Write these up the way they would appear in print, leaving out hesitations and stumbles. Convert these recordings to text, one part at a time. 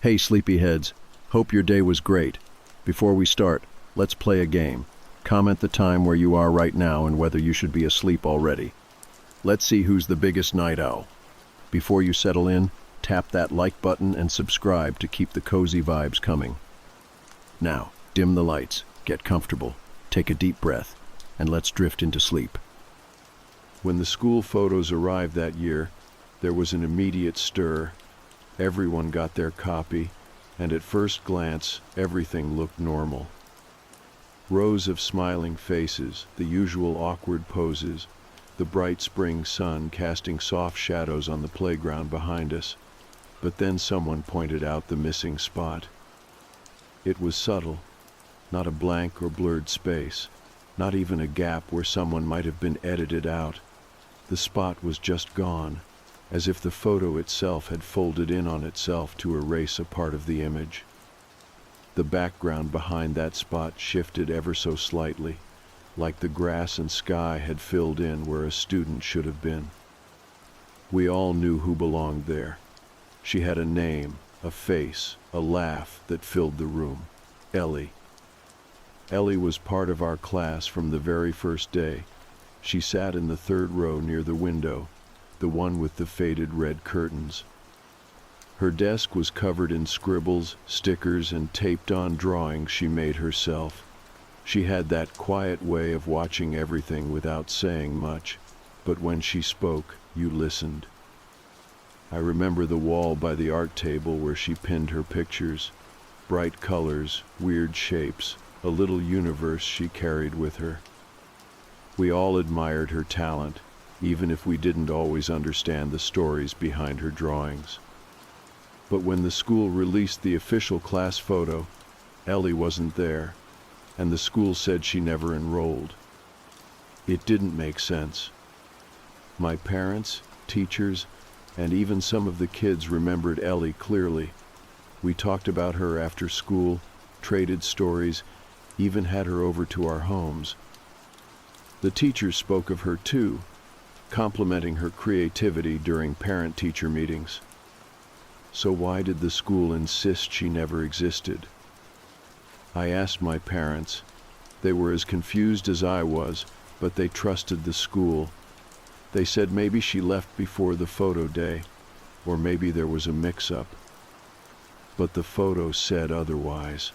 Hey sleepyheads, hope your day was great. Before we start, let's play a game. Comment the time where you are right now and whether you should be asleep already. Let's see who's the biggest night owl. Before you settle in, tap that like button and subscribe to keep the cozy vibes coming. Now, dim the lights, get comfortable, take a deep breath, and let's drift into sleep. When the school photos arrived that year, there was an immediate stir. Everyone got their copy, and at first glance, everything looked normal. Rows of smiling faces, the usual awkward poses, the bright spring sun casting soft shadows on the playground behind us. But then someone pointed out the missing spot. It was subtle, not a blank or blurred space, not even a gap where someone might have been edited out. The spot was just gone, as if the photo itself had folded in on itself to erase a part of the image. The background behind that spot shifted ever so slightly, like the grass and sky had filled in where a student should have been. We all knew who belonged there. She had a name, a face, a laugh that filled the room. Ellie. Ellie was part of our class from the very first day. She sat in the third row near the window, the one with the faded red curtains. Her desk was covered in scribbles, stickers, and taped-on drawings she made herself. She had that quiet way of watching everything without saying much, but when she spoke, you listened. I remember the wall by the art table where she pinned her pictures. Bright colors, weird shapes, a little universe she carried with her. We all admired her talent, even if we didn't always understand the stories behind her drawings. But when the school released the official class photo, Ellie wasn't there, and the school said she never enrolled. It didn't make sense. My parents, teachers, and even some of the kids remembered Ellie clearly. We talked about her after school, traded stories, even had her over to our homes. The teachers spoke of her too, complimenting her creativity during parent-teacher meetings. So why did the school insist she never existed? I asked my parents. They were as confused as I was, but they trusted the school. They said maybe she left before the photo day, or maybe there was a mix-up. But the photo said otherwise.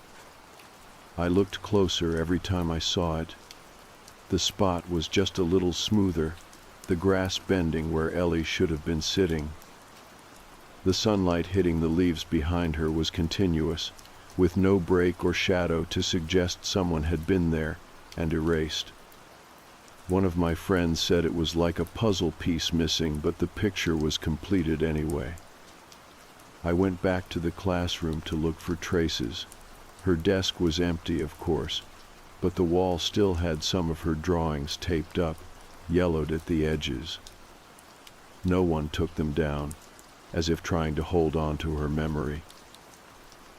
I looked closer every time I saw it. The spot was just a little smoother, the grass bending where Ellie should have been sitting. The sunlight hitting the leaves behind her was continuous, with no break or shadow to suggest someone had been there and erased. One of my friends said it was like a puzzle piece missing, but the picture was completed anyway. I went back to the classroom to look for traces. Her desk was empty, of course, but the wall still had some of her drawings taped up, yellowed at the edges. No one took them down, as if trying to hold on to her memory.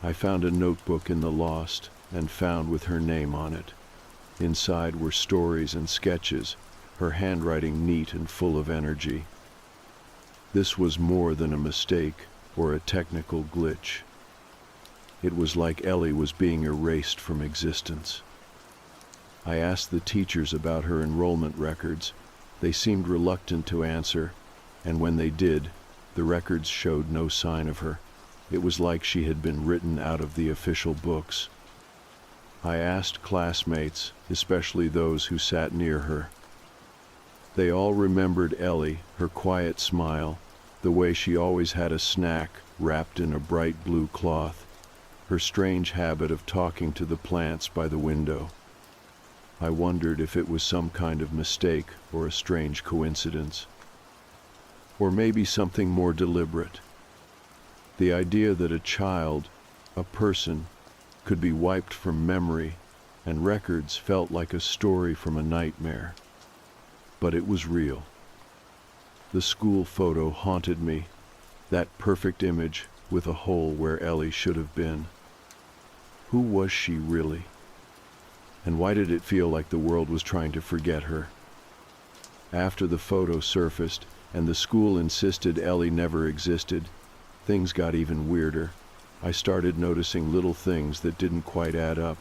I found a notebook in the lost and found with her name on it. Inside were stories and sketches, her handwriting neat and full of energy. This was more than a mistake or a technical glitch. It was like Ellie was being erased from existence. I asked the teachers about her enrollment records. They seemed reluctant to answer, and when they did, the records showed no sign of her. It was like she had been written out of the official books. I asked classmates, especially those who sat near her. They all remembered Ellie, her quiet smile, the way she always had a snack wrapped in a bright blue cloth, her strange habit of talking to the plants by the window. I wondered if it was some kind of mistake or a strange coincidence. Or maybe something more deliberate. The idea that a child, a person, could be wiped from memory and records felt like a story from a nightmare. But it was real. The school photo haunted me, that perfect image with a hole where Ellie should have been. Who was she really? And why did it feel like the world was trying to forget her? After the photo surfaced and the school insisted Ellie never existed, things got even weirder. I started noticing little things that didn't quite add up,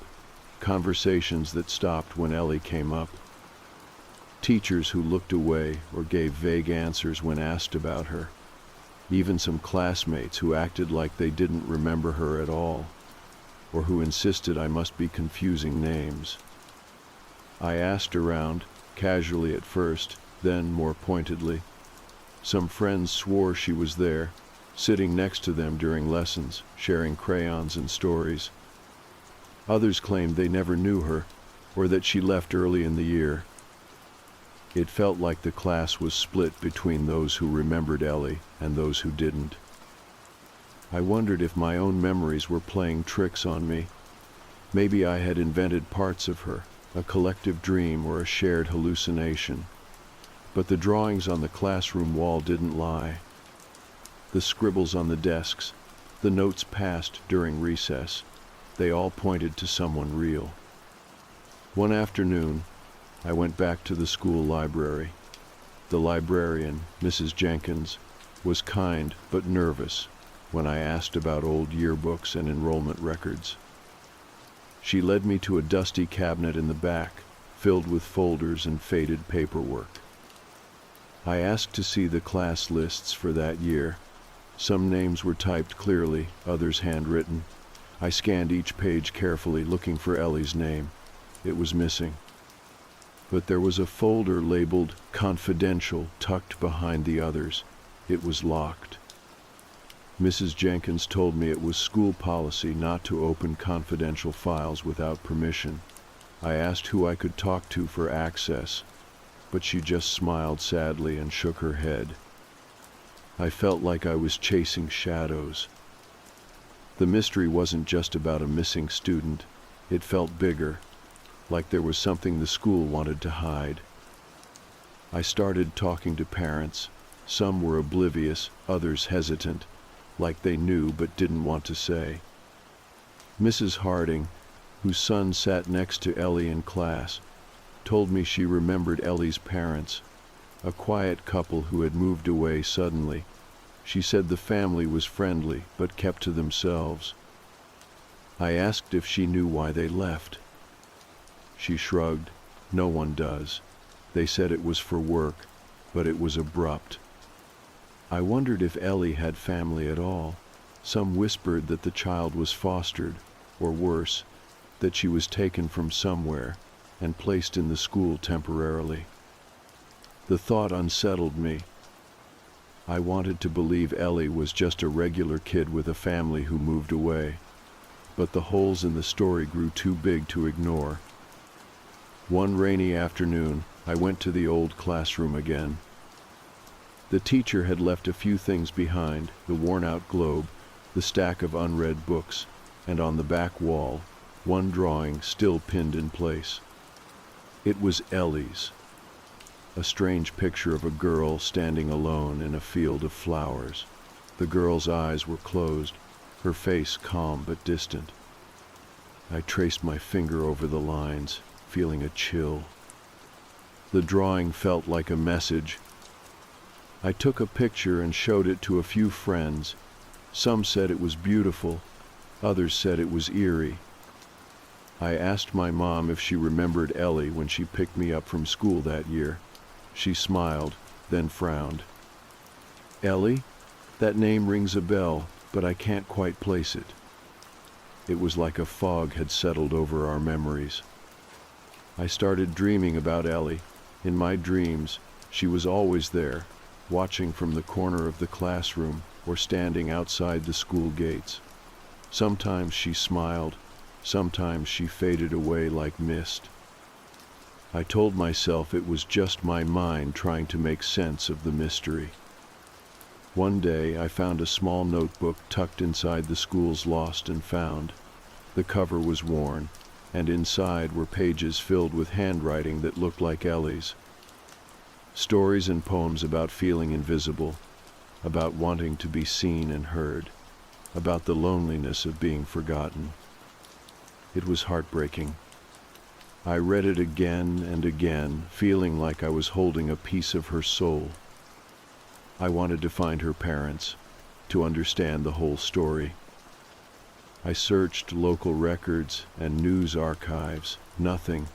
conversations that stopped when Ellie came up, teachers who looked away or gave vague answers when asked about her, even some classmates who acted like they didn't remember her at all, or who insisted I must be confusing names. I asked around, casually at first, then more pointedly. Some friends swore she was there, sitting next to them during lessons, sharing crayons and stories. Others claimed they never knew her, or that she left early in the year. It felt like the class was split between those who remembered Ellie and those who didn't. I wondered if my own memories were playing tricks on me. Maybe I had invented parts of her, a collective dream or a shared hallucination. But the drawings on the classroom wall didn't lie. The scribbles on the desks, the notes passed during recess, they all pointed to someone real. One afternoon, I went back to the school library. The librarian, Mrs. Jenkins, was kind but nervous when I asked about old yearbooks and enrollment records. She led me to a dusty cabinet in the back, filled with folders and faded paperwork. I asked to see the class lists for that year. Some names were typed clearly, others handwritten. I scanned each page carefully, looking for Ellie's name. It was missing. But there was a folder labeled Confidential tucked behind the others. It was locked. Mrs. Jenkins told me it was school policy not to open confidential files without permission. I asked who I could talk to for access, but she just smiled sadly and shook her head. I felt like I was chasing shadows. The mystery wasn't just about a missing student. It felt bigger, like there was something the school wanted to hide. I started talking to parents. Some were oblivious, others hesitant, like they knew but didn't want to say. Mrs. Harding, whose son sat next to Ellie in class, told me she remembered Ellie's parents, a quiet couple who had moved away suddenly. She said the family was friendly but kept to themselves. I asked if she knew why they left. She shrugged. No one does. They said it was for work, but it was abrupt. I wondered if Ellie had family at all. Some whispered that the child was fostered, or worse, that she was taken from somewhere and placed in the school temporarily. The thought unsettled me. I wanted to believe Ellie was just a regular kid with a family who moved away, but the holes in the story grew too big to ignore. One rainy afternoon, I went to the old classroom again. The teacher had left a few things behind, the worn-out globe, the stack of unread books, and on the back wall, one drawing still pinned in place. It was Ellie's. A strange picture of a girl standing alone in a field of flowers. The girl's eyes were closed, her face calm but distant. I traced my finger over the lines, feeling a chill. The drawing felt like a message. I took a picture and showed it to a few friends. Some said it was beautiful, others said it was eerie. I asked my mom if she remembered Ellie when she picked me up from school that year. She smiled, then frowned. Ellie? That name rings a bell, but I can't quite place it. It was like a fog had settled over our memories. I started dreaming about Ellie. In my dreams, she was always there, watching from the corner of the classroom or standing outside the school gates. Sometimes she smiled, sometimes she faded away like mist. I told myself it was just my mind trying to make sense of the mystery. One day I found a small notebook tucked inside the school's lost and found. The cover was worn, and inside were pages filled with handwriting that looked like Ellie's. Stories and poems about feeling invisible, about wanting to be seen and heard, about the loneliness of being forgotten. It was heartbreaking. I read it again and again, feeling like I was holding a piece of her soul. I wanted to find her parents, to understand the whole story. I searched local records and news archives. Nothing.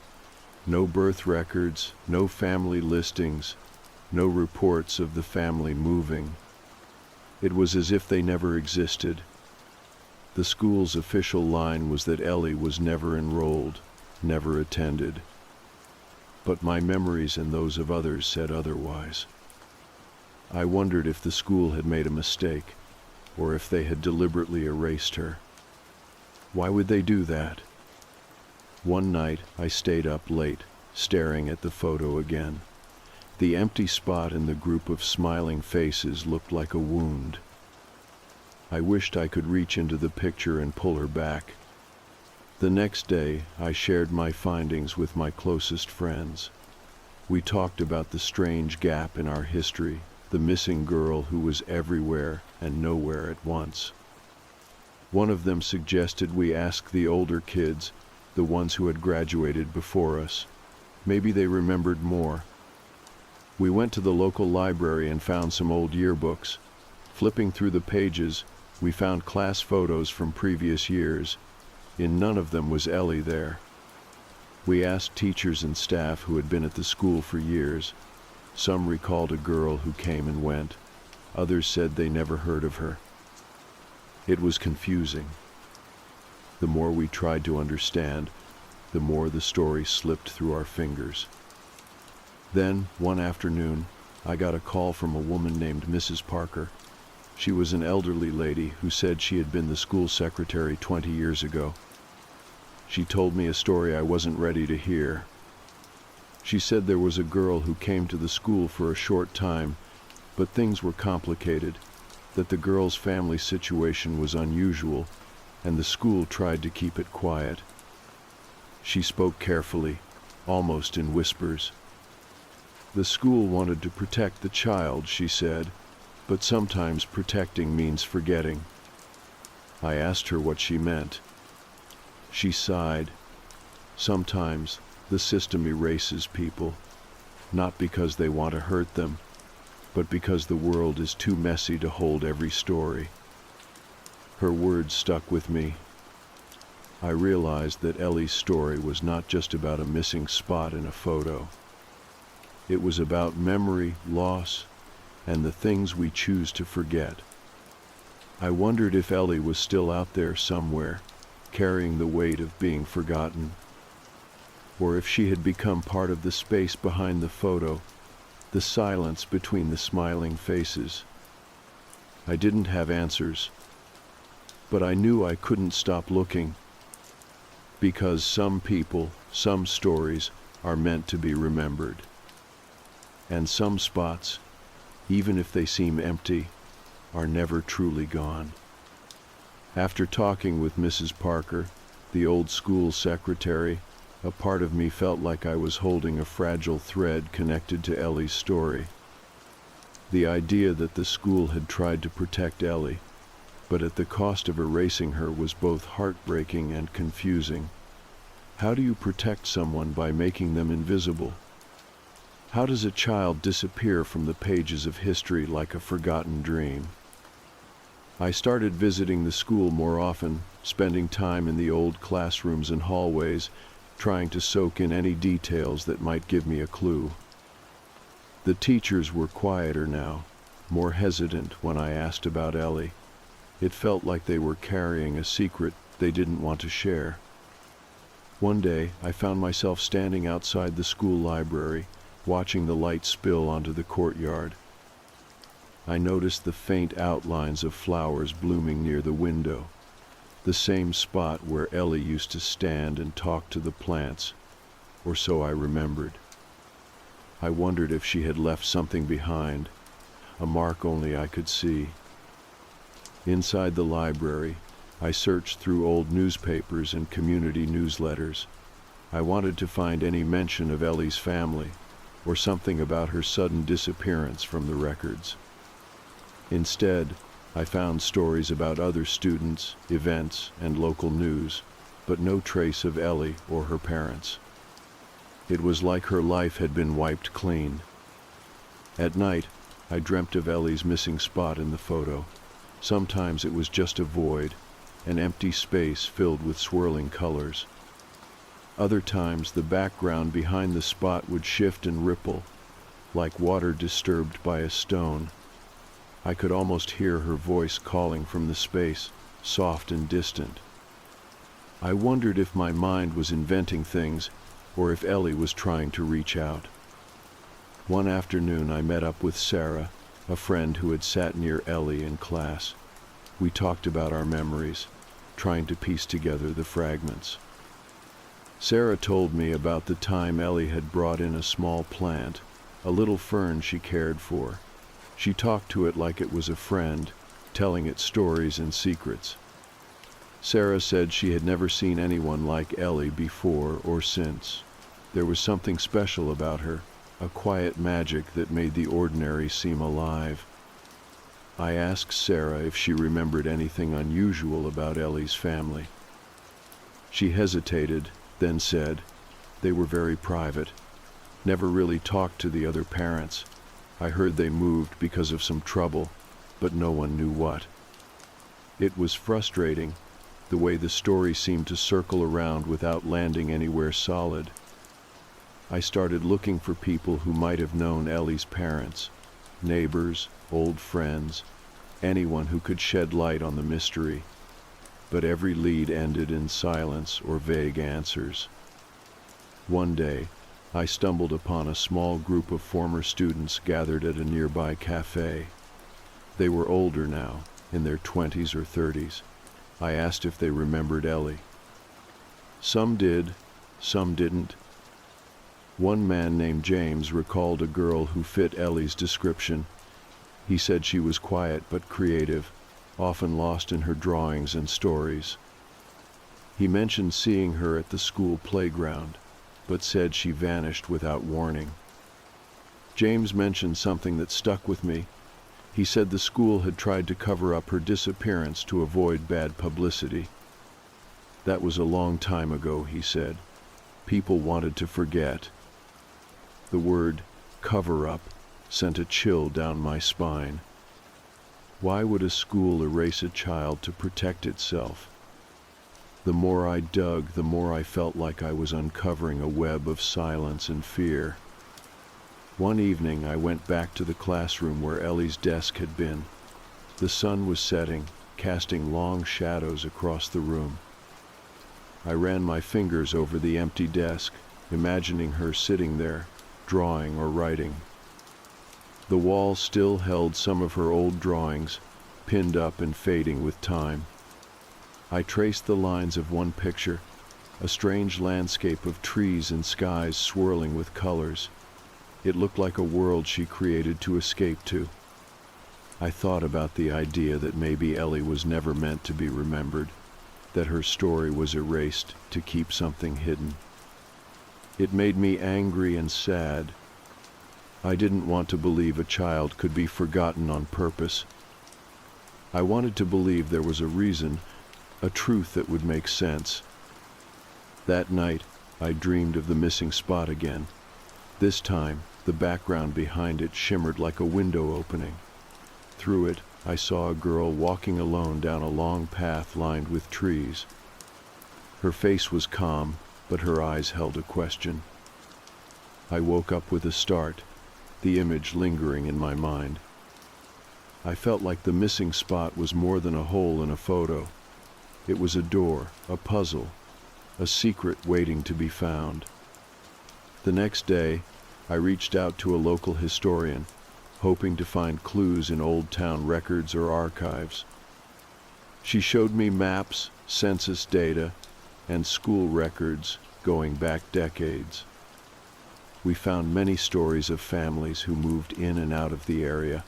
No birth records, no family listings, no reports of the family moving. It was as if they never existed. The school's official line was that Ellie was never enrolled, never attended. But my memories and those of others said otherwise. I wondered if the school had made a mistake, or if they had deliberately erased her. Why would they do that? One night I stayed up late, staring at the photo again. The empty spot in the group of smiling faces looked like a wound. I wished I could reach into the picture and pull her back. The next day, I shared my findings with my closest friends. We talked about the strange gap in our history, the missing girl who was everywhere and nowhere at once. One of them suggested we ask the older kids, the ones who had graduated before us. Maybe they remembered more. We went to the local library and found some old yearbooks. Flipping through the pages, we found class photos from previous years. In none of them was Ellie there. We asked teachers and staff who had been at the school for years. Some recalled a girl who came and went. Others said they never heard of her. It was confusing. The more we tried to understand, the more the story slipped through our fingers. Then, one afternoon, I got a call from a woman named Mrs. Parker. She was an elderly lady who said she had been the school secretary 20 years ago. She told me a story I wasn't ready to hear. She said there was a girl who came to the school for a short time, but things were complicated, that the girl's family situation was unusual, and the school tried to keep it quiet. She spoke carefully, almost in whispers. The school wanted to protect the child, she said, but sometimes protecting means forgetting. I asked her what she meant. She sighed. Sometimes the system erases people, not because they want to hurt them, but because the world is too messy to hold every story. Her words stuck with me. I realized that Ellie's story was not just about a missing spot in a photo. It was about memory, loss, and the things we choose to forget. I wondered if Ellie was still out there somewhere, carrying the weight of being forgotten, or if she had become part of the space behind the photo, the silence between the smiling faces. I didn't have answers, but I knew I couldn't stop looking, because some people, some stories are meant to be remembered. And some spots, even if they seem empty, are never truly gone. After talking with Mrs. Parker, the old school secretary, a part of me felt like I was holding a fragile thread connected to Ellie's story. The idea that the school had tried to protect Ellie, but at the cost of erasing her, was both heartbreaking and confusing. How do you protect someone by making them invisible? How does a child disappear from the pages of history like a forgotten dream? I started visiting the school more often, spending time in the old classrooms and hallways, trying to soak in any details that might give me a clue. The teachers were quieter now, more hesitant when I asked about Ellie. It felt like they were carrying a secret they didn't want to share. One day, I found myself standing outside the school library, watching the light spill onto the courtyard. I noticed the faint outlines of flowers blooming near the window, the same spot where Ellie used to stand and talk to the plants, or so I remembered. I wondered if she had left something behind, a mark only I could see. Inside the library, I searched through old newspapers and community newsletters. I wanted to find any mention of Ellie's family, or something about her sudden disappearance from the records. Instead, I found stories about other students, events, and local news, but no trace of Ellie or her parents. It was like her life had been wiped clean. At night, I dreamt of Ellie's missing spot in the photo. Sometimes it was just a void, an empty space filled with swirling colors. Other times, the background behind the spot would shift and ripple, like water disturbed by a stone. I could almost hear her voice calling from the space, soft and distant. I wondered if my mind was inventing things, or if Ellie was trying to reach out. One afternoon, I met up with Sarah, a friend who had sat near Ellie in class. We talked about our memories, trying to piece together the fragments. Sarah told me about the time Ellie had brought in a small plant, a little fern she cared for. She talked to it like it was a friend, telling it stories and secrets. Sarah said she had never seen anyone like Ellie before or since. There was something special about her, a quiet magic that made the ordinary seem alive. I asked Sarah if she remembered anything unusual about Ellie's family. She hesitated, then said, "They were very private. Never really talked to the other parents. I heard they moved because of some trouble, but no one knew what." It was frustrating, the way the story seemed to circle around without landing anywhere solid. I started looking for people who might have known Ellie's parents, neighbors, old friends, anyone who could shed light on the mystery. But every lead ended in silence or vague answers. One day, I stumbled upon a small group of former students gathered at a nearby cafe. They were older now, in their 20s or 30s. I asked if they remembered Ellie. Some did, some didn't. One man named James recalled a girl who fit Ellie's description. He said she was quiet but creative, often lost in her drawings and stories. He mentioned seeing her at the school playground, but said she vanished without warning. James mentioned something that stuck with me. He said the school had tried to cover up her disappearance to avoid bad publicity. That was a long time ago, he said. People wanted to forget. The word cover up sent a chill down my spine. Why would a school erase a child to protect itself? The more I dug, the more I felt like I was uncovering a web of silence and fear. One evening, I went back to the classroom where Ellie's desk had been. The sun was setting, casting long shadows across the room. I ran my fingers over the empty desk, imagining her sitting there, drawing or writing. The wall still held some of her old drawings, pinned up and fading with time. I traced the lines of one picture, a strange landscape of trees and skies swirling with colors. It looked like a world she created to escape to. I thought about the idea that maybe Ellie was never meant to be remembered, that her story was erased to keep something hidden. It made me angry and sad. I didn't want to believe a child could be forgotten on purpose. I wanted to believe there was a reason, a truth that would make sense. That night, I dreamed of the missing spot again. This time, the background behind it shimmered like a window opening. Through it, I saw a girl walking alone down a long path lined with trees. Her face was calm, but her eyes held a question. I woke up with a start, the image lingering in my mind. I felt like the missing spot was more than a hole in a photo. It was a door, a puzzle, a secret waiting to be found. The next day, I reached out to a local historian, hoping to find clues in old town records or archives. She showed me maps, census data, and school records going back decades. We found many stories of families who moved in and out of the area,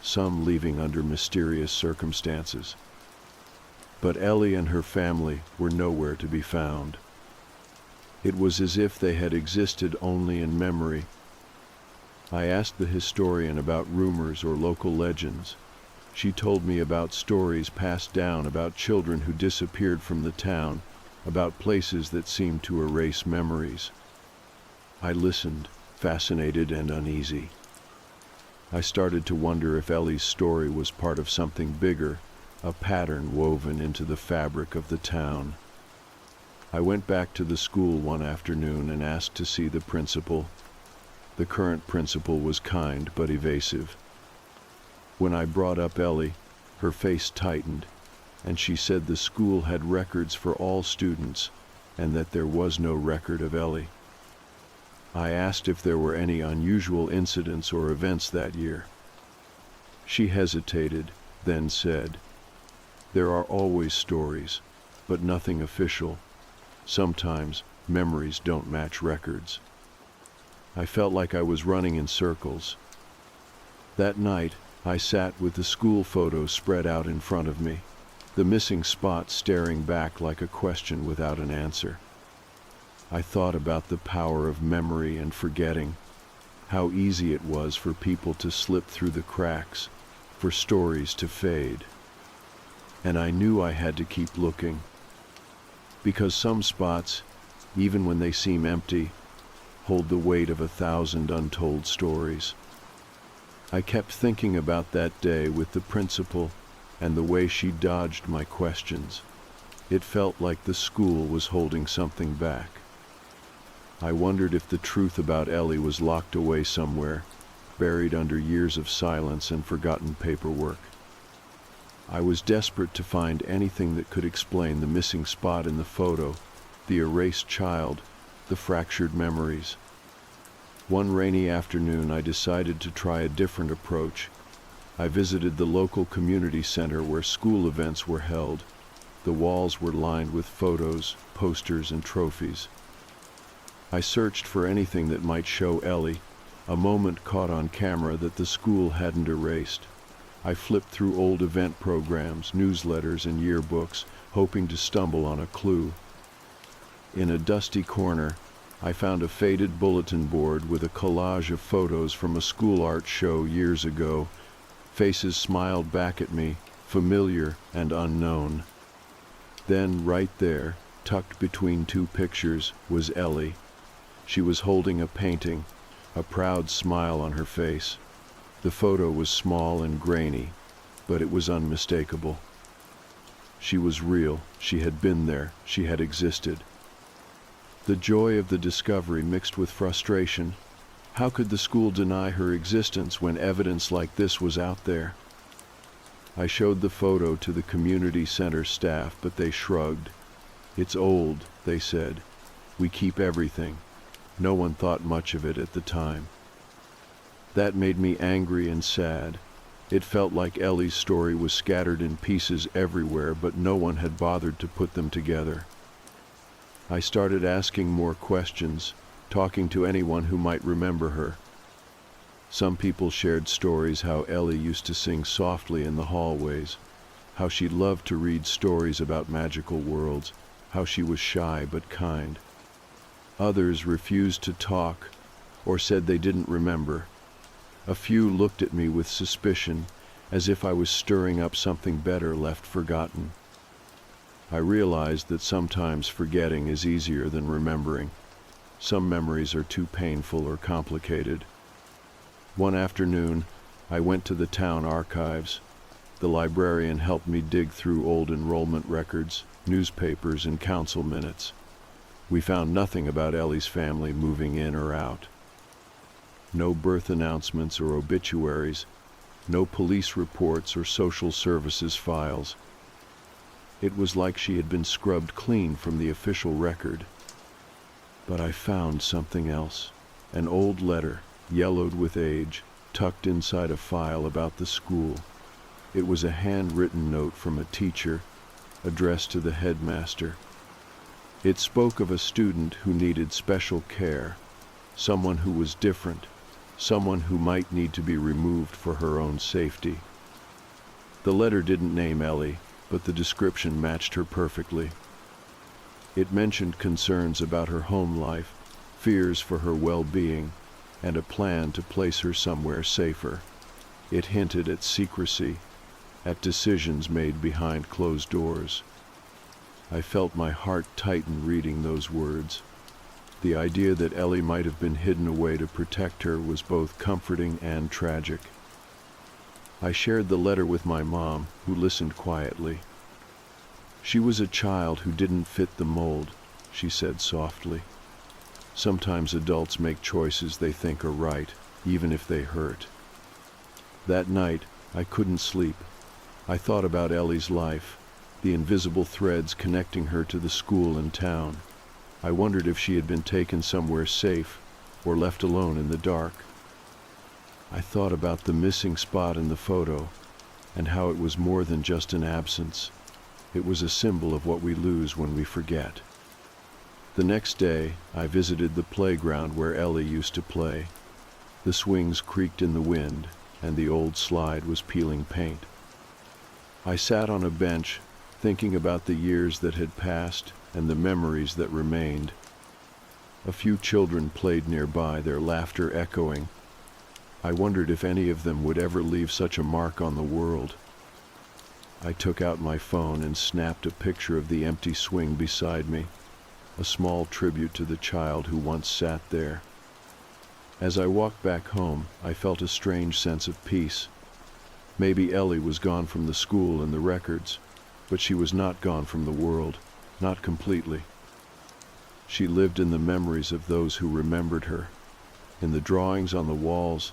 some leaving under mysterious circumstances. But Ellie and her family were nowhere to be found. It was as if they had existed only in memory. I asked the historian about rumors or local legends. She told me about stories passed down about children who disappeared from the town, about places that seemed to erase memories. I listened, fascinated and uneasy. I started to wonder if Ellie's story was part of something bigger, a pattern woven into the fabric of the town. I went back to the school one afternoon and asked to see the principal. The current principal was kind but evasive. When I brought up Ellie, her face tightened, and she said the school had records for all students and that there was no record of Ellie. I asked if there were any unusual incidents or events that year. She hesitated, then said, "There are always stories, but nothing official. Sometimes memories don't match records." I felt like I was running in circles. That night, I sat with the school photo spread out in front of me, the missing spot staring back like a question without an answer. I thought about the power of memory and forgetting, how easy it was for people to slip through the cracks, for stories to fade. And I knew I had to keep looking, because some spots, even when they seem empty, hold the weight of 1,000 untold stories. I kept thinking about that day with the principal and the way she dodged my questions. It felt like the school was holding something back. I wondered if the truth about Ellie was locked away somewhere, buried under years of silence and forgotten paperwork. I was desperate to find anything that could explain the missing spot in the photo, the erased child, the fractured memories. One rainy afternoon, I decided to try a different approach. I visited the local community center where school events were held. The walls were lined with photos, posters, and trophies. I searched for anything that might show Ellie, a moment caught on camera that the school hadn't erased. I flipped through old event programs, newsletters, and yearbooks, hoping to stumble on a clue. In a dusty corner, I found a faded bulletin board with a collage of photos from a school art show years ago. Faces smiled back at me, familiar and unknown. Then, right there, tucked between two pictures, was Ellie. She was holding a painting, a proud smile on her face. The photo was small and grainy, but it was unmistakable. She was real. She had been there. She had existed. The joy of the discovery mixed with frustration. How could the school deny her existence when evidence like this was out there? I showed the photo to the community center staff, but they shrugged. "It's old," they said. "We keep everything." No one thought much of it at the time. That made me angry and sad. It felt like Ellie's story was scattered in pieces everywhere, but no one had bothered to put them together. I started asking more questions, talking to anyone who might remember her. Some people shared stories how Ellie used to sing softly in the hallways, how she loved to read stories about magical worlds, how she was shy but kind. Others refused to talk or said they didn't remember. A few looked at me with suspicion, as if I was stirring up something better left forgotten. I realized that sometimes forgetting is easier than remembering. Some memories are too painful or complicated. One afternoon, I went to the town archives. The librarian helped me dig through old enrollment records, newspapers, and council minutes. We found nothing about Ellie's family moving in or out. No birth announcements or obituaries, no police reports or social services files. It was like she had been scrubbed clean from the official record. But I found something else, an old letter, yellowed with age, tucked inside a file about the school. It was a handwritten note from a teacher, addressed to the headmaster. It spoke of a student who needed special care, someone who was different, someone who might need to be removed for her own safety. The letter didn't name Ellie, but the description matched her perfectly. It mentioned concerns about her home life, fears for her well-being, and a plan to place her somewhere safer. It hinted at secrecy, at decisions made behind closed doors. I felt my heart tighten reading those words. The idea that Ellie might have been hidden away to protect her was both comforting and tragic. I shared the letter with my mom, who listened quietly. "She was a child who didn't fit the mold," she said softly. "Sometimes adults make choices they think are right, even if they hurt." That night, I couldn't sleep. I thought about Ellie's life, the invisible threads connecting her to the school and town. I wondered if she had been taken somewhere safe or left alone in the dark. I thought about the missing spot in the photo and how it was more than just an absence. It was a symbol of what we lose when we forget. The next day, I visited the playground where Ellie used to play. The swings creaked in the wind, and the old slide was peeling paint. I sat on a bench, thinking about the years that had passed and the memories that remained. A few children played nearby, their laughter echoing. I wondered if any of them would ever leave such a mark on the world. I took out my phone and snapped a picture of the empty swing beside me, a small tribute to the child who once sat there. As I walked back home, I felt a strange sense of peace. Maybe Ellie was gone from the school and the records, but she was not gone from the world, not completely. She lived in the memories of those who remembered her, in the drawings on the walls,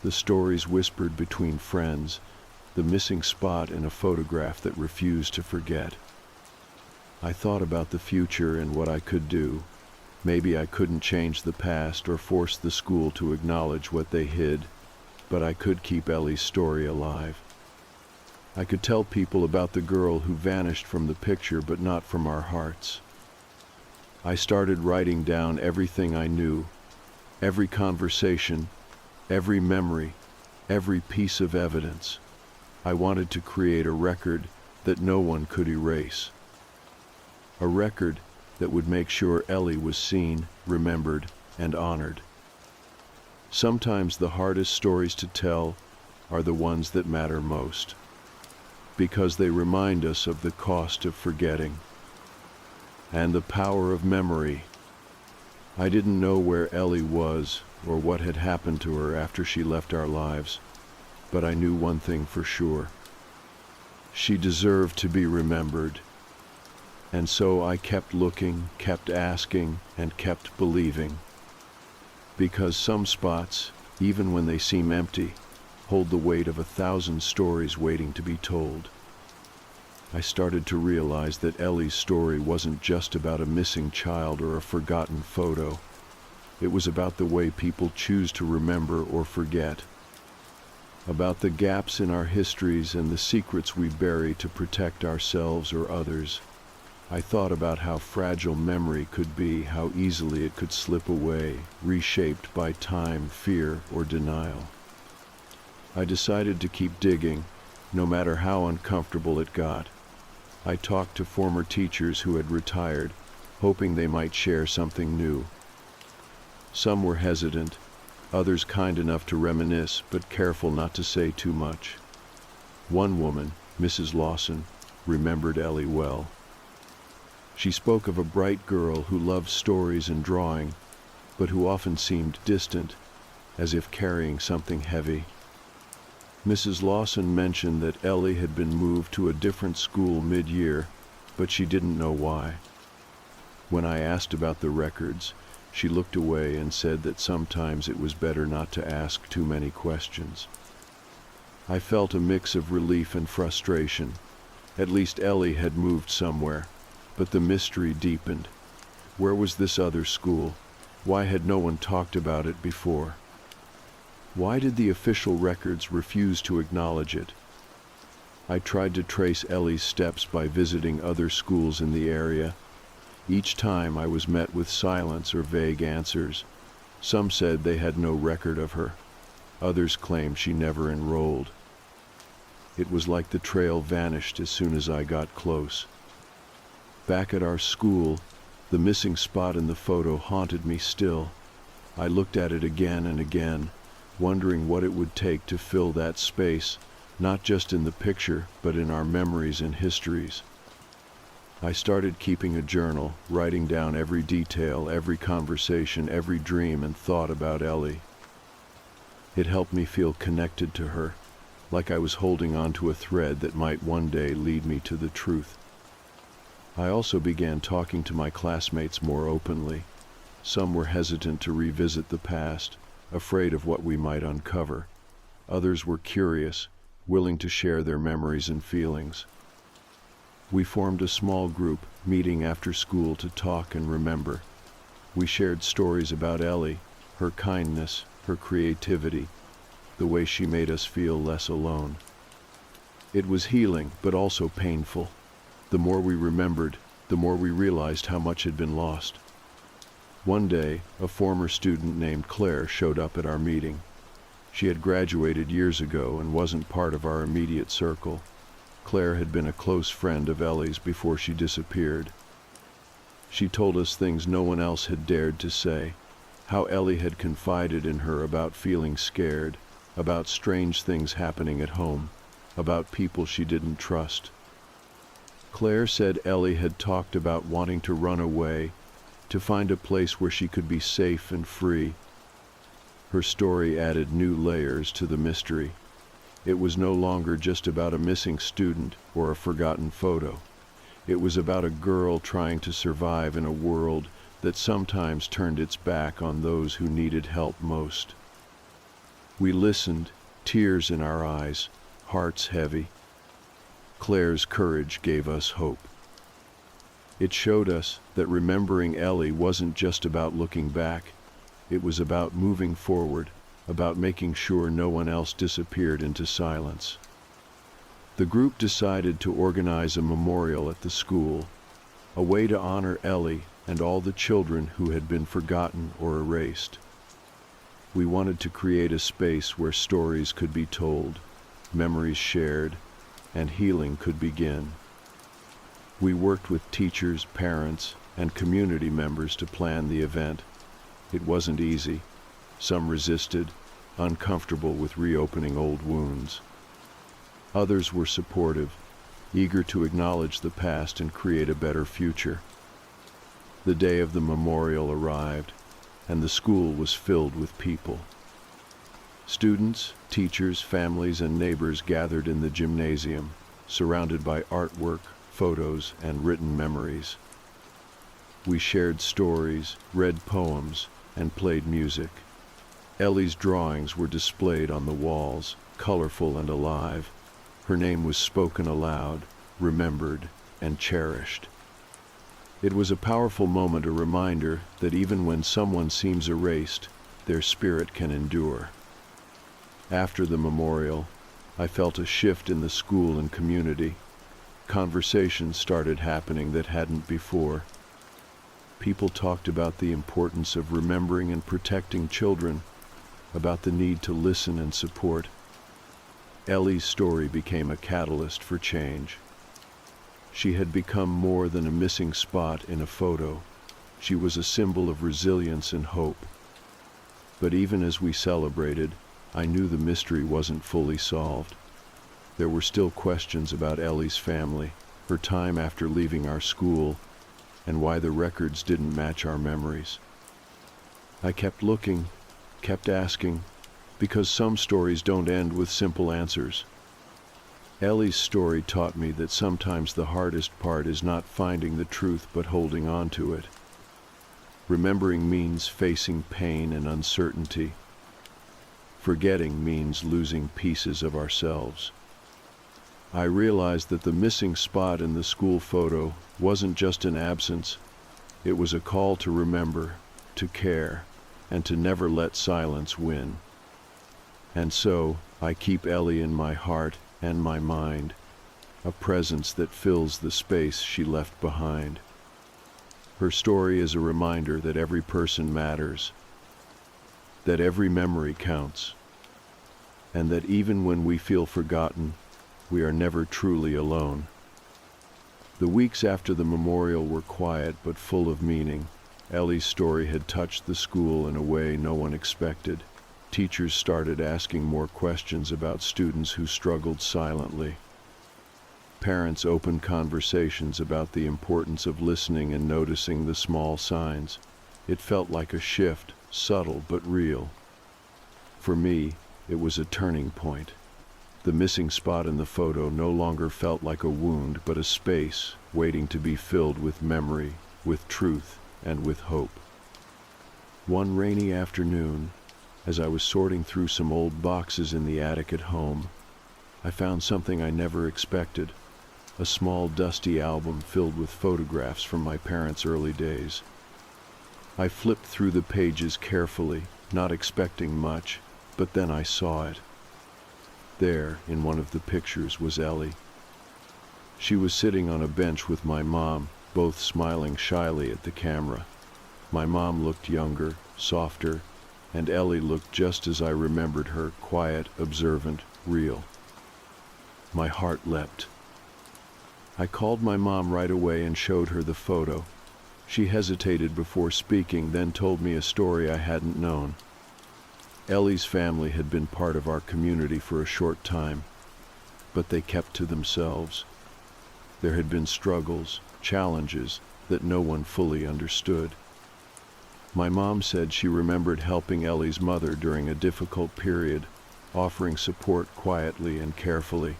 the stories whispered between friends, the missing spot in a photograph that refused to forget. I thought about the future and what I could do. Maybe I couldn't change the past or force the school to acknowledge what they hid, but I could keep Ellie's story alive. I could tell people about the girl who vanished from the picture but not from our hearts. I started writing down everything I knew, every conversation, every memory, every piece of evidence. I wanted to create a record that no one could erase. A record that would make sure Ellie was seen, remembered, and honored. Sometimes the hardest stories to tell are the ones that matter most, because they remind us of the cost of forgetting and the power of memory. I didn't know where Ellie was or what had happened to her after she left our lives, but I knew one thing for sure. She deserved to be remembered. And so I kept looking, kept asking, and kept believing. Because some spots, even when they seem empty, hold the weight of 1,000 stories waiting to be told. I started to realize that Ellie's story wasn't just about a missing child or a forgotten photo. It was about the way people choose to remember or forget. About the gaps in our histories and the secrets we bury to protect ourselves or others. I thought about how fragile memory could be, how easily it could slip away, reshaped by time, fear, or denial. I decided to keep digging, no matter how uncomfortable it got. I talked to former teachers who had retired, hoping they might share something new. Some were hesitant, others kind enough to reminisce, but careful not to say too much. One woman, Mrs. Lawson, remembered Ellie well. She spoke of a bright girl who loved stories and drawing, but who often seemed distant, as if carrying something heavy. Mrs. Lawson mentioned that Ellie had been moved to a different school mid-year, but she didn't know why. When I asked about the records, she looked away and said that sometimes it was better not to ask too many questions. I felt a mix of relief and frustration. At least Ellie had moved somewhere, but the mystery deepened. Where was this other school? Why had no one talked about it before? Why did the official records refuse to acknowledge it? I tried to trace Ellie's steps by visiting other schools in the area. Each time I was met with silence or vague answers. Some said they had no record of her. Others claimed she never enrolled. It was like the trail vanished as soon as I got close. Back at our school, the missing spot in the photo haunted me still. I looked at it again and again, wondering what it would take to fill that space, not just in the picture, but in our memories and histories. I started keeping a journal, writing down every detail, every conversation, every dream and thought about Ellie. It helped me feel connected to her, like I was holding on to a thread that might one day lead me to the truth. I also began talking to my classmates more openly. Some were hesitant to revisit the past, afraid of what we might uncover. Others were curious, willing to share their memories and feelings. We formed a small group, meeting after school to talk and remember. We shared stories about Ellie, her kindness, her creativity, the way she made us feel less alone. It was healing, but also painful. The more we remembered, the more we realized how much had been lost. One day, a former student named Claire showed up at our meeting. She had graduated years ago and wasn't part of our immediate circle. Claire had been a close friend of Ellie's before she disappeared. She told us things no one else had dared to say, how Ellie had confided in her about feeling scared, about strange things happening at home, about people she didn't trust. Claire said Ellie had talked about wanting to run away, to find a place where she could be safe and free. Her story added new layers to the mystery. It was no longer just about a missing student or a forgotten photo. It was about a girl trying to survive in a world that sometimes turned its back on those who needed help most. We listened, tears in our eyes, hearts heavy. Claire's courage gave us hope. It showed us that remembering Ellie wasn't just about looking back. It was about moving forward, about making sure no one else disappeared into silence. The group decided to organize a memorial at the school, a way to honor Ellie and all the children who had been forgotten or erased. We wanted to create a space where stories could be told, memories shared, and healing could begin. We worked with teachers, parents, and community members to plan the event. It wasn't easy. Some resisted, uncomfortable with reopening old wounds. Others were supportive, eager to acknowledge the past and create a better future. The day of the memorial arrived, and the school was filled with people. Students, teachers, families, and neighbors gathered in the gymnasium, surrounded by artwork, photos, and written memories. We shared stories, read poems, and played music. Ellie's drawings were displayed on the walls, colorful and alive. Her name was spoken aloud, remembered, and cherished. It was a powerful moment, a reminder that even when someone seems erased, their spirit can endure. After the memorial, I felt a shift in the school and community. Conversations started happening that hadn't before. People talked about the importance of remembering and protecting children, about the need to listen and support. Ellie's story became a catalyst for change. She had become more than a missing spot in a photo. She was a symbol of resilience and hope. But even as we celebrated, I knew the mystery wasn't fully solved. There were still questions about Ellie's family, her time after leaving our school, and why the records didn't match our memories. I kept looking, kept asking, because some stories don't end with simple answers. Ellie's story taught me that sometimes the hardest part is not finding the truth but holding on to it. Remembering means facing pain and uncertainty. Forgetting means losing pieces of ourselves. I realized that the missing spot in the school photo wasn't just an absence. It was a call to remember, to care, and to never let silence win. And so, I keep Ellie in my heart and my mind, a presence that fills the space she left behind. Her story is a reminder that every person matters, that every memory counts, and that even when we feel forgotten, we are never truly alone. The weeks after the memorial were quiet but full of meaning. Ellie's story had touched the school in a way no one expected. Teachers started asking more questions about students who struggled silently. Parents opened conversations about the importance of listening and noticing the small signs. It felt like a shift, subtle but real. For me, it was a turning point. The missing spot in the photo no longer felt like a wound, but a space waiting to be filled with memory, with truth, and with hope. One rainy afternoon, as I was sorting through some old boxes in the attic at home, I found something I never expected, a small dusty album filled with photographs from my parents' early days. I flipped through the pages carefully, not expecting much, but then I saw it. There, in one of the pictures, was Ellie. She was sitting on a bench with my mom, both smiling shyly at the camera. My mom looked younger, softer, and Ellie looked just as I remembered her, quiet, observant, real. My heart leapt. I called my mom right away and showed her the photo. She hesitated before speaking, then told me a story I hadn't known. Ellie's family had been part of our community for a short time, but they kept to themselves. There had been struggles, challenges that no one fully understood. My mom said she remembered helping Ellie's mother during a difficult period, offering support quietly and carefully.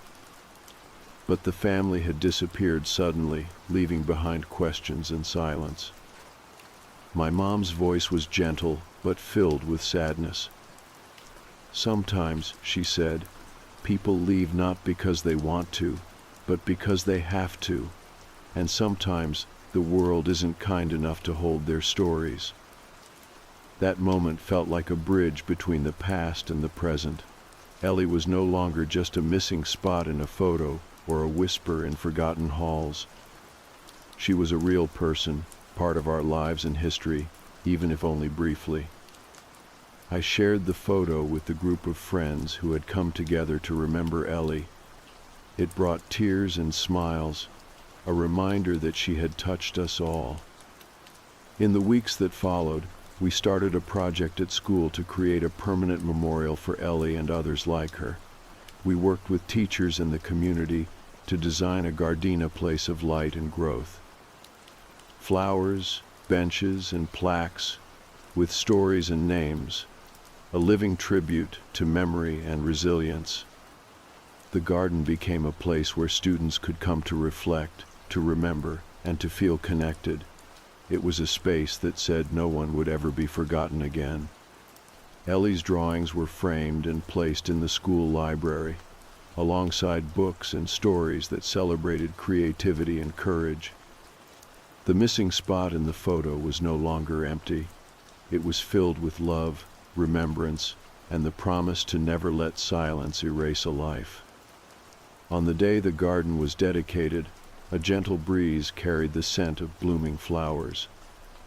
But the family had disappeared suddenly, leaving behind questions and silence. My mom's voice was gentle, but filled with sadness. Sometimes, she said, people leave not because they want to, but because they have to, and sometimes the world isn't kind enough to hold their stories. That moment felt like a bridge between the past and the present. Ellie was no longer just a missing spot in a photo or a whisper in forgotten halls. She was a real person, part of our lives and history, even if only briefly. I shared the photo with the group of friends who had come together to remember Ellie. It brought tears and smiles, a reminder that she had touched us all. In the weeks that followed, we started a project at school to create a permanent memorial for Ellie and others like her. We worked with teachers in the community to design a Gardena place of light and growth. Flowers, benches, and plaques, with stories and names, a living tribute to memory and resilience. The garden became a place where students could come to reflect, to remember, and to feel connected. It was a space that said no one would ever be forgotten again. Ellie's drawings were framed and placed in the school library, alongside books and stories that celebrated creativity and courage. The missing spot in the photo was no longer empty. It was filled with love, remembrance, and the promise to never let silence erase a life. On the day the garden was dedicated, a gentle breeze carried the scent of blooming flowers.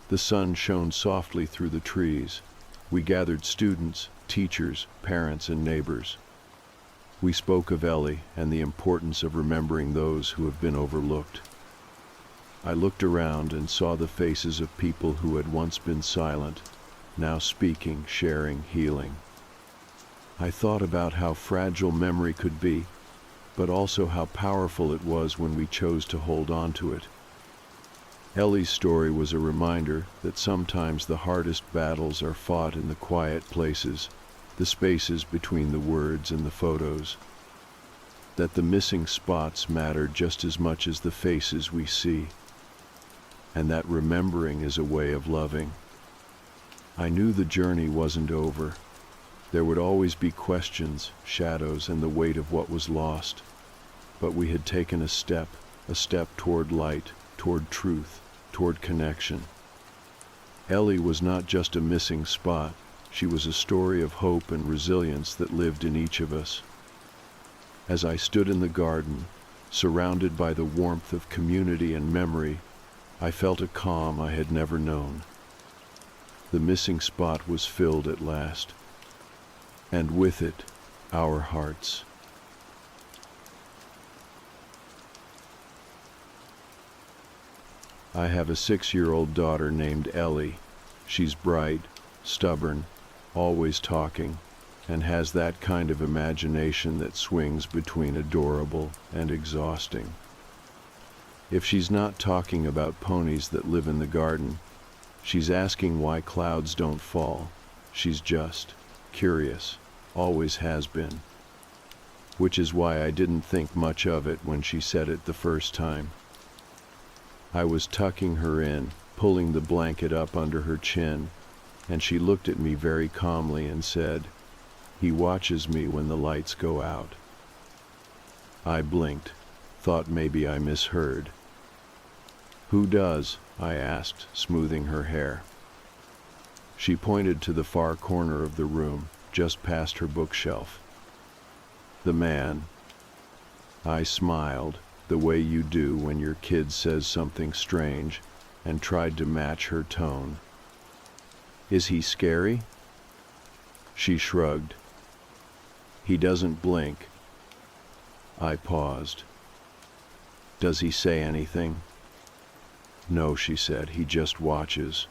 The sun shone softly through the trees. We gathered students, teachers, parents, and neighbors. We spoke of Ellie and the importance of remembering those who have been overlooked. I looked around and saw the faces of people who had once been silent, now speaking, sharing, healing. I thought about how fragile memory could be, but also how powerful it was when we chose to hold on to it. Ellie's story was a reminder that sometimes the hardest battles are fought in the quiet places, the spaces between the words and the photos. That the missing spots matter just as much as the faces we see. And that remembering is a way of loving. I knew the journey wasn't over. There would always be questions, shadows, and the weight of what was lost. But we had taken a step toward light, toward truth, toward connection. Ellie was not just a missing spot. She was a story of hope and resilience that lived in each of us. As I stood in the garden, surrounded by the warmth of community and memory, I felt a calm I had never known. The missing spot was filled at last, and with it, our hearts. I have a 6-year-old daughter named Ellie. She's bright, stubborn, always talking, and has that kind of imagination that swings between adorable and exhausting. If she's not talking about ponies that live in the garden, she's asking why clouds don't fall. She's just curious, always has been. which is why I didn't think much of it when she said it the first time. I was tucking her in, pulling the blanket up under her chin, and she looked at me very calmly and said, "He watches me when the lights go out." I blinked, thought maybe I misheard. "Who does?" I asked, smoothing her hair. She pointed to the far corner of the room, just past her bookshelf. "The man." I smiled, the way you do when your kid says something strange, and tried to match her tone. "Is he scary?" She shrugged. "He doesn't blink." I paused. "Does he say anything?" "No," she said, "he just watches."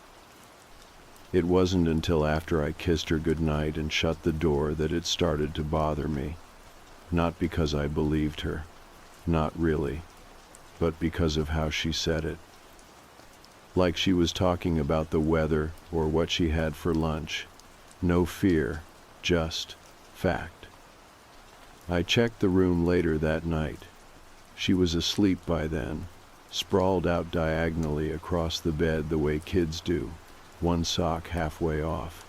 It wasn't until after I kissed her goodnight and shut the door that it started to bother me. Not because I believed her, not really, but because of how she said it. Like she was talking about the weather or what she had for lunch. No fear, just fact. I checked the room later that night. She was asleep by then, sprawled out diagonally across the bed the way kids do, one sock halfway off.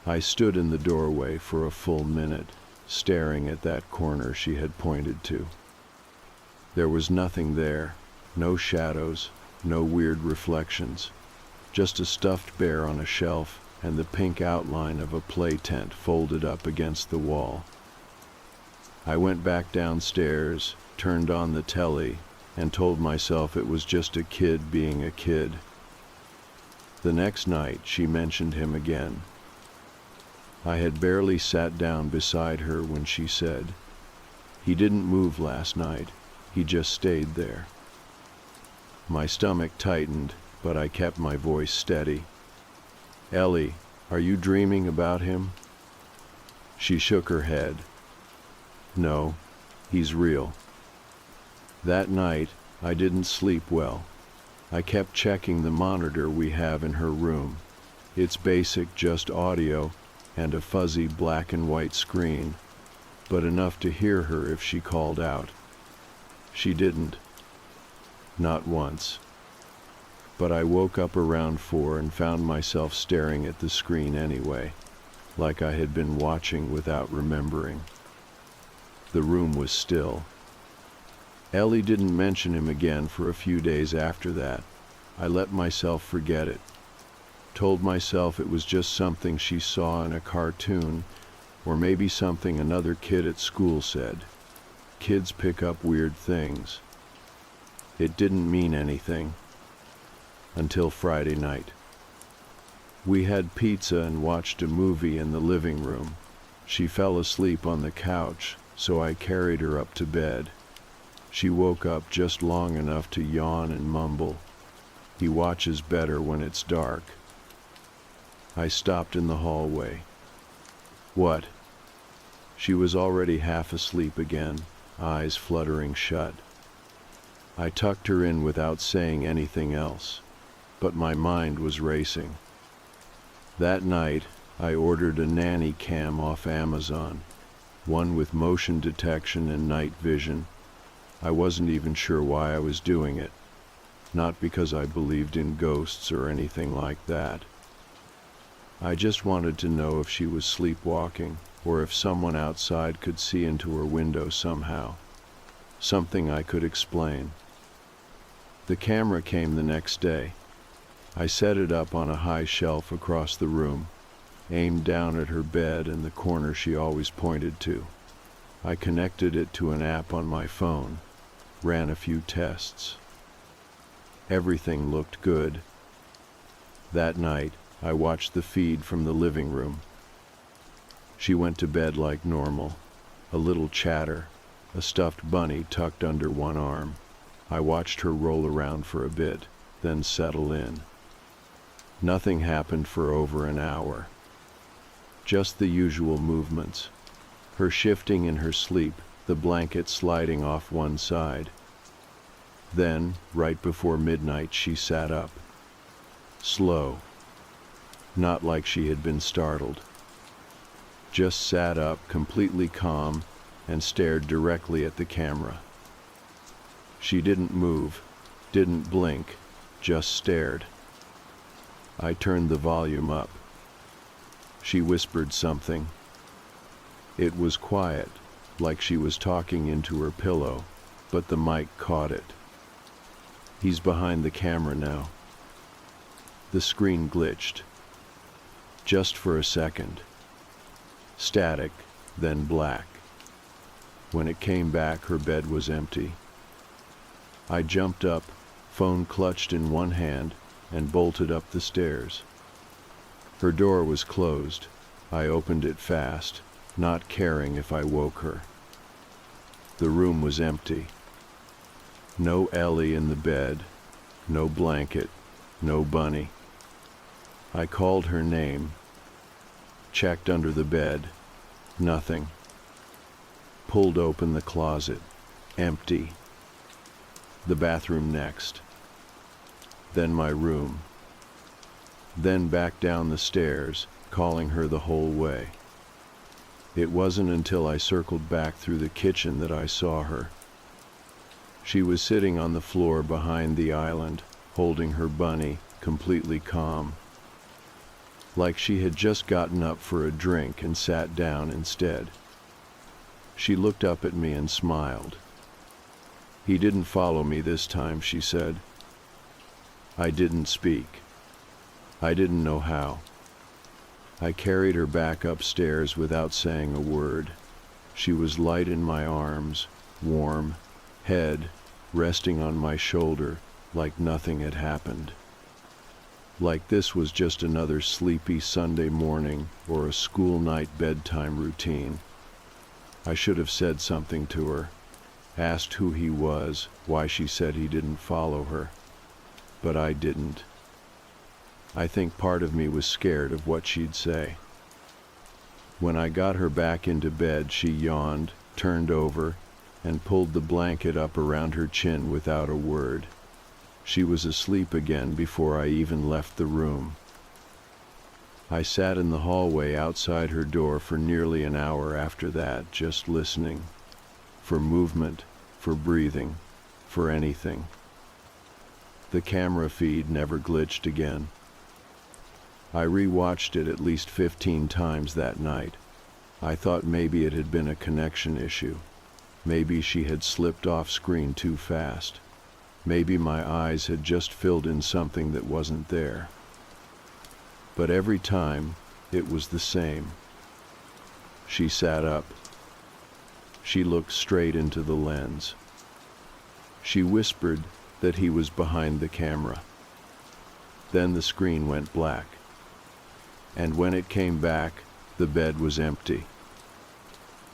I stood in the doorway for a full minute, staring at that corner she had pointed to. There was nothing there, no shadows, no weird reflections, just a stuffed bear on a shelf and the pink outline of a play tent folded up against the wall. I went back downstairs, turned on the telly, and told myself it was just a kid being a kid. The next night she mentioned him again. I had barely sat down beside her when she said, "He didn't move last night, he just stayed there." My stomach tightened, but I kept my voice steady. "Ellie, are you dreaming about him?" She shook her head. "No, he's real." That night, I didn't sleep well. I kept checking the monitor we have in her room. It's basic, just audio and a fuzzy black and white screen, but enough to hear her if she called out. She didn't. Not once. But I woke up around 4 and found myself staring at the screen anyway, like I had been watching without remembering. The room was still. Ellie didn't mention him again for a few days after that. I let myself forget it. Told myself it was just something she saw in a cartoon, or maybe something another kid at school said. Kids pick up weird things. It didn't mean anything. Until Friday night. We had pizza and watched a movie in the living room. She fell asleep on the couch, so I carried her up to bed. She woke up just long enough to yawn and mumble, "He watches better when it's dark." I stopped in the hallway. "What?" She was already half asleep again, eyes fluttering shut. I tucked her in without saying anything else, but my mind was racing. That night, I ordered a nanny cam off Amazon, one with motion detection and night vision. I wasn't even sure why I was doing it, not because I believed in ghosts or anything like that. I just wanted to know if she was sleepwalking, or if someone outside could see into her window somehow. Something I could explain. The camera came the next day. I set it up on a high shelf across the room, aimed down at her bed in the corner she always pointed to. I connected it to an app on my phone, ran a few tests. Everything looked good. That night, I watched the feed from the living room. She went to bed like normal, a little chatter, a stuffed bunny tucked under one arm. I watched her roll around for a bit, then settle in. Nothing happened for over an hour. Just the usual movements. Her shifting in her sleep, the blanket sliding off one side. Then, right before midnight, she sat up. Slow. Not like she had been startled. Just sat up, completely calm, and stared directly at the camera. She didn't move, didn't blink, just stared. I turned the volume up. She whispered something. It was quiet, like she was talking into her pillow, but the mic caught it. He's behind the camera now. The screen glitched. Just for a second. Static, then black. When it came back, her bed was empty. I jumped up, phone clutched in one hand, and bolted up the stairs. Her door was closed. I opened it fast, not caring if I woke her. The room was empty. No Ellie in the bed, no blanket, no bunny. I called her name, checked under the bed, nothing. Pulled open the closet, empty. The bathroom next. Then my room. Then back down the stairs, calling her the whole way. It wasn't until I circled back through the kitchen that I saw her. She was sitting on the floor behind the island, holding her bunny, completely calm. Like she had just gotten up for a drink and sat down instead. She looked up at me and smiled. "He didn't follow me this time," she said. I didn't speak. I didn't know how. I carried her back upstairs without saying a word. She was light in my arms, warm, head resting on my shoulder like nothing had happened. Like this was just another sleepy Sunday morning or a school night bedtime routine. I should have said something to her, asked who he was, why she said he didn't follow her. But I didn't. I think part of me was scared of what she'd say. When I got her back into bed, she yawned, turned over, and pulled the blanket up around her chin without a word. She was asleep again before I even left the room. I sat in the hallway outside her door for nearly an hour after that, just listening. For movement, for breathing, for anything. The camera feed never glitched again. I re-watched it at least 15 times that night. I thought maybe it had been a connection issue. Maybe she had slipped off screen too fast. Maybe my eyes had just filled in something that wasn't there. But every time, it was the same. She sat up. She looked straight into the lens. She whispered that he was behind the camera. Then the screen went black. And when it came back, the bed was empty.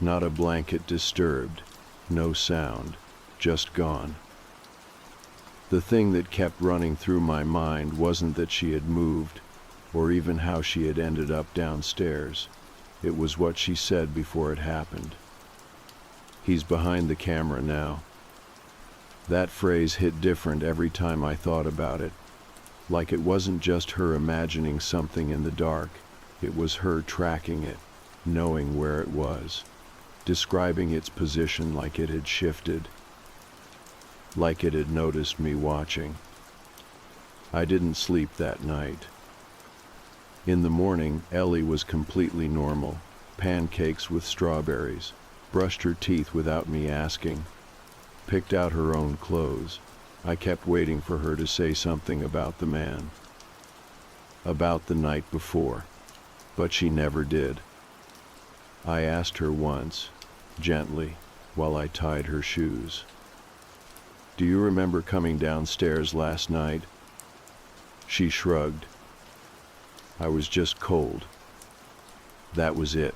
Not a blanket disturbed, no sound, just gone. The thing that kept running through my mind wasn't that she had moved, or even how she had ended up downstairs. It was what she said before it happened. "He's behind the camera now." That phrase hit different every time I thought about it. Like it wasn't just her imagining something in the dark, it was her tracking it, knowing where it was, describing its position like it had shifted, like it had noticed me watching. I didn't sleep that night. In the morning, Ellie was completely normal, pancakes with strawberries, brushed her teeth without me asking, picked out her own clothes. I kept waiting for her to say something about the man, about the night before, but she never did. I asked her once, gently, while I tied her shoes, "Do you remember coming downstairs last night?" She shrugged. I was just cold. That was it.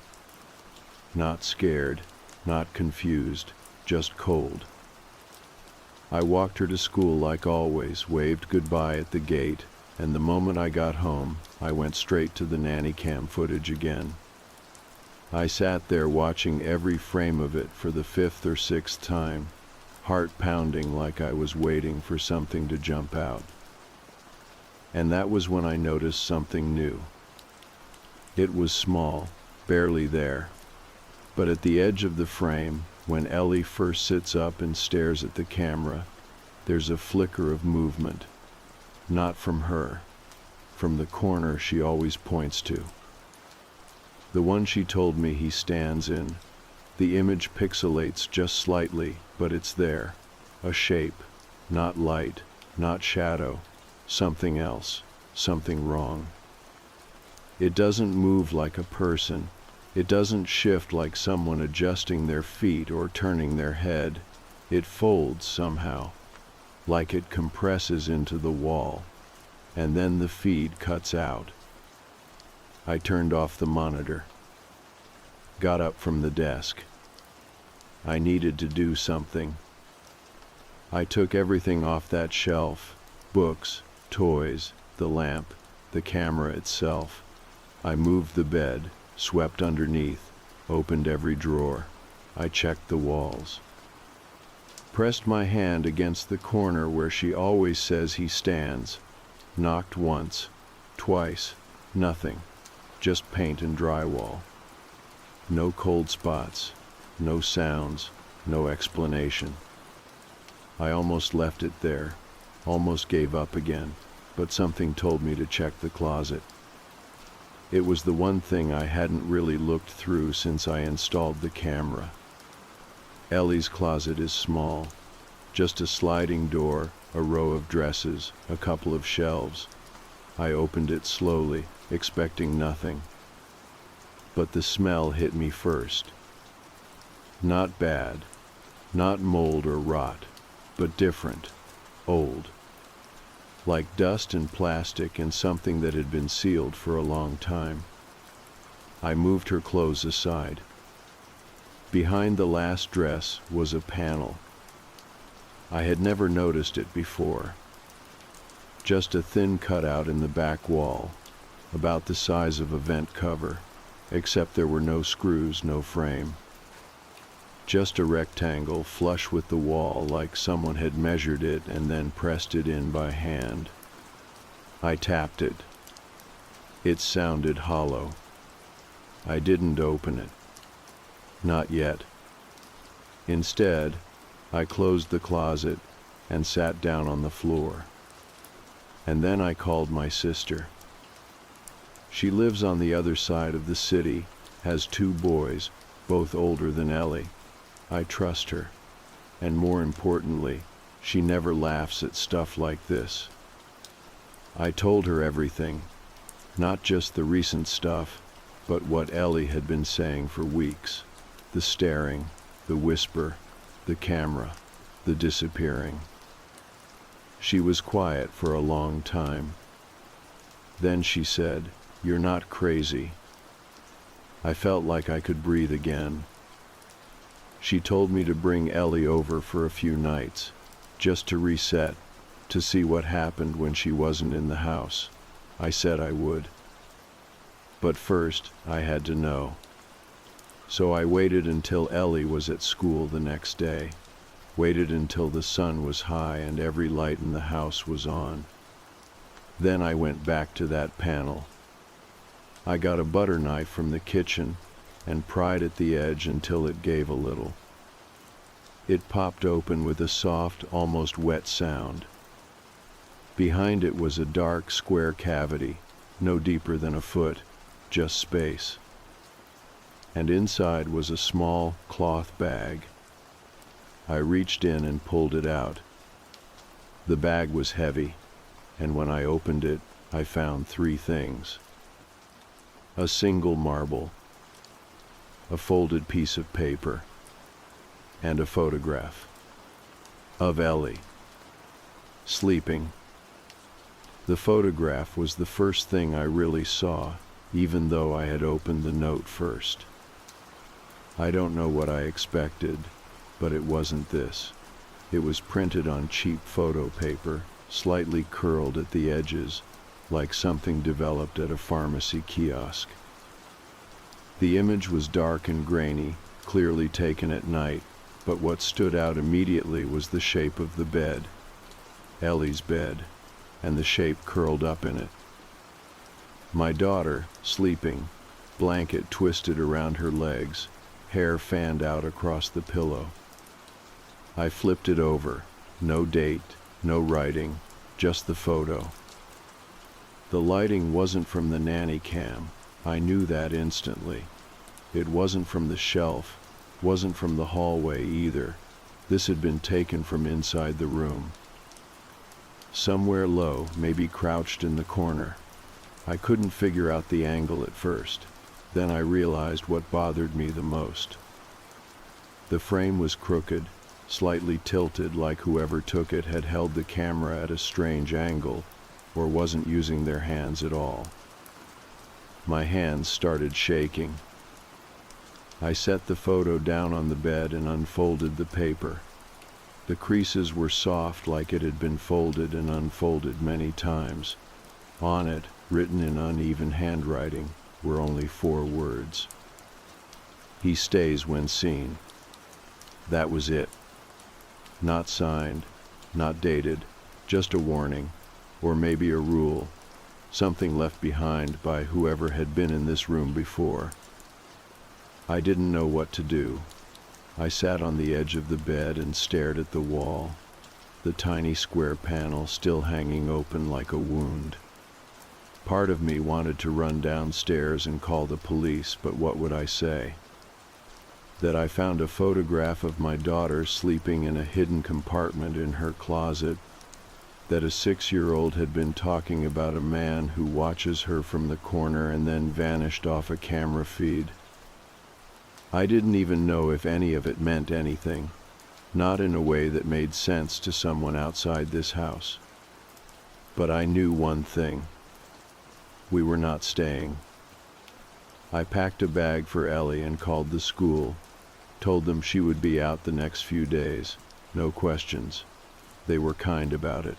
Not scared, not confused, just cold. I walked her to school like always, waved goodbye at the gate, and the moment I got home, I went straight to the nanny cam footage again. I sat there watching every frame of it for the 5th or 6th time, heart pounding like I was waiting for something to jump out. And that was when I noticed something new. It was small, barely there, but at the edge of the frame, When Ellie first sits up and stares at the camera, there's a flicker of movement. Not from her, from the corner she always points to. The one she told me he stands in. The image pixelates just slightly, but it's there. A shape, not light, not shadow, something else, something wrong. It doesn't move like a person. It doesn't shift like someone adjusting their feet or turning their head. It folds somehow, like it compresses into the wall, and then the feed cuts out. I turned off the monitor, got up from the desk. I needed to do something. I took everything off that shelf, books, toys, the lamp, the camera itself. I moved the bed, swept underneath, opened every drawer. I checked the walls. Pressed my hand against the corner where she always says he stands. Knocked once, twice, nothing. Just paint and drywall. No cold spots, no sounds, no explanation. I almost left it there, almost gave up again, but something told me to check the closet. It was the one thing I hadn't really looked through since I installed the camera. Ellie's closet is small, just a sliding door, a row of dresses, a couple of shelves. I opened it slowly, expecting nothing. But the smell hit me first. Not bad, not mold or rot, but different, old. Like dust and plastic and something that had been sealed for a long time. I moved her clothes aside. Behind the last dress was a panel. I had never noticed it before. Just a thin cutout in the back wall, about the size of a vent cover, except there were no screws, no frame. Just a rectangle flush with the wall, like someone had measured it and then pressed it in by hand. I tapped it. It sounded hollow. I didn't open it. Not yet. Instead, I closed the closet and sat down on the floor. And then I called my sister. She lives on the other side of the city, has 2 boys, both older than Ellie. I trust her, and more importantly, she never laughs at stuff like this. I told her everything, not just the recent stuff, but what Ellie had been saying for weeks. The staring, the whisper, the camera, the disappearing. She was quiet for a long time. Then she said, "You're not crazy." I felt like I could breathe again. She told me to bring Ellie over for a few nights, just to reset, to see what happened when she wasn't in the house. I said I would. But first, I had to know. So I waited until Ellie was at school the next day, waited until the sun was high and every light in the house was on. Then I went back to that panel. I got a butter knife from the kitchen and pried at the edge until it gave a little. It popped open with a soft, almost wet sound. Behind it was a dark, square cavity, no deeper than a foot, just space. And inside was a small cloth bag. I reached in and pulled it out. The bag was heavy, and when I opened it, I found 3 things. A single marble, a folded piece of paper, and a photograph of Ellie, sleeping. The photograph was the first thing I really saw, even though I had opened the note first. I don't know what I expected, but it wasn't this. It was printed on cheap photo paper, slightly curled at the edges, like something developed at a pharmacy kiosk. The image was dark and grainy, clearly taken at night, but what stood out immediately was the shape of the bed, Ellie's bed, and the shape curled up in it. My daughter, sleeping, blanket twisted around her legs, hair fanned out across the pillow. I flipped it over. No date, no writing, just the photo. The lighting wasn't from the nanny cam. I knew that instantly. It wasn't from the shelf, wasn't from the hallway either. This had been taken from inside the room. Somewhere low, maybe crouched in the corner. I couldn't figure out the angle at first. Then I realized what bothered me the most. The frame was crooked, slightly tilted, like whoever took it had held the camera at a strange angle or wasn't using their hands at all. My hands started shaking. I set the photo down on the bed and unfolded the paper. The creases were soft, like it had been folded and unfolded many times. On it, written in uneven handwriting, were only 4 words. "He stays when seen." That was it. Not signed, not dated, just a warning, or maybe a rule, something left behind by whoever had been in this room before. I didn't know what to do. I sat on the edge of the bed and stared at the wall, the tiny square panel still hanging open like a wound. Part of me wanted to run downstairs and call the police, but what would I say? That I found a photograph of my daughter sleeping in a hidden compartment in her closet, that a 6-year-old had been talking about a man who watches her from the corner and then vanished off a camera feed. I didn't even know if any of it meant anything, not in a way that made sense to someone outside this house. But I knew one thing. We were not staying. I packed a bag for Ellie and called the school, told them she would be out the next few days, no questions. They were kind about it.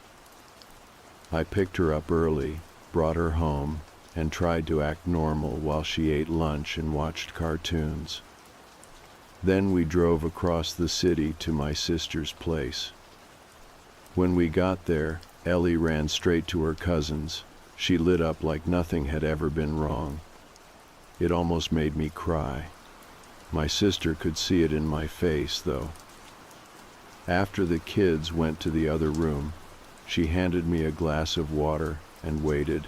I picked her up early, brought her home, and tried to act normal while she ate lunch and watched cartoons. Then we drove across the city to my sister's place. When we got there, Ellie ran straight to her cousin's. She lit up like nothing had ever been wrong. It almost made me cry. My sister could see it in my face, though. After the kids went to the other room, she handed me a glass of water and waited.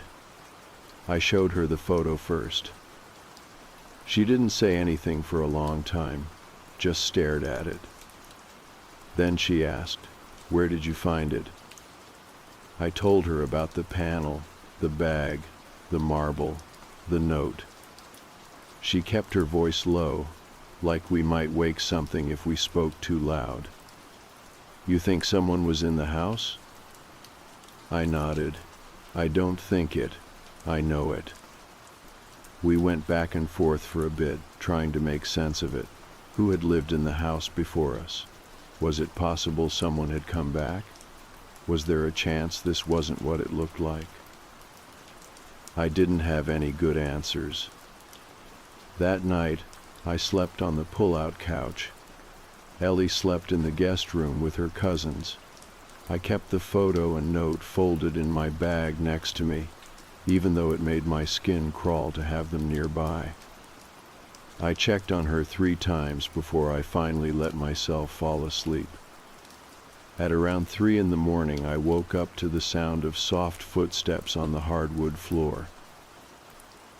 I showed her the photo first. She didn't say anything for a long time, just stared at it. Then she asked, "Where did you find it?" I told her about the panel, the bag, the marble, the note. She kept her voice low, like we might wake something if we spoke too loud. "You think someone was in the house?" I nodded. "I don't think it. I know it." We went back and forth for a bit, trying to make sense of it. Who had lived in the house before us? Was it possible someone had come back? Was there a chance this wasn't what it looked like? I didn't have any good answers. That night, I slept on the pull-out couch. Ellie slept in the guest room with her cousins. I kept the photo and note folded in my bag next to me, even though it made my skin crawl to have them nearby. I checked on her 3 times before I finally let myself fall asleep. At around 3 in the morning, I woke up to the sound of soft footsteps on the hardwood floor.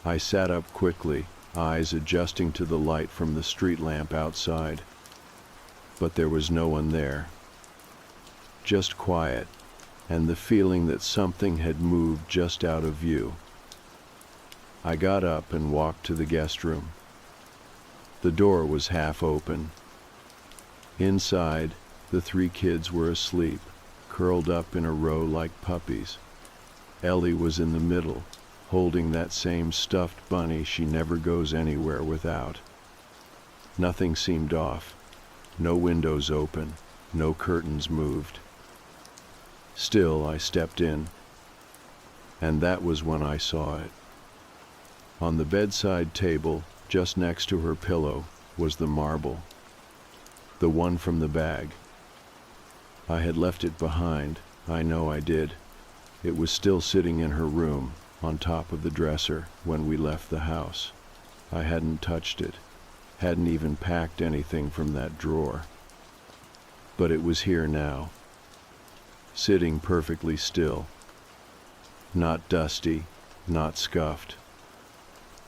I sat up quickly, eyes adjusting to the light from the street lamp outside. But there was no one there. Just quiet, and the feeling that something had moved just out of view. I got up and walked to the guest room. The door was half open. Inside, the 3 kids were asleep, curled up in a row like puppies. Ellie was in the middle, holding that same stuffed bunny she never goes anywhere without. Nothing seemed off. No windows open, no curtains moved. Still, I stepped in, and that was when I saw it. On the bedside table, just next to her pillow, was the marble, the one from the bag. I had left it behind, I know I did. It was still sitting in her room, on top of the dresser, when we left the house. I hadn't touched it. Hadn't even packed anything from that drawer. But it was here now, sitting perfectly still. Not dusty, not scuffed,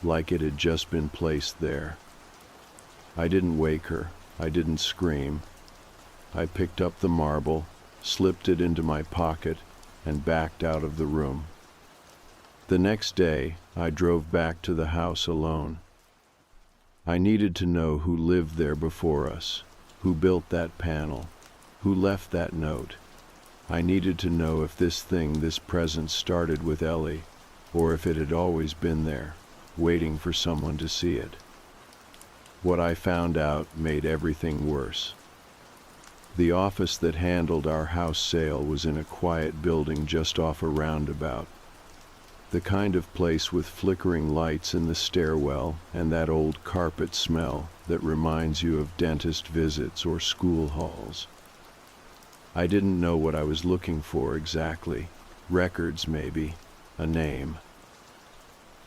like it had just been placed there. I didn't wake her, I didn't scream. I picked up the marble, slipped it into my pocket, and backed out of the room. The next day, I drove back to the house alone. I needed to know who lived there before us, who built that panel, who left that note. I needed to know if this thing, this presence, started with Ellie, or if it had always been there, waiting for someone to see it. What I found out made everything worse. The office that handled our house sale was in a quiet building just off a roundabout. The kind of place with flickering lights in the stairwell and that old carpet smell that reminds you of dentist visits or school halls. I didn't know what I was looking for exactly. Records, maybe. A name.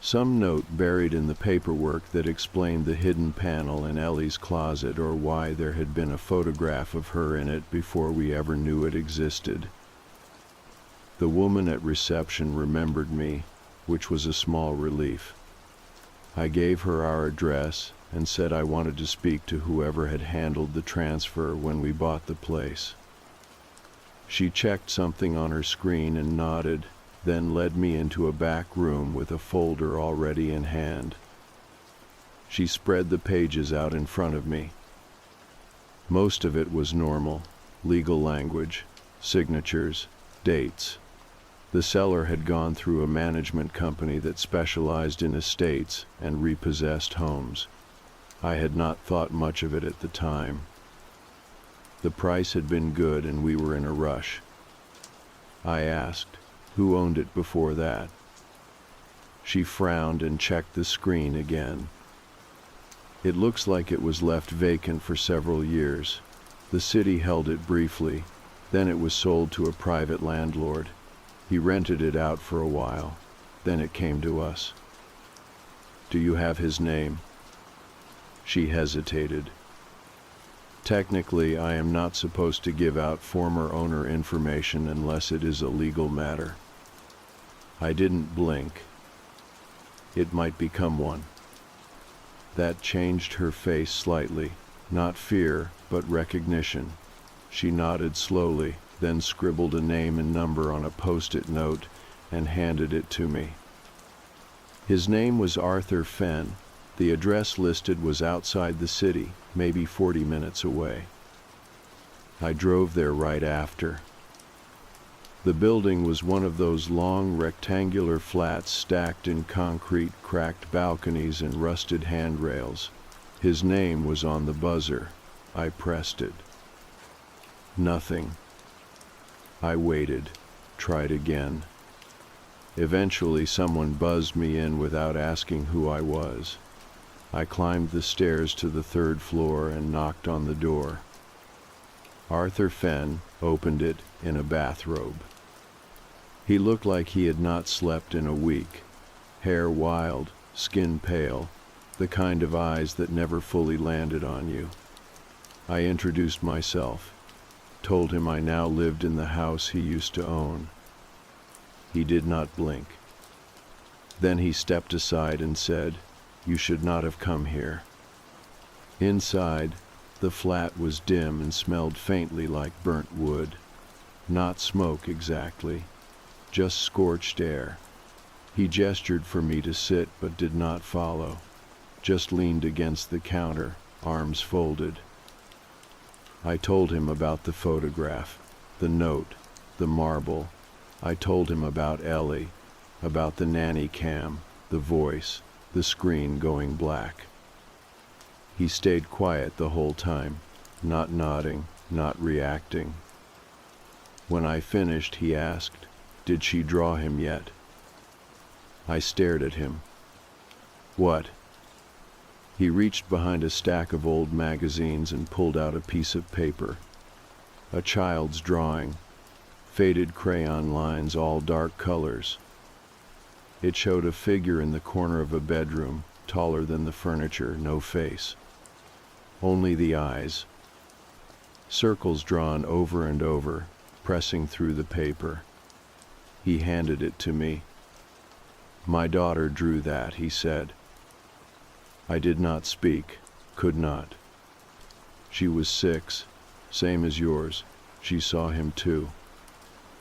Some note buried in the paperwork that explained the hidden panel in Ellie's closet, or why there had been a photograph of her in it before we ever knew it existed. The woman at reception remembered me, which was a small relief. I gave her our address and said I wanted to speak to whoever had handled the transfer when we bought the place. She checked something on her screen and nodded, then led me into a back room with a folder already in hand. She spread the pages out in front of me. Most of it was normal, legal language, signatures, dates. The seller had gone through a management company that specialized in estates and repossessed homes. I had not thought much of it at the time. The price had been good and we were in a rush. I asked, who owned it before that? She frowned and checked the screen again. It looks like it was left vacant for several years. The city held it briefly, then it was sold to a private landlord. He rented it out for a while, then it came to us. Do you have his name? She hesitated. Technically, I am not supposed to give out former owner information unless it is a legal matter. I didn't blink. It might become one. That changed her face slightly, not fear, but recognition. She nodded slowly, then scribbled a name and number on a post-it note and handed it to me. His name was Arthur Fenn. The address listed was outside the city, maybe 40 minutes away. I drove there right after. The building was one of those long rectangular flats stacked in concrete, cracked balconies and rusted handrails. His name was on the buzzer. I pressed it. Nothing. I waited, tried again. Eventually someone buzzed me in without asking who I was. I climbed the stairs to the third floor and knocked on the door. Arthur Fenn opened it in a bathrobe. He looked like he had not slept in a week. Hair wild, skin pale, the kind of eyes that never fully landed on you. I introduced myself, told him I now lived in the house he used to own. He did not blink. Then he stepped aside and said, "You should not have come here." Inside, the flat was dim and smelled faintly like burnt wood. Not smoke exactly, just scorched air. He gestured for me to sit but did not follow, just leaned against the counter, arms folded. I told him about the photograph, the note, the marble. I told him about Ellie, about the nanny cam, the voice, the screen going black. He stayed quiet the whole time, not nodding, not reacting. When I finished, he asked, "Did she draw him yet?" I stared at him. "What?" He reached behind a stack of old magazines and pulled out a piece of paper. A child's drawing, faded crayon lines, all dark colors. It showed a figure in the corner of a bedroom, taller than the furniture, no face. only the eyes. Circles drawn over and over, pressing through the paper. He handed it to me. "My daughter drew that," he said. I did not speak, could not. She was 6, same as yours. She saw him too.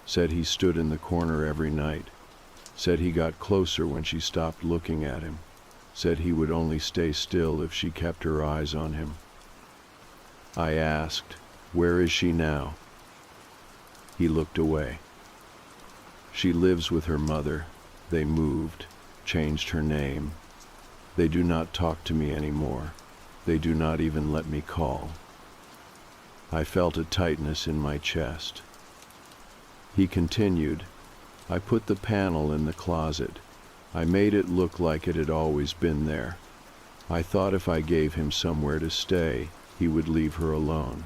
Said he stood in the corner every night. Said he got closer when she stopped looking at him. Said he would only stay still if she kept her eyes on him. I asked, "Where is she now?" He looked away. "She lives with her mother. They moved, changed her name. They do not talk to me anymore. They do not even let me call." I felt a tightness in my chest. He continued, "I put the panel in the closet. I made it look like it had always been there. I thought if I gave him somewhere to stay, he would leave her alone."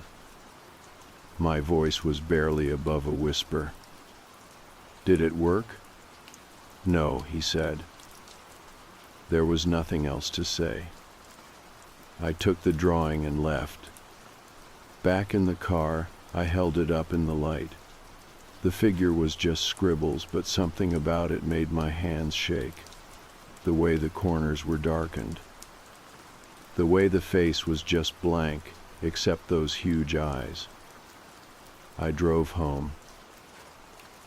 My voice was barely above a whisper. "Did it work?" "No," he said. There was nothing else to say. I took the drawing and left. Back in the car, I held it up in the light. The figure was just scribbles, but something about it made my hands shake. The way the corners were darkened. The way the face was just blank, except those huge eyes. I drove home.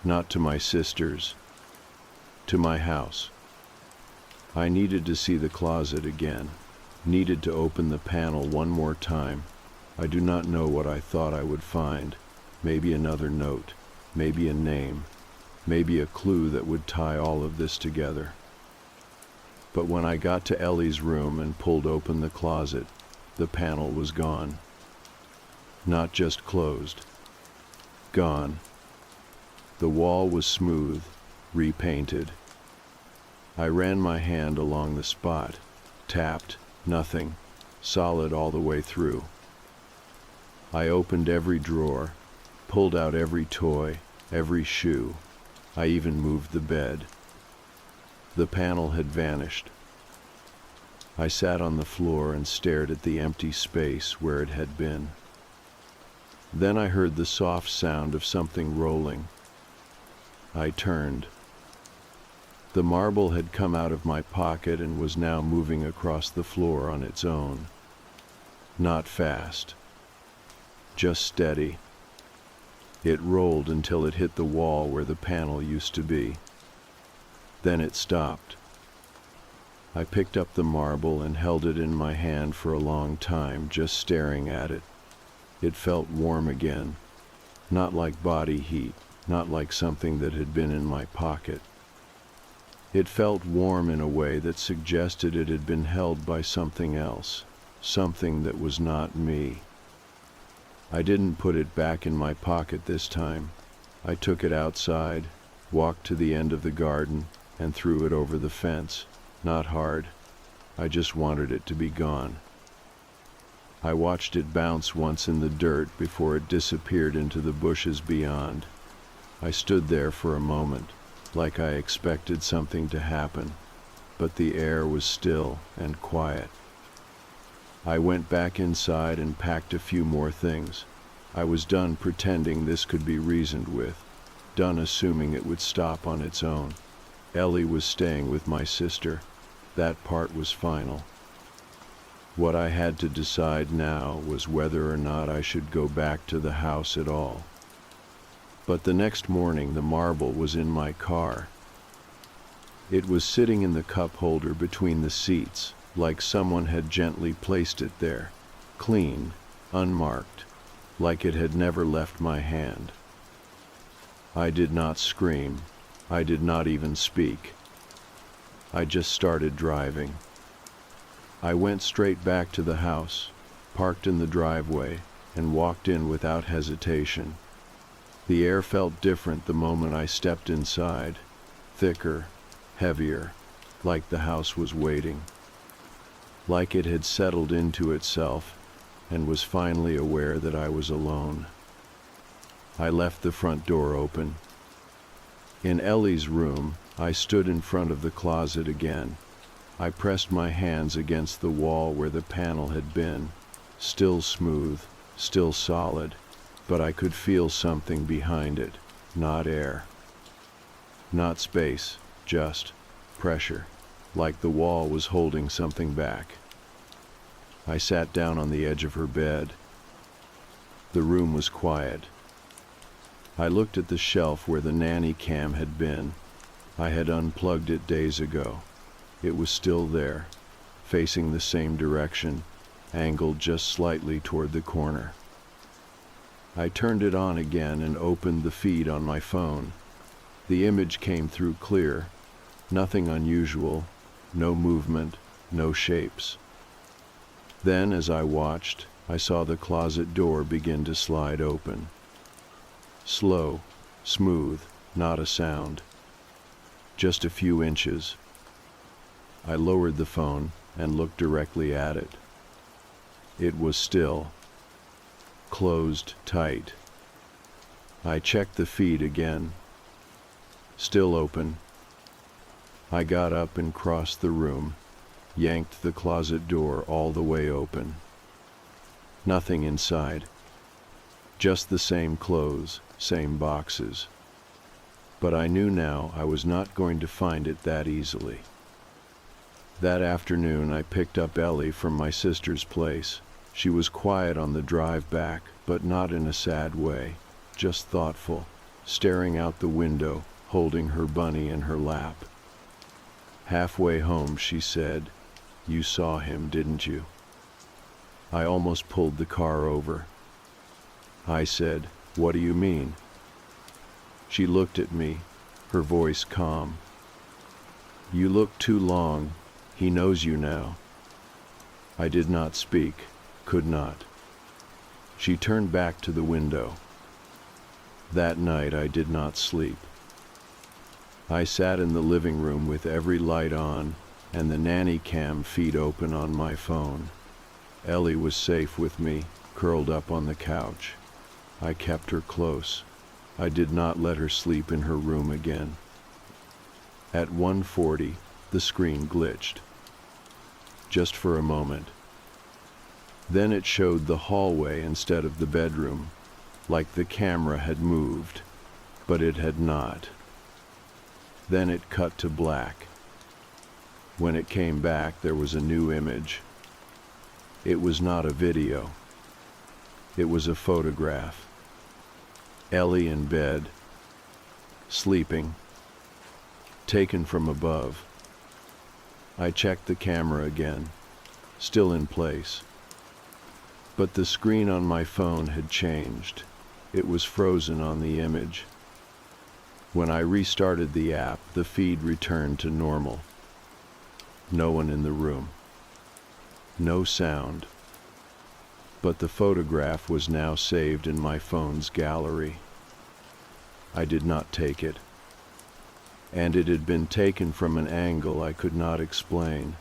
Not to my sister's. To my house. I needed to see the closet again. Needed to open the panel one more time. I do not know what I thought I would find. Maybe another note. Maybe a name. Maybe a clue that would tie all of this together. But when I got to Ellie's room and pulled open the closet, the panel was gone. Not just closed. Gone. The wall was smooth, repainted. I ran my hand along the spot, tapped, nothing, solid all the way through. I opened every drawer, pulled out every toy, every shoe. I even moved the bed. The panel had vanished. I sat on the floor and stared at the empty space where it had been. Then I heard the soft sound of something rolling. I turned. The marble had come out of my pocket and was now moving across the floor on its own. Not fast. Just steady. It rolled until it hit the wall where the panel used to be. Then it stopped. I picked up the marble and held it in my hand for a long time, just staring at it. It felt warm again. Not like body heat, not like something that had been in my pocket. It felt warm in a way that suggested it had been held by something else, something that was not me. I didn't put it back in my pocket this time. I took it outside, walked to the end of the garden, and threw it over the fence. Not hard. I just wanted it to be gone. I watched it bounce once in the dirt before it disappeared into the bushes beyond. I stood there for a moment, like I expected something to happen, but the air was still and quiet. I went back inside and packed a few more things. I was done pretending this could be reasoned with, done assuming it would stop on its own. Ellie was staying with my sister. That part was final. What I had to decide now was whether or not I should go back to the house at all. But the next morning the marble was in my car. It was sitting in the cup holder between the seats, like someone had gently placed it there, clean, unmarked, like it had never left my hand. I did not scream. I did not even speak. I just started driving. I went straight back to the house, parked in the driveway, and walked in without hesitation. The air felt different the moment I stepped inside, thicker, heavier, like the house was waiting. Like it had settled into itself and was finally aware that I was alone. I left the front door open. In Ellie's room, I stood in front of the closet again. I pressed my hands against the wall where the panel had been. Still smooth, still solid, but I could feel something behind it. Not air, not space, just pressure, like the wall was holding something back. I sat down on the edge of her bed. The room was quiet. I looked at the shelf where the nanny cam had been. I had unplugged it days ago. It was still there, facing the same direction, angled just slightly toward the corner. I turned it on again and opened the feed on my phone. The image came through clear, nothing unusual, no movement, no shapes. Then, as I watched, I saw the closet door begin to slide open. Slow, smooth, not a sound. Just a few inches. I lowered the phone and looked directly at it. It was still, closed tight. I checked the feed again. Still open. I got up and crossed the room, yanked the closet door all the way open. Nothing inside. Just the same clothes, same boxes. But I knew now I was not going to find it that easily. That afternoon I picked up Ellie from my sister's place. She was quiet on the drive back, but not in a sad way, just thoughtful, staring out the window, holding her bunny in her lap. Halfway home she said, "You saw him, didn't you?" I almost pulled the car over. I said, "What do you mean?" She looked at me, her voice calm. "You look too long. He knows you now." I did not speak, could not. She turned back to the window. That night I did not sleep. I sat in the living room with every light on and the nanny cam feed open on my phone. Ellie was safe with me, curled up on the couch. I kept her close. I did not let her sleep in her room again. At 1:40, the screen glitched. Just for a moment. Then it showed the hallway instead of the bedroom, like the camera had moved, but it had not. Then it cut to black. When it came back, there was a new image. It was not a video. It was a photograph. Ellie in bed, sleeping, taken from above. I checked the camera again, still in place. But the screen on my phone had changed. It was frozen on the image. When I restarted the app, the feed returned to normal. No one in the room. No sound. But the photograph was now saved in my phone's gallery. I did not take it. And it had been taken from an angle I could not explain.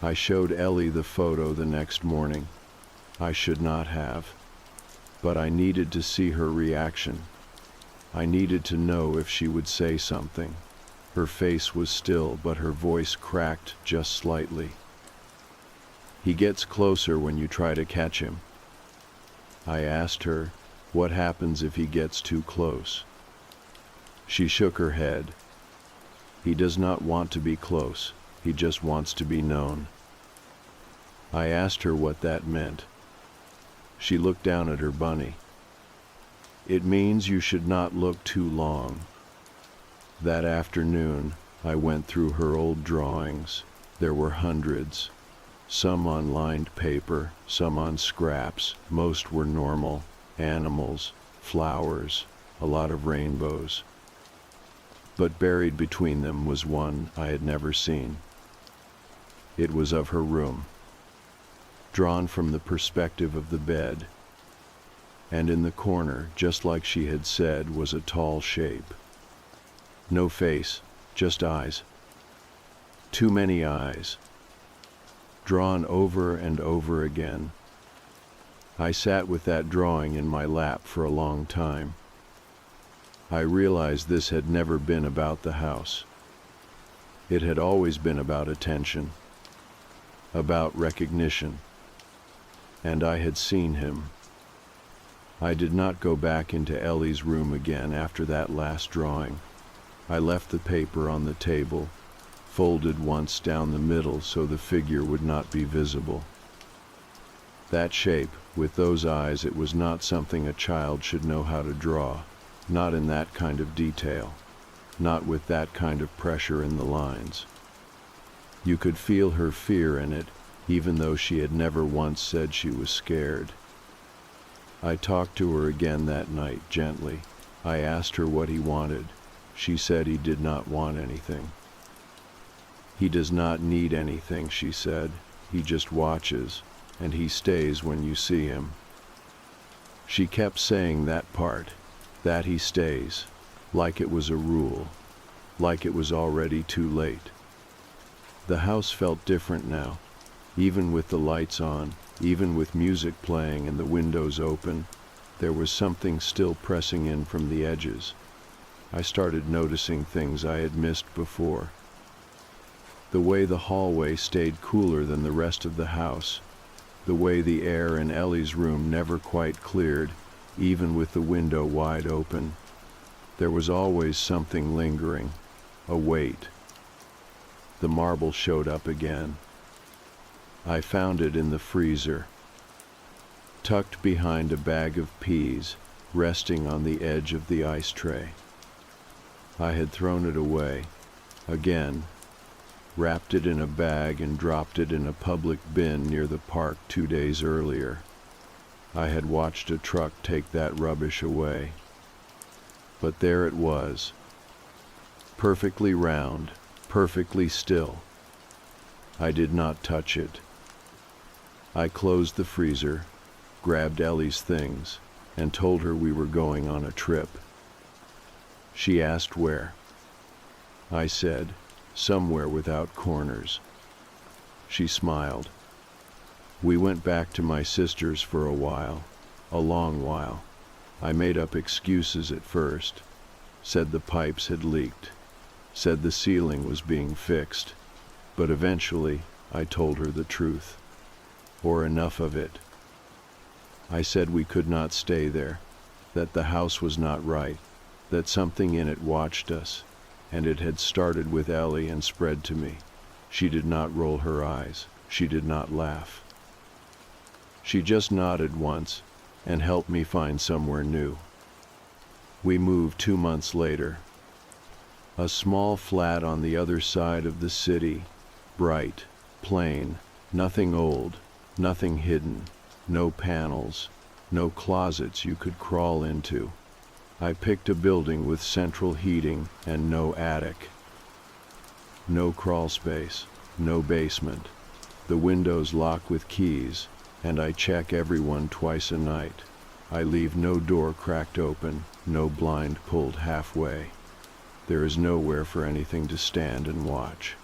I showed Ellie the photo the next morning. I should not have. But I needed to see her reaction. I needed to know if she would say something. Her face was still, but her voice cracked just slightly. "He gets closer when you try to catch him." I asked her, "What happens if he gets too close?" She shook her head. "He does not want to be close. He just wants to be known." I asked her what that meant. She looked down at her bunny. "It means you should not look too long." That afternoon, I went through her old drawings. There were hundreds. Some on lined paper, some on scraps. Most were normal. Animals, flowers, a lot of rainbows. But buried between them was one I had never seen. It was of her room, drawn from the perspective of the bed. And in the corner, just like she had said, was a tall shape. No face, just eyes. Too many eyes. Drawn over and over again. I sat with that drawing in my lap for a long time. I realized this had never been about the house. It had always been about attention, about recognition. and I had seen him. I did not go back into Ellie's room again after that last drawing. I left the paper on the table, folded once down the middle so the figure would not be visible. That shape, with those eyes, it was not something a child should know how to draw, not in that kind of detail, not with that kind of pressure in the lines. You could feel her fear in it, even though she had never once said she was scared. I talked to her again that night, gently. I asked her what he wanted. She said he did not want anything. He does not need anything, she said. He just watches, and he stays when you see him. She kept saying that part, that he stays, like it was a rule, like it was already too late. The house felt different now, even with the lights on, even with music playing and the windows open. There was something still pressing in from the edges. I started noticing things I had missed before. The way the hallway stayed cooler than the rest of the house, the way the air in Ellie's room never quite cleared, even with the window wide open. There was always something lingering, a weight. The marble showed up again. I found it in the freezer, tucked behind a bag of peas, resting on the edge of the ice tray. I had thrown it away, again, wrapped it in a bag and dropped it in a public bin near the park 2 days earlier. I had watched a truck take that rubbish away. But there it was, perfectly round, perfectly still. I did not touch it. I closed the freezer, grabbed Ellie's things, and told her we were going on a trip. She asked where. I said, somewhere without corners. She smiled. We went back to my sister's for a while, a long while. I made up excuses at first, said the pipes had leaked, said the ceiling was being fixed, but eventually I told her the truth, or enough of it. I said we could not stay there, that the house was not right, that something in it watched us, and it had started with Ellie and spread to me. She did not roll her eyes. She did not laugh. She just nodded once and helped me find somewhere new. We moved 2 months later. A small flat on the other side of the city, bright, plain, nothing old, nothing hidden, no panels, no closets you could crawl into. I picked a building with central heating and no attic. No crawl space, no basement. The windows lock with keys, and I check every one twice a night. I leave no door cracked open, no blind pulled halfway. There is nowhere for anything to stand and watch.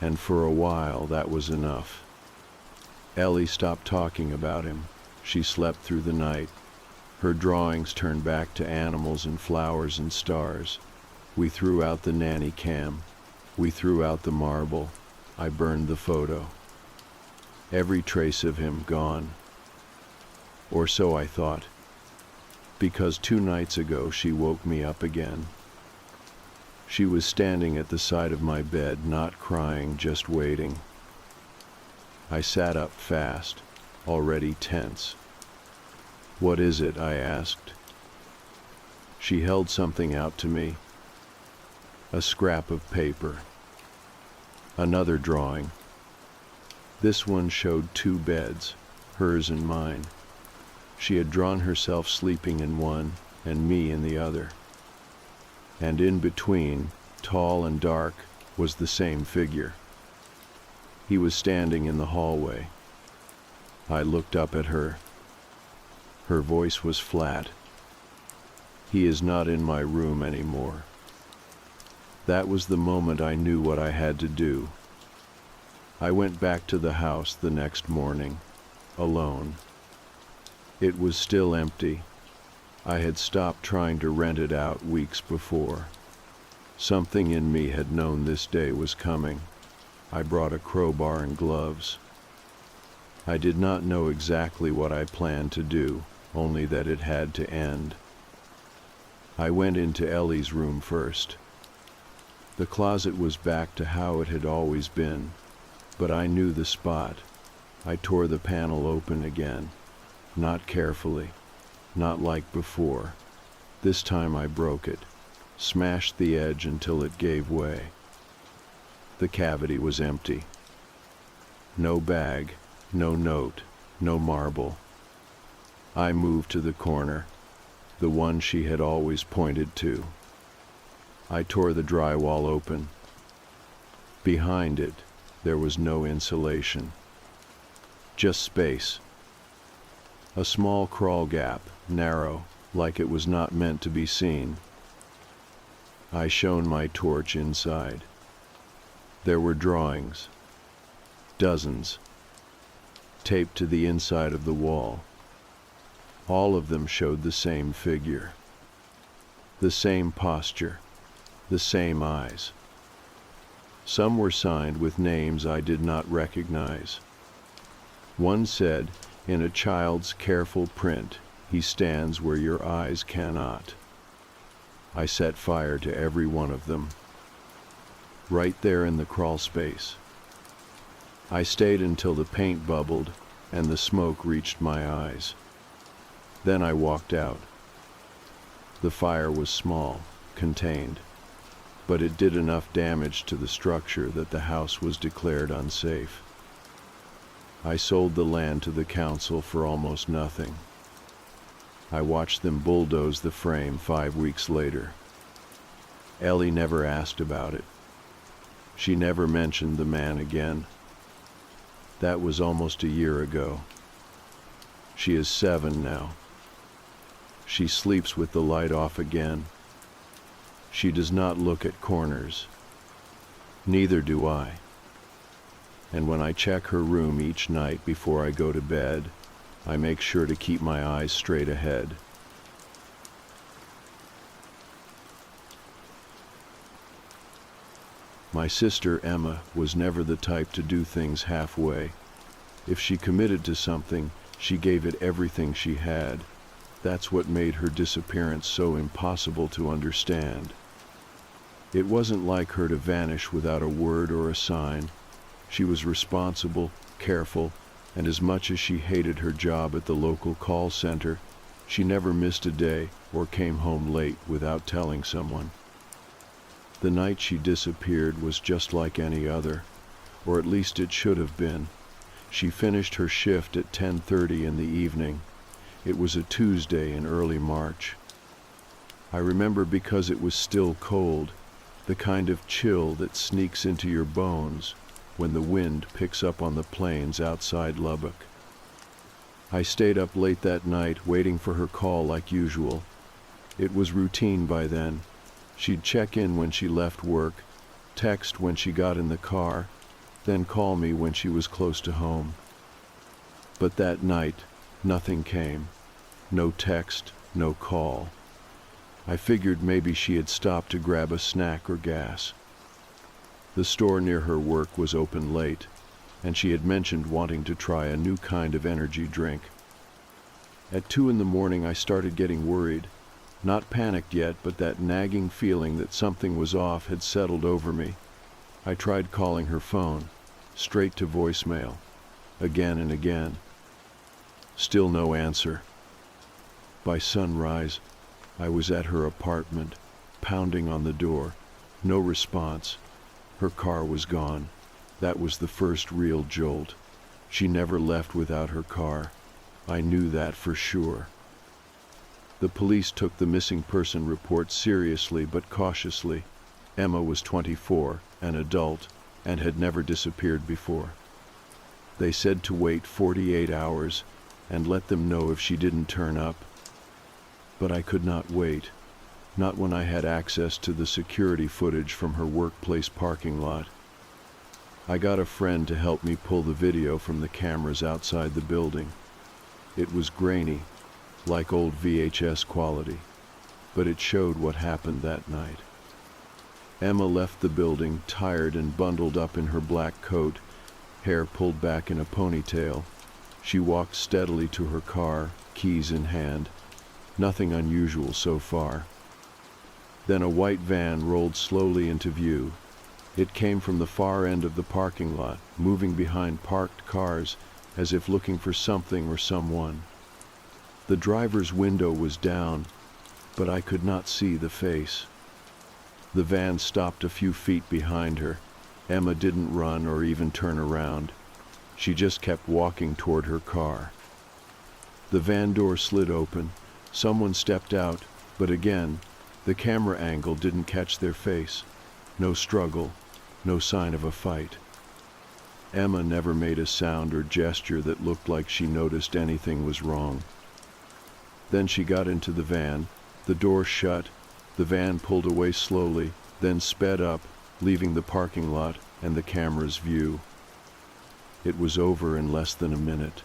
And for a while that was enough. Ellie stopped talking about him. She slept through the night. Her drawings turned back to animals and flowers and stars. We threw out the nanny cam. We threw out the marble. I burned the photo. Every trace of him gone. Or so I thought. Because 2 nights ago she woke me up again. She was standing at the side of my bed, not crying, just waiting. I sat up fast, already tense. "What is it?" I asked. She held something out to me. A scrap of paper. Another drawing. This one showed 2 beds, hers and mine. She had drawn herself sleeping in one and me in the other. And in between, tall and dark, was the same figure. He was standing in the hallway. I looked up at her. Her voice was flat. "He is not in my room anymore." That was the moment I knew what I had to do. I went back to the house the next morning, alone. It was still empty. I had stopped trying to rent it out weeks before. Something in me had known this day was coming. I brought a crowbar and gloves. I did not know exactly what I planned to do, only that it had to end. I went into Ellie's room first. The closet was back to how it had always been, but I knew the spot. I tore the panel open again, not carefully, not like before. This time I broke it, smashed the edge until it gave way. The cavity was empty. No bag, no note, no marble. I moved to the corner, the one she had always pointed to. I tore the drywall open. Behind it, there was no insulation. Just space. A small crawl gap, narrow, like it was not meant to be seen. I shone my torch inside. There were drawings, dozens, taped to the inside of the wall. All of them showed the same figure, the same posture, the same eyes. Some were signed with names I did not recognize. One said, in a child's careful print, "He stands where your eyes cannot." I set fire to every one of them, right there in the crawl space. I stayed until the paint bubbled and the smoke reached my eyes. Then I walked out. The fire was small, contained, but it did enough damage to the structure that the house was declared unsafe. I sold the land to the council for almost nothing. I watched them bulldoze the frame 5 weeks later. Ellie never asked about it. She never mentioned the man again. That was almost a year ago. She is 7 now. She sleeps with the light off again. She does not look at corners. Neither do I. And when I check her room each night before I go to bed, I make sure to keep my eyes straight ahead. My sister Emma was never the type to do things halfway. If she committed to something, she gave it everything she had. That's what made her disappearance so impossible to understand. It wasn't like her to vanish without a word or a sign. She was responsible, careful, and as much as she hated her job at the local call center, she never missed a day or came home late without telling someone. The night she disappeared was just like any other, or at least it should have been. She finished her shift at 10:30 in the evening. It was a Tuesday in early March. I remember because it was still cold, the kind of chill that sneaks into your bones when the wind picks up on the plains outside Lubbock. I stayed up late that night waiting for her call like usual. It was routine by then. She'd check in when she left work, text when she got in the car, then call me when she was close to home. But that night, nothing came. No text, no call. I figured maybe she had stopped to grab a snack or gas. The store near her work was open late, and she had mentioned wanting to try a new kind of energy drink. At 2 in the morning I started getting worried. Not panicked yet, but that nagging feeling that something was off had settled over me. I tried calling her phone, straight to voicemail, again and again. Still no answer. By sunrise, I was at her apartment, pounding on the door. No response. Her car was gone. That was the first real jolt. She never left without her car. I knew that for sure. The police took the missing person report seriously but cautiously. Emma was 24, an adult, and had never disappeared before. They said to wait 48 hours and let them know if she didn't turn up. But I could not wait, not when I had access to the security footage from her workplace parking lot. I got a friend to help me pull the video from the cameras outside the building. It was grainy, like old VHS quality, but it showed what happened that night. Emma left the building, tired and bundled up in her black coat, hair pulled back in a ponytail, She walked steadily to her car, keys in hand. Nothing unusual so far. Then a white van rolled slowly into view. It came from the far end of the parking lot, moving behind parked cars as if looking for something or someone. The driver's window was down, but I could not see the face. The van stopped a few feet behind her. Emma didn't run or even turn around. She just kept walking toward her car. The van door slid open. Someone stepped out, but again, the camera angle didn't catch their face. No struggle, no sign of a fight. Emma never made a sound or gesture that looked like she noticed anything was wrong. Then she got into the van. The door shut. The van pulled away slowly, then sped up, leaving the parking lot and the camera's view. It was over in less than a minute.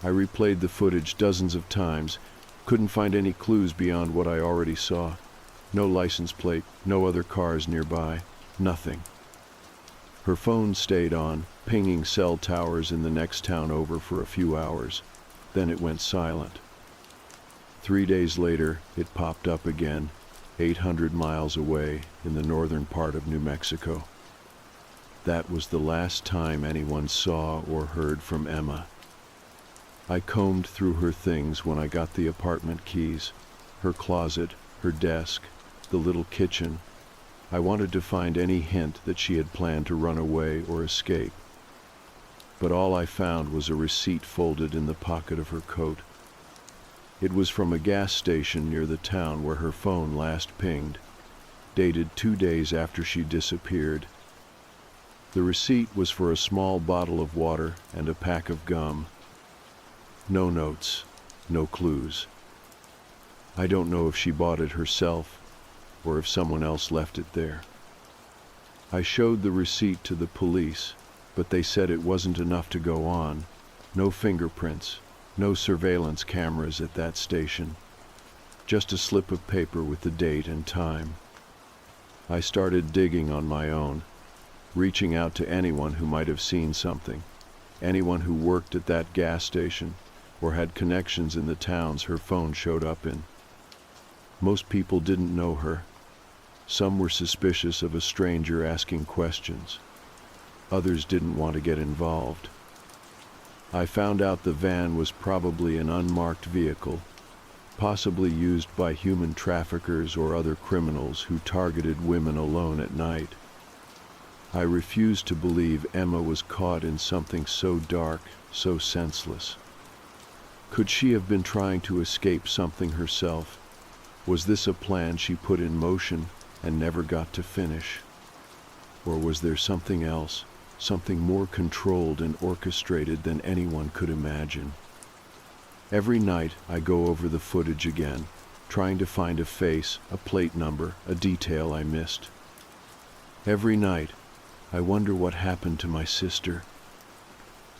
I replayed the footage dozens of times, couldn't find any clues beyond what I already saw. No license plate, no other cars nearby, nothing. Her phone stayed on, pinging cell towers in the next town over for a few hours. Then it went silent. 3 days later, it popped up again, 800 miles away in the northern part of New Mexico. That was the last time anyone saw or heard from Emma. I combed through her things when I got the apartment keys, her closet, her desk, the little kitchen. I wanted to find any hint that she had planned to run away or escape. But all I found was a receipt folded in the pocket of her coat. It was from a gas station near the town where her phone last pinged, dated 2 days after she disappeared. The receipt was for a small bottle of water and a pack of gum. No notes, no clues. I don't know if she bought it herself or if someone else left it there. I showed the receipt to the police, but they said it wasn't enough to go on. No fingerprints, no surveillance cameras at that station. Just a slip of paper with the date and time. I started digging on my own, reaching out to anyone who might have seen something, anyone who worked at that gas station or had connections in the towns her phone showed up in. Most people didn't know her. Some were suspicious of a stranger asking questions. Others didn't want to get involved. I found out the van was probably an unmarked vehicle, possibly used by human traffickers or other criminals who targeted women alone at night. I refused to believe Emma was caught in something so dark, so senseless. Could she have been trying to escape something herself? Was this a plan she put in motion and never got to finish? Or was there something else, something more controlled and orchestrated than anyone could imagine? Every night I go over the footage again, trying to find a face, a plate number, a detail I missed. Every night I wonder what happened to my sister.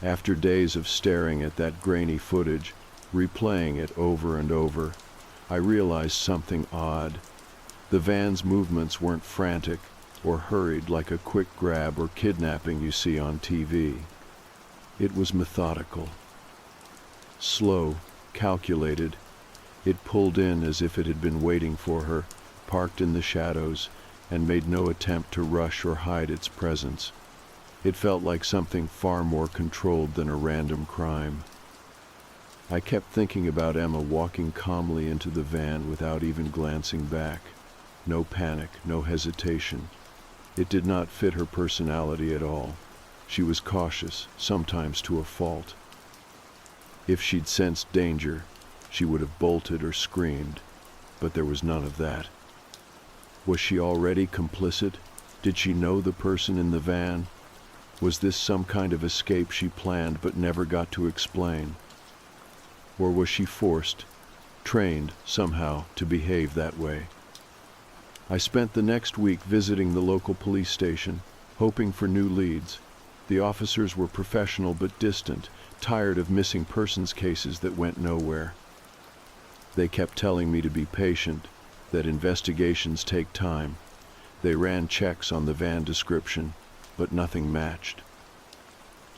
After days of staring at that grainy footage, replaying it over and over, I realized something odd. The van's movements weren't frantic or hurried like a quick grab or kidnapping you see on TV. It was methodical. Slow, calculated. It pulled in as if it had been waiting for her, parked in the shadows, and made no attempt to rush or hide its presence. It felt like something far more controlled than a random crime. I kept thinking about Emma walking calmly into the van without even glancing back. No panic, no hesitation. It did not fit her personality at all. She was cautious, sometimes to a fault. If she'd sensed danger, she would have bolted or screamed, but there was none of that. Was she already complicit? Did she know the person in the van? Was this some kind of escape she planned but never got to explain? Or was she forced, trained somehow to behave that way? I spent the next week visiting the local police station, hoping for new leads. The officers were professional but distant, tired of missing persons cases that went nowhere. They kept telling me to be patient, that investigations take time. They ran checks on the van description, but nothing matched.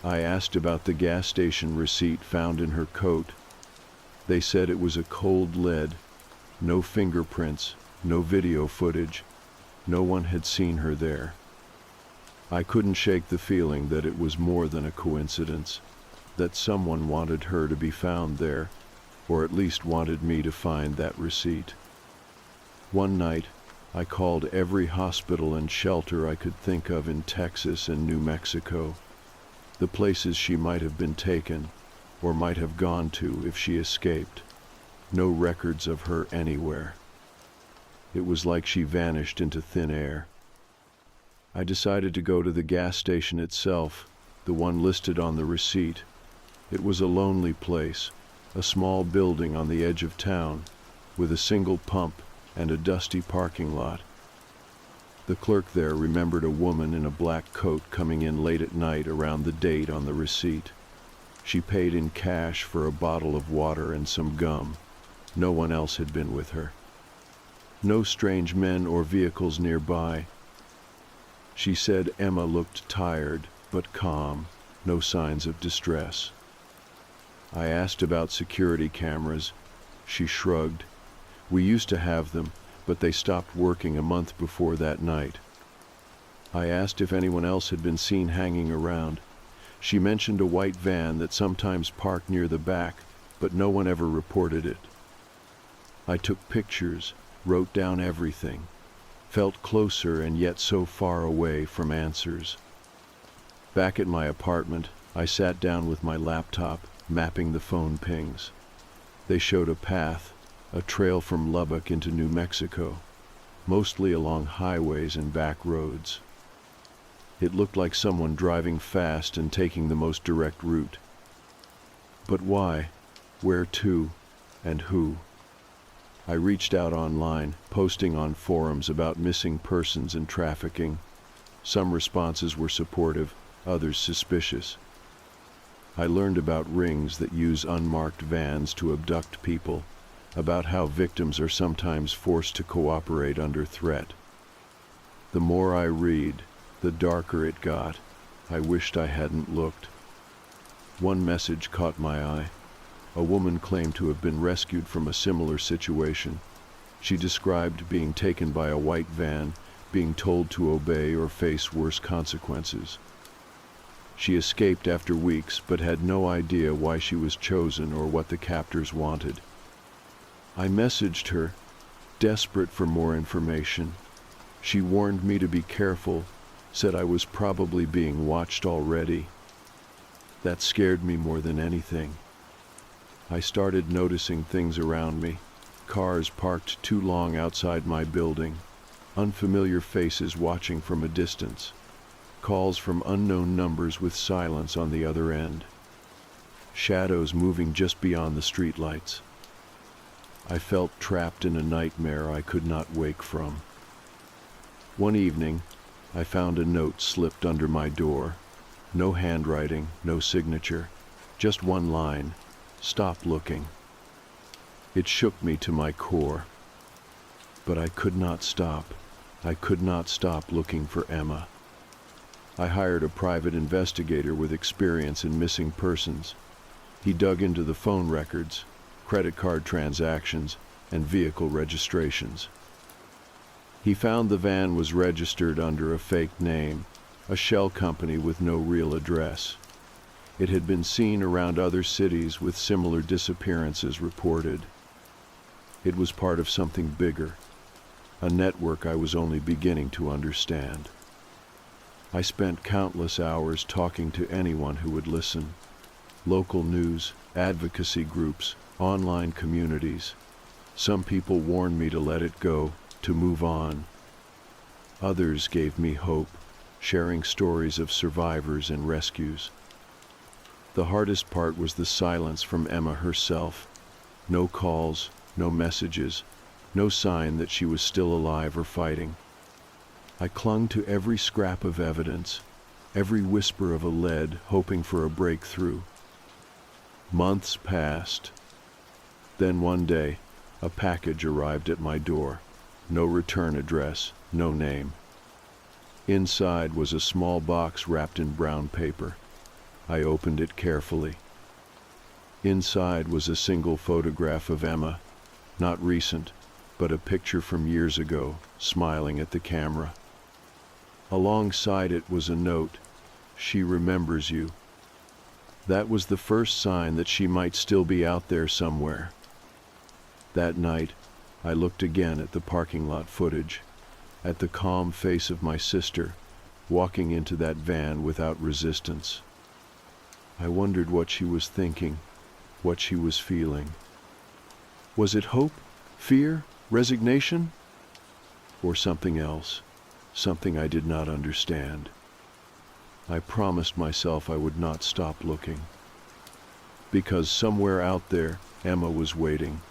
I asked about the gas station receipt found in her coat. They said it was a cold lead, no fingerprints, no video footage. No one had seen her there. I couldn't shake the feeling that it was more than a coincidence, that someone wanted her to be found there, or at least wanted me to find that receipt. One night, I called every hospital and shelter I could think of in Texas and New Mexico, the places she might have been taken, or might have gone to if she escaped. No records of her anywhere. It was like she vanished into thin air. I decided to go to the gas station itself, the one listed on the receipt. It was a lonely place, a small building on the edge of town, with a single pump and a dusty parking lot. The clerk there remembered a woman in a black coat coming in late at night around the date on the receipt. She paid in cash for a bottle of water and some gum. No one else had been with her. No strange men or vehicles nearby. She said Emma looked tired, but calm, no signs of distress. I asked about security cameras. She shrugged. We used to have them, but they stopped working a month before that night. I asked if anyone else had been seen hanging around. She mentioned a white van that sometimes parked near the back, but no one ever reported it. I took pictures, wrote down everything, felt closer and yet so far away from answers. Back at my apartment, I sat down with my laptop, mapping the phone pings. They showed a path, a trail from Lubbock into New Mexico, mostly along highways and back roads. It looked like someone driving fast and taking the most direct route. But why? Where to? And who? I reached out online, posting on forums about missing persons and trafficking. Some responses were supportive, others suspicious. I learned about rings that use unmarked vans to abduct people, about how victims are sometimes forced to cooperate under threat. The more I read, the darker it got. I wished I hadn't looked. One message caught my eye. A woman claimed to have been rescued from a similar situation. She described being taken by a white van, being told to obey or face worse consequences. She escaped after weeks, but had no idea why she was chosen or what the captors wanted. I messaged her, desperate for more information. She warned me to be careful, said I was probably being watched already. That scared me more than anything. I started noticing things around me. Cars parked too long outside my building. Unfamiliar faces watching from a distance. Calls from unknown numbers with silence on the other end. Shadows moving just beyond the streetlights. I felt trapped in a nightmare I could not wake from. One evening, I found a note slipped under my door. No handwriting, no signature, just one line. Stop looking. It shook me to my core. But I could not stop. I could not stop looking for Emma. I hired a private investigator with experience in missing persons. He dug into the phone records, credit card transactions, and vehicle registrations. He found the van was registered under a fake name, a shell company with no real address. It had been seen around other cities with similar disappearances reported. It was part of something bigger, a network I was only beginning to understand. I spent countless hours talking to anyone who would listen. Local news, advocacy groups, online communities. Some people warned me to let it go, to move on. Others gave me hope, sharing stories of survivors and rescues. The hardest part was the silence from Emma herself. No calls, no messages, no sign that she was still alive or fighting. I clung to every scrap of evidence, every whisper of a lead, hoping for a breakthrough. Months passed. Then one day, a package arrived at my door. No return address, no name. Inside was a small box wrapped in brown paper. I opened it carefully. Inside was a single photograph of Emma, not recent, but a picture from years ago, smiling at the camera. Alongside it was a note, "She remembers you." That was the first sign that she might still be out there somewhere. That night, I looked again at the parking lot footage, at the calm face of my sister, walking into that van without resistance. I wondered what she was thinking, what she was feeling. Was it hope, fear, resignation? Or something else, something I did not understand? I promised myself I would not stop looking. Because somewhere out there, Emma was waiting.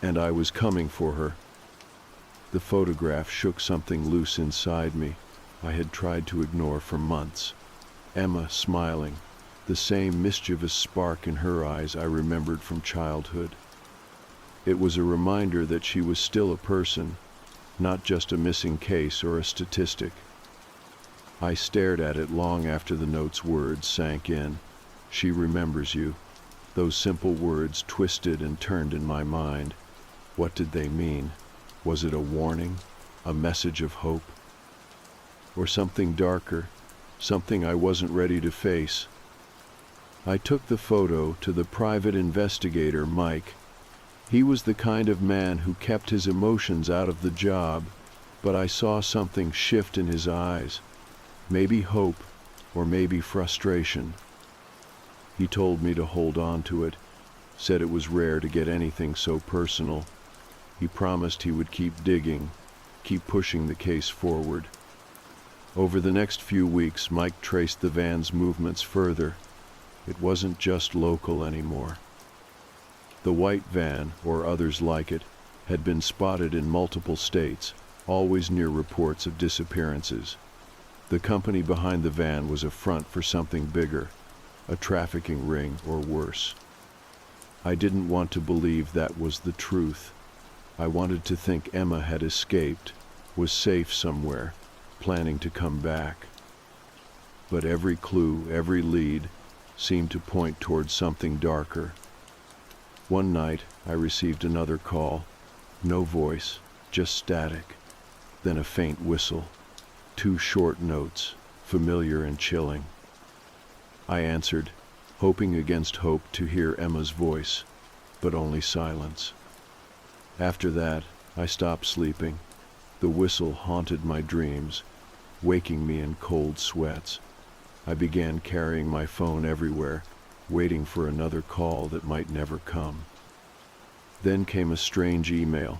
And I was coming for her. The photograph shook something loose inside me I had tried to ignore for months. Emma smiling, the same mischievous spark in her eyes I remembered from childhood. It was a reminder that she was still a person, not just a missing case or a statistic. I stared at it long after the note's words sank in. "She remembers you." Those simple words twisted and turned in my mind. What did they mean? Was it a warning? A message of hope? Or something darker? Something I wasn't ready to face? I took the photo to the private investigator, Mike. He was the kind of man who kept his emotions out of the job, but I saw something shift in his eyes. Maybe hope, or maybe frustration. He told me to hold on to it, said it was rare to get anything so personal. He promised he would keep digging, keep pushing the case forward. Over the next few weeks, Mike traced the van's movements further. It wasn't just local anymore. The white van, or others like it, had been spotted in multiple states, always near reports of disappearances. The company behind the van was a front for something bigger, a trafficking ring or worse. I didn't want to believe that was the truth. I wanted to think Emma had escaped, was safe somewhere, planning to come back. But every clue, every lead, seemed to point towards something darker. One night, I received another call. No voice, just static. Then a faint whistle. 2 short notes, familiar and chilling. I answered, hoping against hope to hear Emma's voice, but only silence. After that, I stopped sleeping. The whistle haunted my dreams, waking me in cold sweats. I began carrying my phone everywhere, waiting for another call that might never come. Then came a strange email.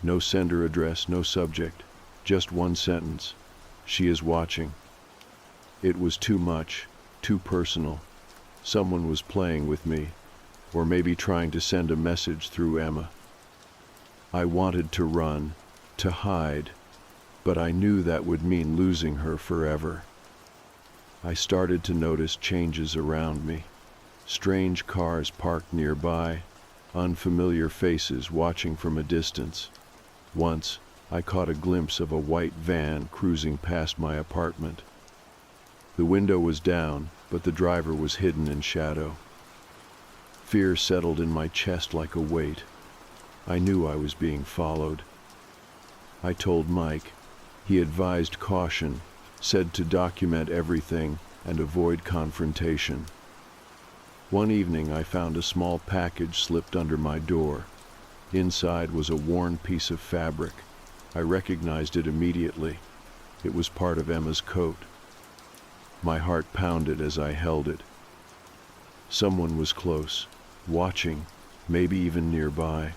No sender address, no subject, just one sentence. "She is watching." It was too much, too personal. Someone was playing with me, or maybe trying to send a message through Emma. I wanted to run, to hide, but I knew that would mean losing her forever. I started to notice changes around me. Strange cars parked nearby, unfamiliar faces watching from a distance. Once, I caught a glimpse of a white van cruising past my apartment. The window was down, but the driver was hidden in shadow. Fear settled in my chest like a weight. I knew I was being followed. I told Mike. He advised caution, said to document everything and avoid confrontation. One evening I found a small package slipped under my door. Inside was a worn piece of fabric. I recognized it immediately. It was part of Emma's coat. My heart pounded as I held it. Someone was close, watching, maybe even nearby.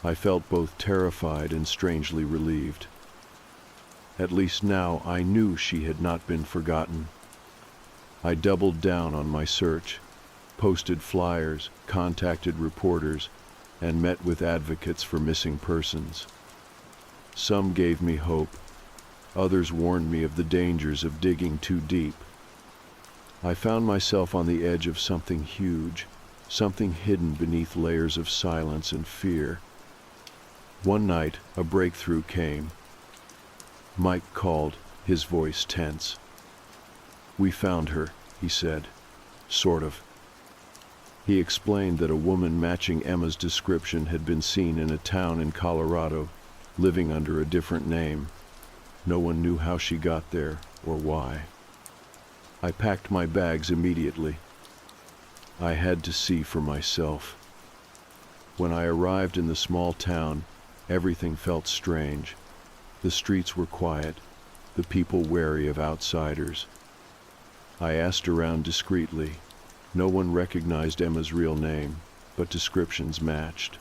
I felt both terrified and strangely relieved. At least now I knew she had not been forgotten. I doubled down on my search, posted flyers, contacted reporters, and met with advocates for missing persons. Some gave me hope. Others warned me of the dangers of digging too deep. I found myself on the edge of something huge, something hidden beneath layers of silence and fear. One night, a breakthrough came. Mike called, his voice tense. "We found her," he said. Sort of. He explained that a woman matching Emma's description had been seen in a town in Colorado, living under a different name. No one knew how she got there or why. I packed my bags immediately. I had to see for myself. When I arrived in the small town, everything felt strange. The streets were quiet, the people wary of outsiders. I asked around discreetly. No one recognized Emma's real name, but descriptions matched.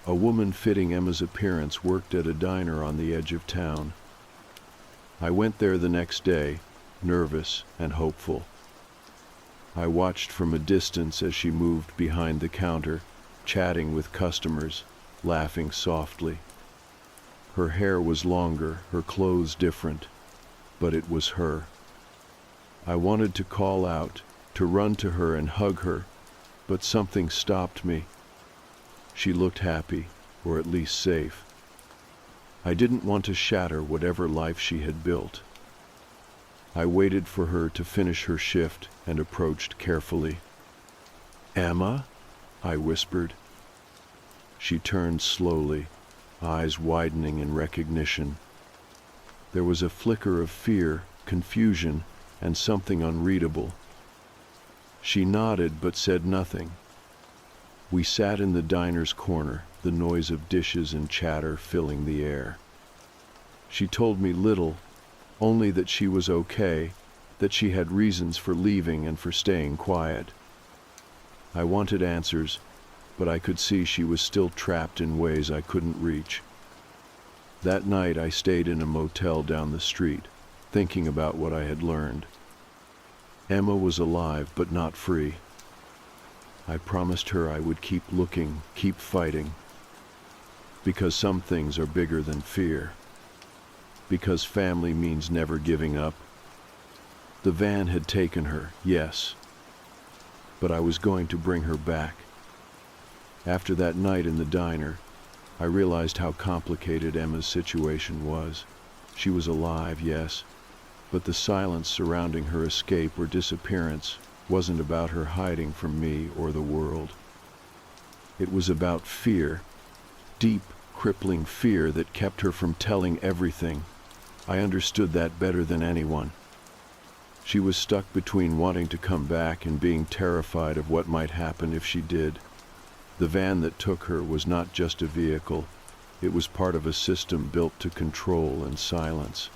A woman fitting Emma's appearance worked at a diner on the edge of town. I went there the next day, nervous and hopeful. I watched from a distance as she moved behind the counter, chatting with customers, laughing softly. Her hair was longer, her clothes different, but it was her. I wanted to call out, to run to her and hug her, but something stopped me. She looked happy, or at least safe. I didn't want to shatter whatever life she had built. I waited for her to finish her shift and approached carefully. "Emma?" I whispered. She turned slowly, eyes widening in recognition. There was a flicker of fear, confusion, and something unreadable. She nodded but said nothing. We sat in the diner's corner, the noise of dishes and chatter filling the air. She told me little, only that she was okay, that she had reasons for leaving and for staying quiet. I wanted answers, but I could see she was still trapped in ways I couldn't reach. That night I stayed in a motel down the street, thinking about what I had learned. Emma was alive but not free. I promised her I would keep looking, keep fighting. Because some things are bigger than fear. Because family means never giving up. The van had taken her, yes. But I was going to bring her back. After that night in the diner, I realized how complicated Emma's situation was. She was alive, yes, but the silence surrounding her escape or disappearance wasn't about her hiding from me or the world. It was about fear, deep, crippling fear that kept her from telling everything. I understood that better than anyone. She was stuck between wanting to come back and being terrified of what might happen if she did. The van that took her was not just a vehicle. It was part of a system built to control and silence.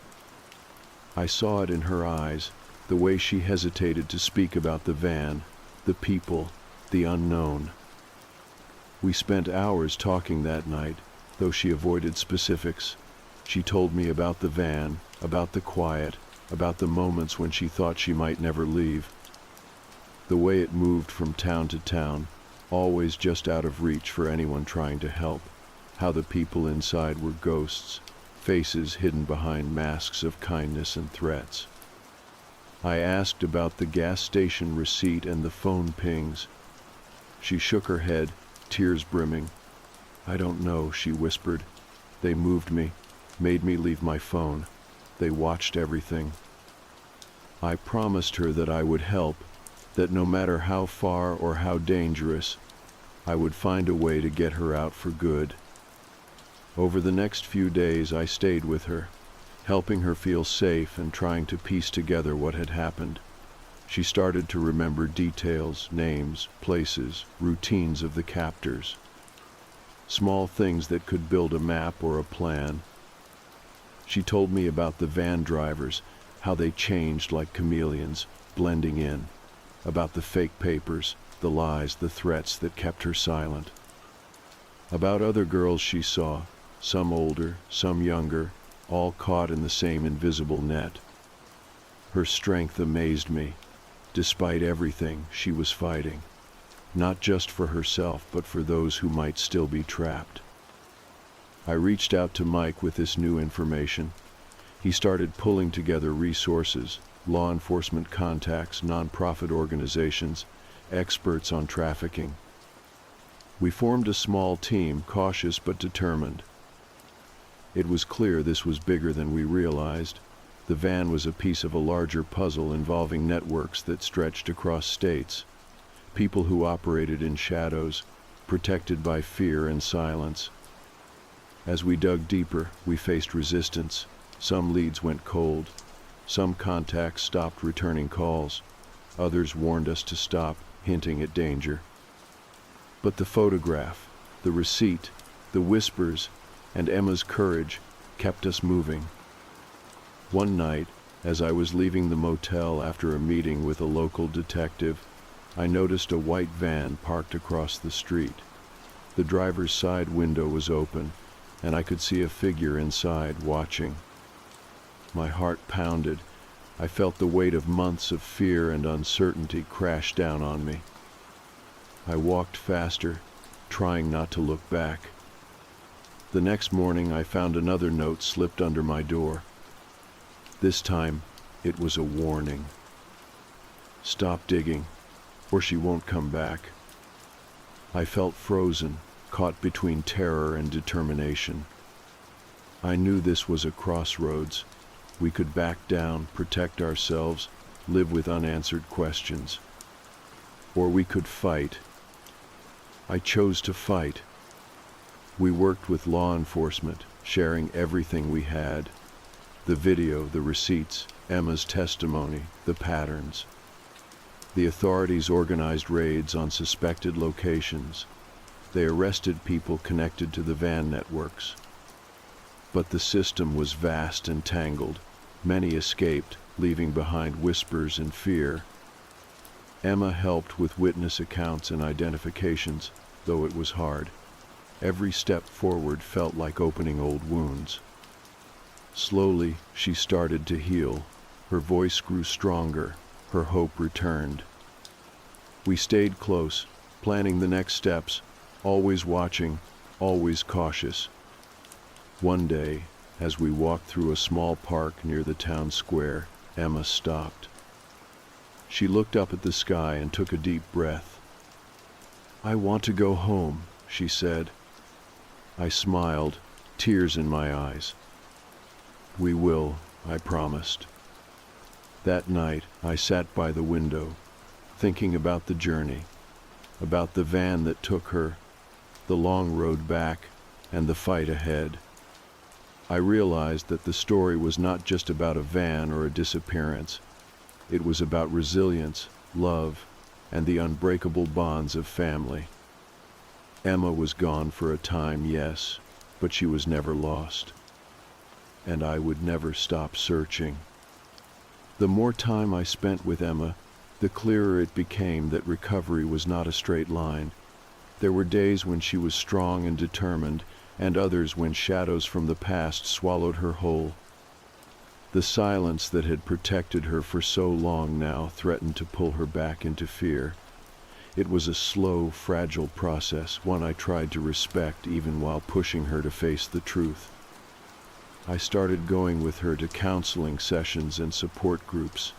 I saw it in her eyes, the way she hesitated to speak about the van, the people, the unknown. We spent hours talking that night, though she avoided specifics. She told me about the van, about the quiet, about the moments when she thought she might never leave. The way it moved from town to town, always just out of reach for anyone trying to help. How the people inside were ghosts, faces hidden behind masks of kindness and threats. I asked about the gas station receipt and the phone pings. She shook her head, tears brimming. "I don't know," she whispered. "They moved me, made me leave my phone. They watched everything." I promised her that I would help, that no matter how far or how dangerous, I would find a way to get her out for good. Over the next few days I stayed with her, helping her feel safe and trying to piece together what had happened. She started to remember details, names, places, routines of the captors. Small things that could build a map or a plan. She told me about the van drivers, how they changed like chameleons, blending in. About the fake papers, the lies, the threats that kept her silent. About other girls she saw, some older, some younger, all caught in the same invisible net. Her strength amazed me. Despite everything, she was fighting. Not just for herself, but for those who might still be trapped. I reached out to Mike with this new information. He started pulling together resources, law enforcement contacts, nonprofit organizations, experts on trafficking. We formed a small team, cautious but determined. It was clear this was bigger than we realized. The van was a piece of a larger puzzle involving networks that stretched across states, people who operated in shadows, protected by fear and silence. As we dug deeper, we faced resistance. Some leads went cold. Some contacts stopped returning calls. Others warned us to stop, hinting at danger. But the photograph, the receipt, the whispers, and Emma's courage kept us moving. One night, as I was leaving the motel after a meeting with a local detective, I noticed a white van parked across the street. The driver's side window was open, and I could see a figure inside watching. My heart pounded. I felt the weight of months of fear and uncertainty crash down on me. I walked faster, trying not to look back. The next morning, I found another note slipped under my door. This time, it was a warning. Stop digging, or she won't come back. I felt frozen, caught between terror and determination. I knew this was a crossroads. We could back down, protect ourselves, live with unanswered questions. Or we could fight. I chose to fight. We worked with law enforcement, sharing everything we had. The video, the receipts, Emma's testimony, the patterns. The authorities organized raids on suspected locations. They arrested people connected to the van networks. But the system was vast and tangled. Many escaped, leaving behind whispers and fear. Emma helped with witness accounts and identifications, though it was hard. Every step forward felt like opening old wounds. Slowly, she started to heal. Her voice grew stronger. Her hope returned. We stayed close, planning the next steps, always watching, always cautious. One day, as we walked through a small park near the town square, Emma stopped. She looked up at the sky and took a deep breath. "I want to go home," she said. I smiled, tears in my eyes. "We will," I promised. That night, I sat by the window, thinking about the journey, about the van that took her, the long road back, and the fight ahead. I realized that the story was not just about a van or a disappearance. It was about resilience, love, and the unbreakable bonds of family. Emma was gone for a time, yes, but she was never lost. And I would never stop searching. The more time I spent with Emma, the clearer it became that recovery was not a straight line. There were days when she was strong and determined, and others when shadows from the past swallowed her whole. The silence that had protected her for so long now threatened to pull her back into fear. It was a slow, fragile process, one I tried to respect even while pushing her to face the truth. I started going with her to counseling sessions and support groups.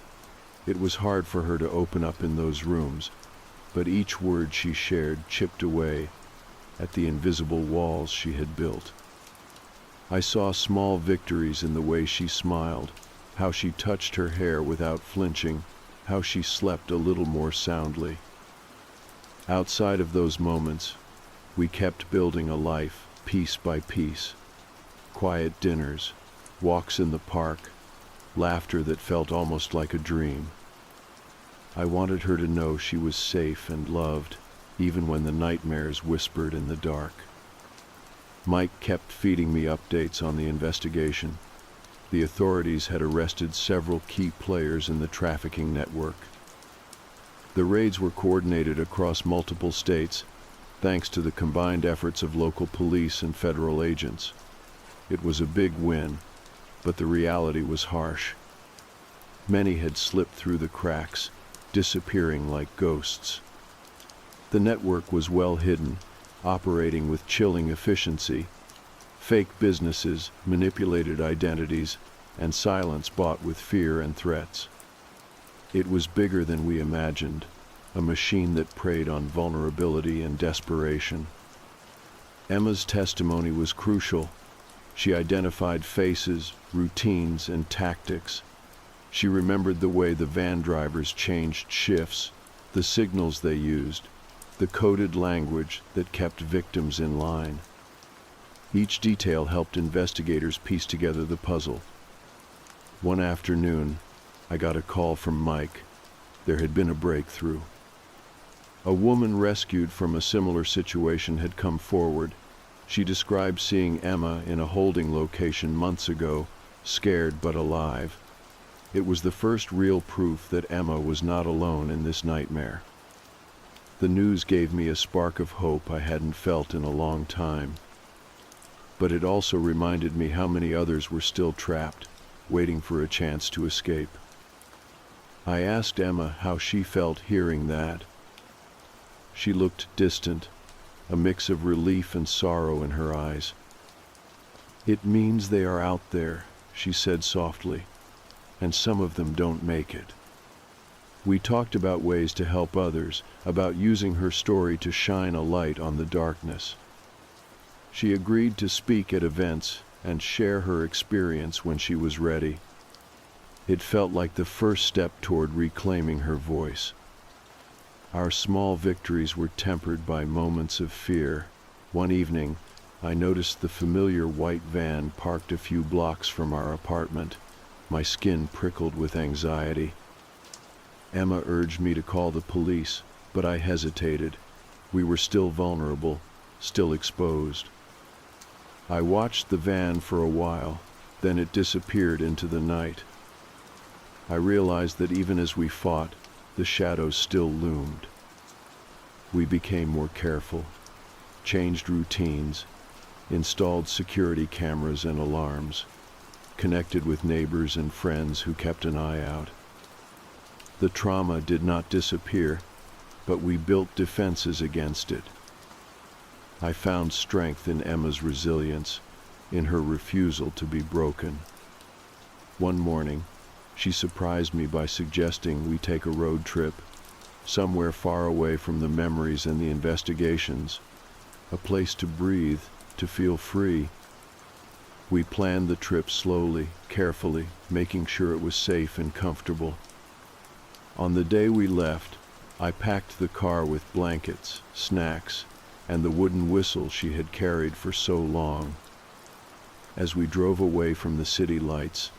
It was hard for her to open up in those rooms, but each word she shared chipped away at the invisible walls she had built. I saw small victories in the way she smiled, how she touched her hair without flinching, how she slept a little more soundly. Outside of those moments, we kept building a life, piece by piece. Quiet dinners, walks in the park, laughter that felt almost like a dream. I wanted her to know she was safe and loved, even when the nightmares whispered in the dark. Mike kept feeding me updates on the investigation. The authorities had arrested several key players in the trafficking network. The raids were coordinated across multiple states, thanks to the combined efforts of local police and federal agents. It was a big win, but the reality was harsh. Many had slipped through the cracks, disappearing like ghosts. The network was well hidden, operating with chilling efficiency. Fake businesses, manipulated identities, and silence bought with fear and threats. It was bigger than we imagined, a machine that preyed on vulnerability and desperation. Emma's testimony was crucial. She identified faces, routines, and tactics. She remembered the way the van drivers changed shifts, the signals they used, the coded language that kept victims in line. Each detail helped investigators piece together the puzzle. One afternoon, I got a call from Mike. There had been a breakthrough. A woman rescued from a similar situation had come forward. She described seeing Emma in a holding location months ago, scared but alive. It was the first real proof that Emma was not alone in this nightmare. The news gave me a spark of hope I hadn't felt in a long time. But it also reminded me how many others were still trapped, waiting for a chance to escape. I asked Emma how she felt hearing that. She looked distant, a mix of relief and sorrow in her eyes. "It means they are out there," she said softly, "and some of them don't make it." We talked about ways to help others, about using her story to shine a light on the darkness. She agreed to speak at events and share her experience when she was ready. It felt like the first step toward reclaiming her voice. Our small victories were tempered by moments of fear. One evening, I noticed the familiar white van parked a few blocks from our apartment. My skin prickled with anxiety. Emma urged me to call the police, but I hesitated. We were still vulnerable, still exposed. I watched the van for a while, then it disappeared into the night. I realized that even as we fought, the shadows still loomed. We became more careful, changed routines, installed security cameras and alarms, connected with neighbors and friends who kept an eye out. The trauma did not disappear, but we built defenses against it. I found strength in Emma's resilience, in her refusal to be broken. One morning, she surprised me by suggesting we take a road trip, somewhere far away from the memories and the investigations, a place to breathe, to feel free. We planned the trip slowly, carefully, making sure it was safe and comfortable. On the day we left, I packed the car with blankets, snacks, and the wooden whistle she had carried for so long. As we drove away from the city lights,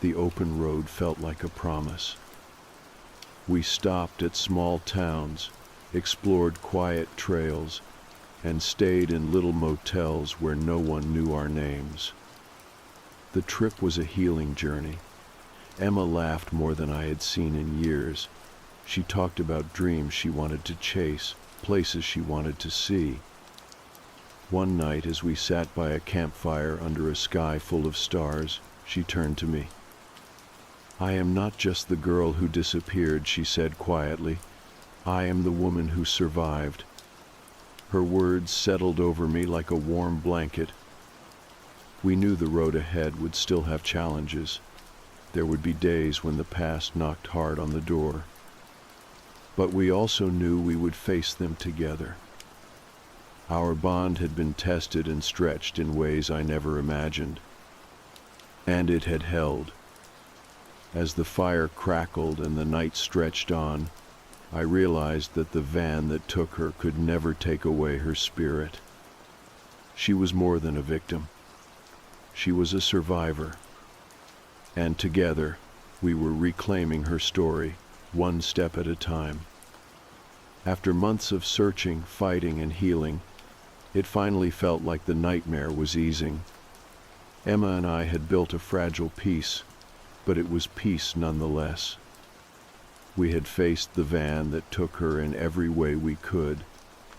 the open road felt like a promise. We stopped at small towns, explored quiet trails, and stayed in little motels where no one knew our names. The trip was a healing journey. Emma laughed more than I had seen in years. She talked about dreams she wanted to chase, places she wanted to see. One night, as we sat by a campfire under a sky full of stars, she turned to me. "I am not just the girl who disappeared," she said quietly. "I am the woman who survived." Her words settled over me like a warm blanket. We knew the road ahead would still have challenges. There would be days when the past knocked hard on the door. But we also knew we would face them together. Our bond had been tested and stretched in ways I never imagined. And it had held. As the fire crackled and the night stretched on, I realized that the van that took her could never take away her spirit. She was more than a victim. She was a survivor. And together, we were reclaiming her story, one step at a time. After months of searching, fighting, and healing, it finally felt like the nightmare was easing. Emma and I had built a fragile peace, but it was peace nonetheless. We had faced the van that took her in every way we could,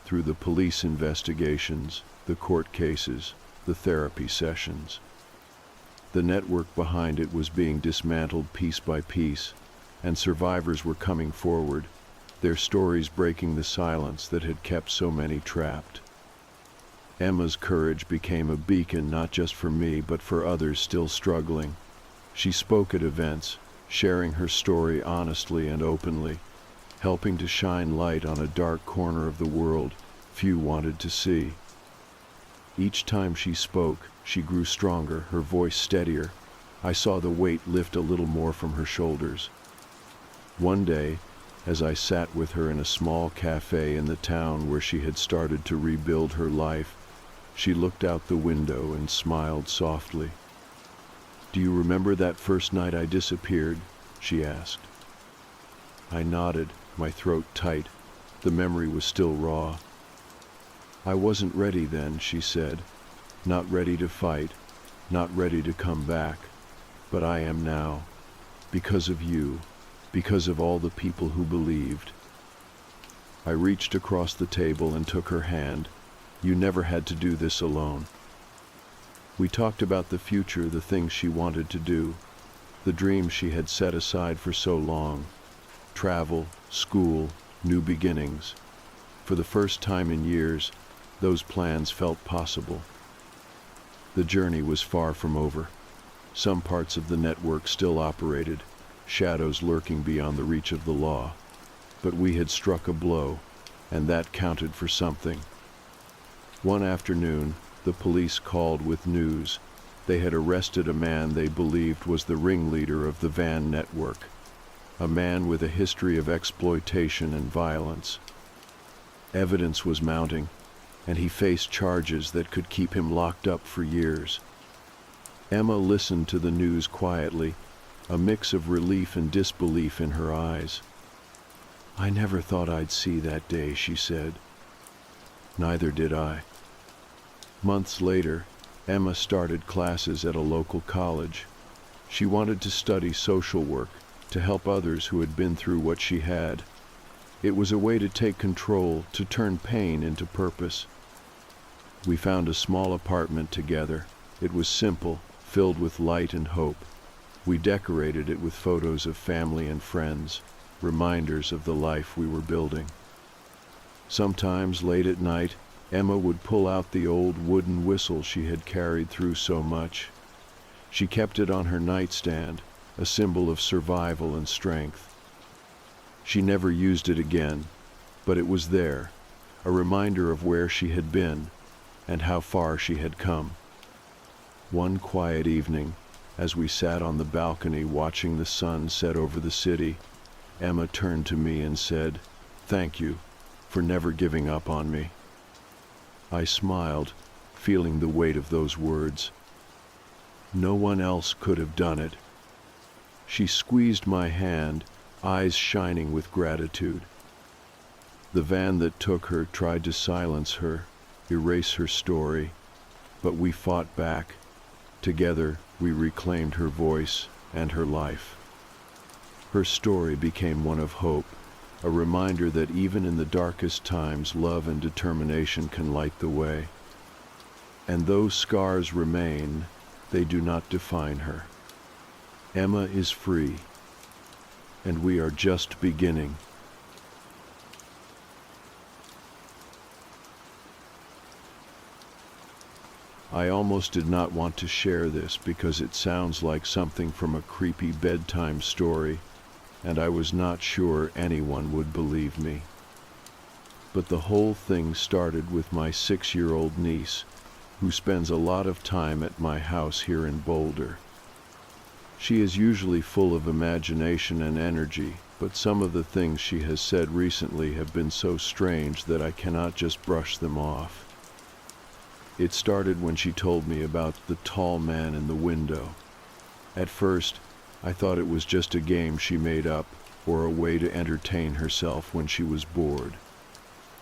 through the police investigations, the court cases, the therapy sessions. The network behind it was being dismantled piece by piece, and survivors were coming forward, their stories breaking the silence that had kept so many trapped. Emma's courage became a beacon not just for me, but for others still struggling. She spoke at events, sharing her story honestly and openly, helping to shine light on a dark corner of the world few wanted to see. Each time she spoke, she grew stronger, her voice steadier. I saw the weight lift a little more from her shoulders. One day, as I sat with her in a small cafe in the town where she had started to rebuild her life, she looked out the window and smiled softly. "Do you remember that first night I disappeared?" she asked. I nodded, my throat tight. The memory was still raw. "I wasn't ready then," she said. "Not ready to fight, not ready to come back. But I am now, because of you, because of all the people who believed." I reached across the table and took her hand. "You never had to do this alone." We talked about the future, the things she wanted to do, the dreams she had set aside for so long. Travel, school, new beginnings. For the first time in years, those plans felt possible. The journey was far from over. Some parts of the network still operated, shadows lurking beyond the reach of the law. But we had struck a blow, and that counted for something. One afternoon, the police called with news. They had arrested a man they believed was the ringleader of the van network, a man with a history of exploitation and violence. Evidence was mounting, and he faced charges that could keep him locked up for years. Emma listened to the news quietly, a mix of relief and disbelief in her eyes. "I never thought I'd see that day," she said. "Neither did I." Months later, Emma started classes at a local college. She wanted to study social work, to help others who had been through what she had. It was a way to take control, to turn pain into purpose. We found a small apartment together. It was simple, filled with light and hope. We decorated it with photos of family and friends, reminders of the life we were building. Sometimes, late at night, Emma would pull out the old wooden whistle she had carried through so much. She kept it on her nightstand, a symbol of survival and strength. She never used it again, but it was there, a reminder of where she had been and how far she had come. One quiet evening, as we sat on the balcony watching the sun set over the city, Emma turned to me and said, "Thank you for never giving up on me." I smiled, feeling the weight of those words. No one else could have done it. She squeezed my hand, eyes shining with gratitude. The van that took her tried to silence her, erase her story, but we fought back. Together, we reclaimed her voice and her life. Her story became one of hope, a reminder that even in the darkest times, love and determination can light the way. And though scars remain, they do not define her. Emma is free, and we are just beginning. I almost did not want to share this because it sounds like something from a creepy bedtime story, and I was not sure anyone would believe me. But the whole thing started with my 6-year-old niece, who spends a lot of time at my house here in Boulder. She is usually full of imagination and energy, but some of the things she has said recently have been so strange that I cannot just brush them off. It started when she told me about the tall man in the window. At first, I thought it was just a game she made up, or a way to entertain herself when she was bored.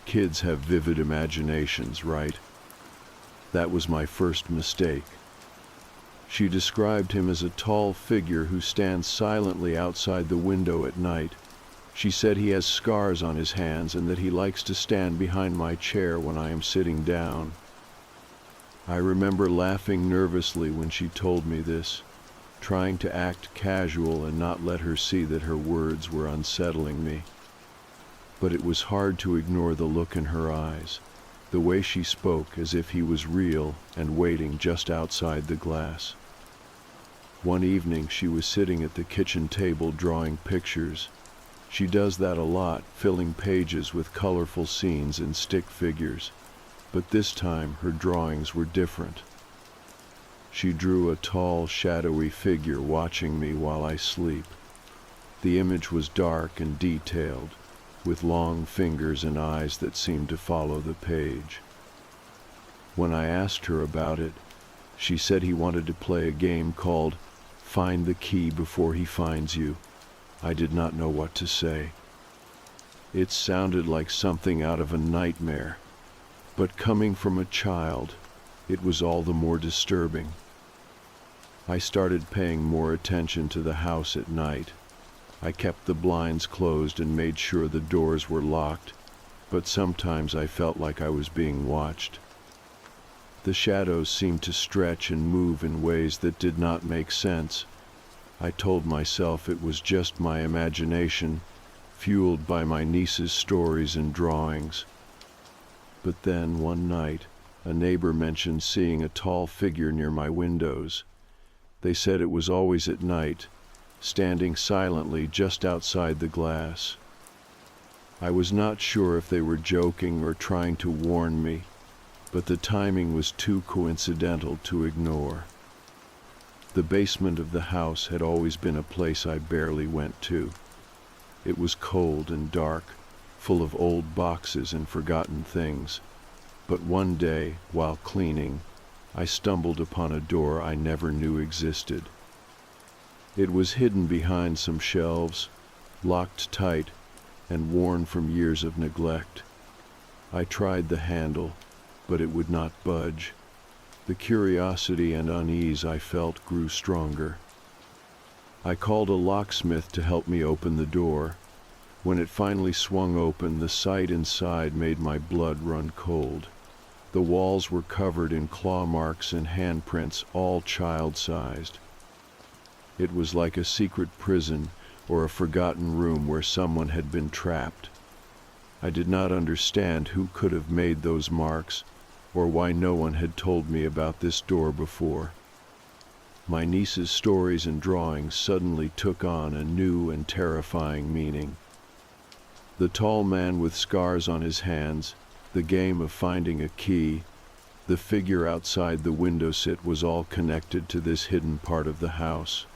Kids have vivid imaginations, right? That was my first mistake. She described him as a tall figure who stands silently outside the window at night. She said he has scars on his hands and that he likes to stand behind my chair when I am sitting down. I remember laughing nervously when she told me this, trying to act casual and not let her see that her words were unsettling me. But it was hard to ignore the look in her eyes, the way she spoke as if he was real and waiting just outside the glass. One evening she was sitting at the kitchen table drawing pictures. She does that a lot, filling pages with colorful scenes and stick figures. But this time her drawings were different. She drew a tall, shadowy figure watching me while I sleep. The image was dark and detailed, with long fingers and eyes that seemed to follow the page. When I asked her about it, she said he wanted to play a game called Find the Key Before He Finds You. I did not know what to say. It sounded like something out of a nightmare, but coming from a child, it was all the more disturbing. I started paying more attention to the house at night. I kept the blinds closed and made sure the doors were locked, but sometimes I felt like I was being watched. The shadows seemed to stretch and move in ways that did not make sense. I told myself it was just my imagination, fueled by my niece's stories and drawings. But then, one night, a neighbor mentioned seeing a tall figure near my windows. They said it was always at night, standing silently just outside the glass. I was not sure if they were joking or trying to warn me, but the timing was too coincidental to ignore. The basement of the house had always been a place I barely went to. It was cold and dark, full of old boxes and forgotten things. But one day, while cleaning, I stumbled upon a door I never knew existed. It was hidden behind some shelves, locked tight, and worn from years of neglect. I tried the handle, but it would not budge. The curiosity and unease I felt grew stronger. I called a locksmith to help me open the door. When it finally swung open, the sight inside made my blood run cold. The walls were covered in claw marks and handprints, all child-sized. It was like a secret prison or a forgotten room where someone had been trapped. I did not understand who could have made those marks, or why no one had told me about this door before. My niece's stories and drawings suddenly took on a new and terrifying meaning. The tall man with scars on his hands, the game of finding a key, the figure outside the windowsill was all connected to this hidden part of the house.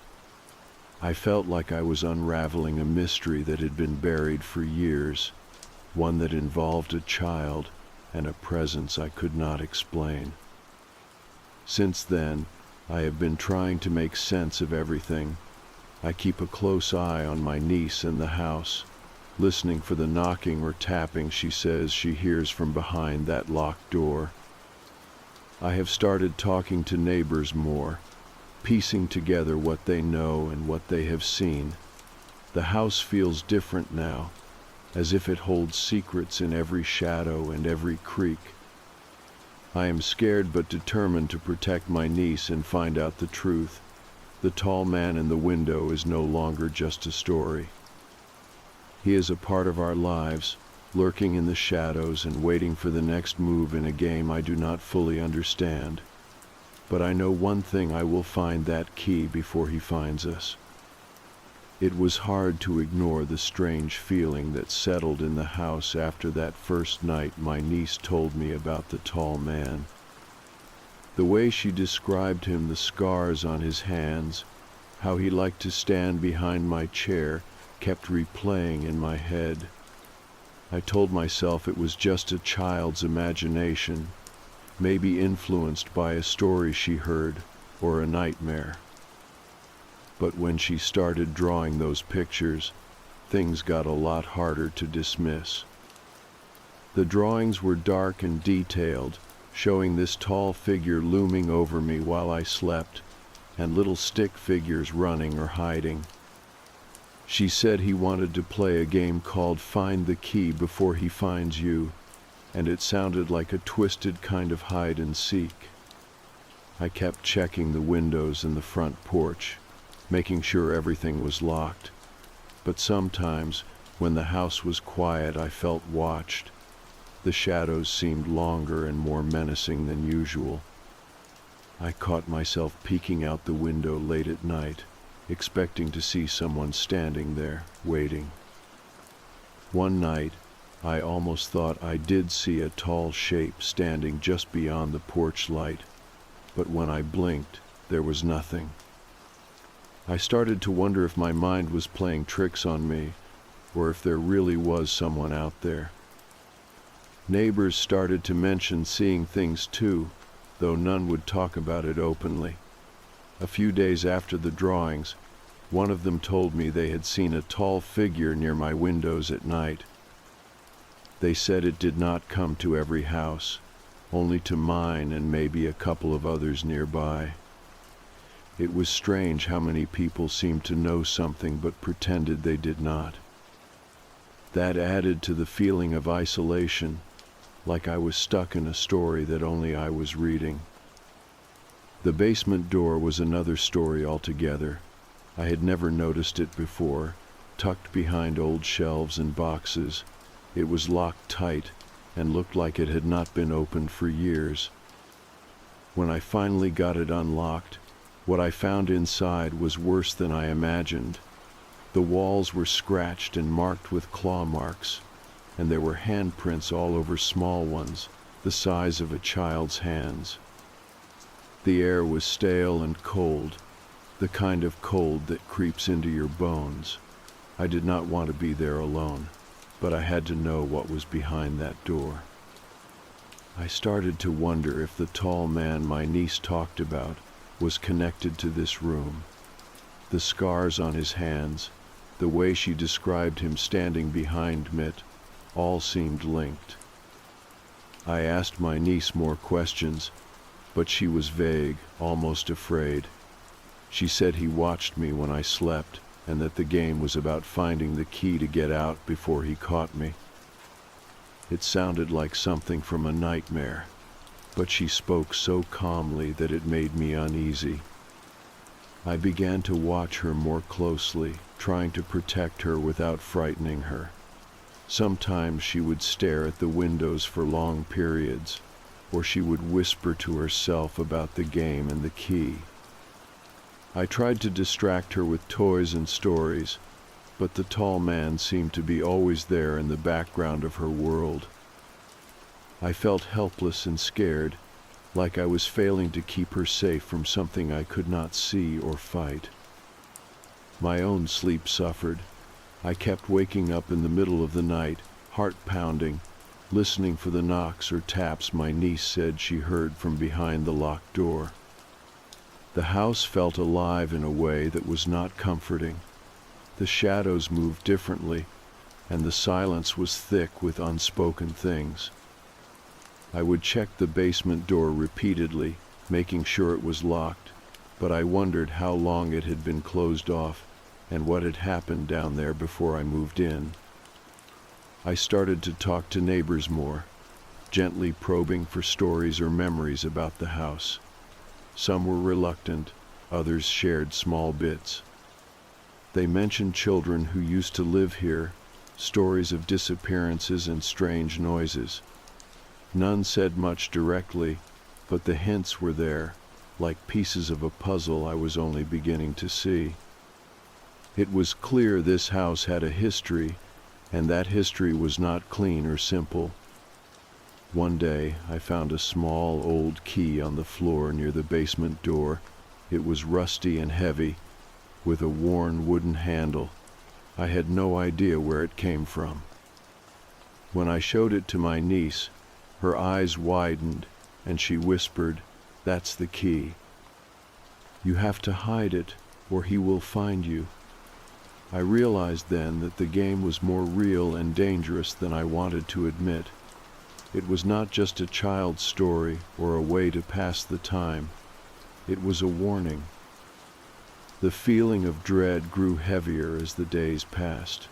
I felt like I was unraveling a mystery that had been buried for years, one that involved a child and a presence I could not explain. Since then, I have been trying to make sense of everything. I keep a close eye on my niece and the house, listening for the knocking or tapping she says she hears from behind that locked door. I have started talking to neighbors more, piecing together what they know and what they have seen. The house feels different now, as if it holds secrets in every shadow and every creak. I am scared but determined to protect my niece and find out the truth. The tall man in the window is no longer just a story. He is a part of our lives, lurking in the shadows and waiting for the next move in a game I do not fully understand. But I know one thing: I will find that key before he finds us. It was hard to ignore the strange feeling that settled in the house after that first night my niece told me about the tall man. The way she described him, the scars on his hands, how he liked to stand behind my chair, kept replaying in my head. I told myself it was just a child's imagination, maybe influenced by a story she heard or a nightmare. But when she started drawing those pictures, things got a lot harder to dismiss. The drawings were dark and detailed, showing this tall figure looming over me while I slept, and little stick figures running or hiding. She said he wanted to play a game called Find the Key Before He Finds You, and it sounded like a twisted kind of hide and seek. I kept checking the windows and the front porch, making sure everything was locked. But sometimes, when the house was quiet, I felt watched. The shadows seemed longer and more menacing than usual. I caught myself peeking out the window late at night, expecting to see someone standing there, waiting. One night, I almost thought I did see a tall shape standing just beyond the porch light, but when I blinked, there was nothing. I started to wonder if my mind was playing tricks on me, or if there really was someone out there. Neighbors started to mention seeing things too, though none would talk about it openly. A few days after the drawings, one of them told me they had seen a tall figure near my windows at night. They said it did not come to every house, only to mine and maybe a couple of others nearby. It was strange how many people seemed to know something but pretended they did not. That added to the feeling of isolation, like I was stuck in a story that only I was reading. The basement door was another story altogether. I had never noticed it before, tucked behind old shelves and boxes. It was locked tight and looked like it had not been opened for years. When I finally got it unlocked, what I found inside was worse than I imagined. The walls were scratched and marked with claw marks, and there were handprints all over small ones, the size of a child's hands. The air was stale and cold, the kind of cold that creeps into your bones. I did not want to be there alone, but I had to know what was behind that door. I started to wonder if the tall man my niece talked about was connected to this room. The scars on his hands, the way she described him standing behind Mitt, all seemed linked. I asked my niece more questions, but she was vague, almost afraid. She said he watched me when I slept, and that the game was about finding the key to get out before he caught me. It sounded like something from a nightmare, but she spoke so calmly that it made me uneasy. I began to watch her more closely, trying to protect her without frightening her. Sometimes she would stare at the windows for long periods, or she would whisper to herself about the game and the key. I tried to distract her with toys and stories, but the tall man seemed to be always there in the background of her world. I felt helpless and scared, like I was failing to keep her safe from something I could not see or fight. My own sleep suffered. I kept waking up in the middle of the night, heart pounding, listening for the knocks or taps my niece said she heard from behind the locked door. The house felt alive in a way that was not comforting. The shadows moved differently, and the silence was thick with unspoken things. I would check the basement door repeatedly, making sure it was locked, but I wondered how long it had been closed off and what had happened down there before I moved in. I started to talk to neighbors more, gently probing for stories or memories about the house. Some were reluctant, others shared small bits. They mentioned children who used to live here, stories of disappearances and strange noises. None said much directly, but the hints were there, like pieces of a puzzle I was only beginning to see. It was clear this house had a history, and that history was not clean or simple. One day, I found a small old key on the floor near the basement door. It was rusty and heavy, with a worn wooden handle. I had no idea where it came from. When I showed it to my niece, her eyes widened, and she whispered, "That's the key. You have to hide it, or he will find you." I realized then that the game was more real and dangerous than I wanted to admit. It was not just a child's story or a way to pass the time. It was a warning. The feeling of dread grew heavier as the days passed.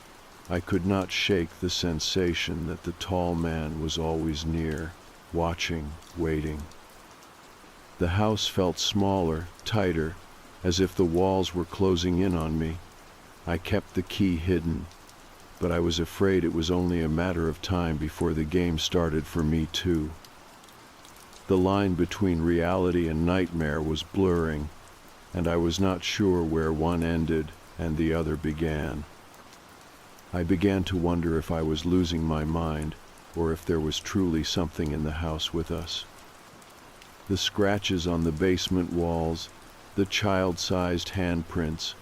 I could not shake the sensation that the tall man was always near, watching, waiting. The house felt smaller, tighter, as if the walls were closing in on me. I kept the key hidden, but I was afraid it was only a matter of time before the game started for me too. The line between reality and nightmare was blurring, and I was not sure where one ended and the other began. I began to wonder if I was losing my mind, or if there was truly something in the house with us. The scratches on the basement walls, the child-sized handprints,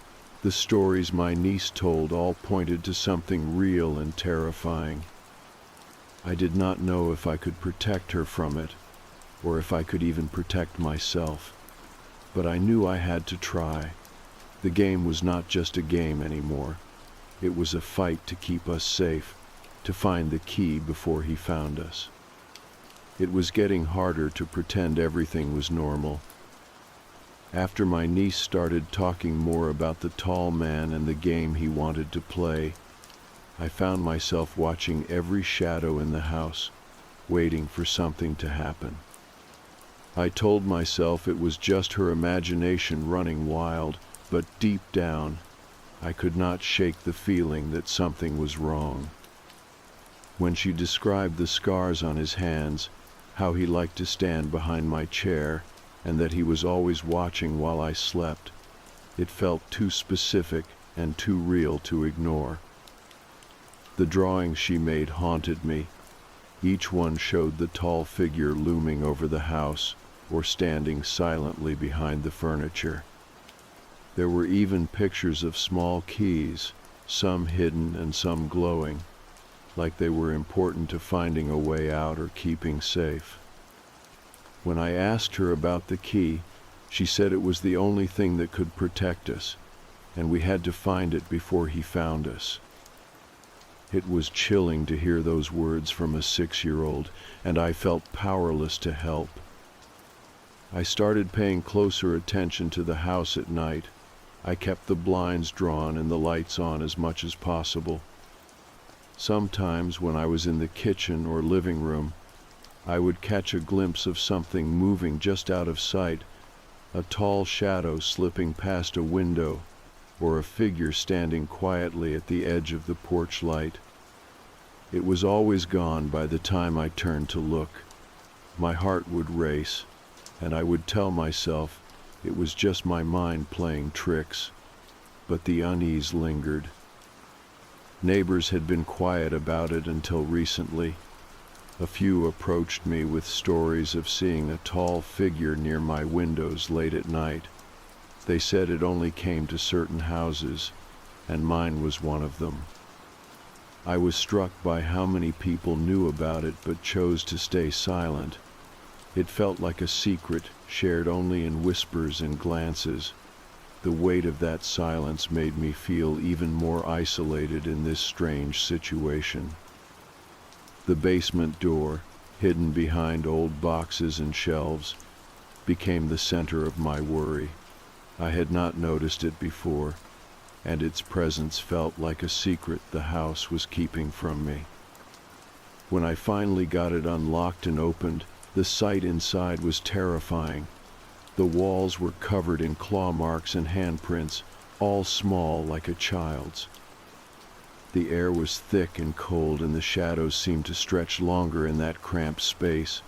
the stories my niece told all pointed to something real and terrifying. I did not know if I could protect her from it, or if I could even protect myself. But I knew I had to try. The game was not just a game anymore. It was a fight to keep us safe, to find the key before he found us. It was getting harder to pretend everything was normal. After my niece started talking more about the tall man and the game he wanted to play, I found myself watching every shadow in the house, waiting for something to happen. I told myself it was just her imagination running wild, but deep down, I could not shake the feeling that something was wrong. When she described the scars on his hands, how he liked to stand behind my chair, and that he was always watching while I slept, it felt too specific and too real to ignore. The drawings she made haunted me. Each one showed the tall figure looming over the house or standing silently behind the furniture. There were even pictures of small keys, some hidden and some glowing, like they were important to finding a way out or keeping safe. When I asked her about the key, she said it was the only thing that could protect us, and we had to find it before he found us. It was chilling to hear those words from a 6-year-old, and I felt powerless to help. I started paying closer attention to the house at night. I kept the blinds drawn and the lights on as much as possible. Sometimes when I was in the kitchen or living room, I would catch a glimpse of something moving just out of sight, a tall shadow slipping past a window, or a figure standing quietly at the edge of the porch light. It was always gone by the time I turned to look. My heart would race, and I would tell myself it was just my mind playing tricks, but the unease lingered. Neighbors had been quiet about it until recently. A few approached me with stories of seeing a tall figure near my windows late at night. They said it only came to certain houses, and mine was one of them. I was struck by how many people knew about it but chose to stay silent. It felt like a secret shared only in whispers and glances. The weight of that silence made me feel even more isolated in this strange situation. The basement door, hidden behind old boxes and shelves, became the center of my worry. I had not noticed it before, and its presence felt like a secret the house was keeping from me. When I finally got it unlocked and opened, the sight inside was terrifying. The walls were covered in claw marks and handprints, all small like a child's. The air was thick and cold, and the shadows seemed to stretch longer in that cramped space.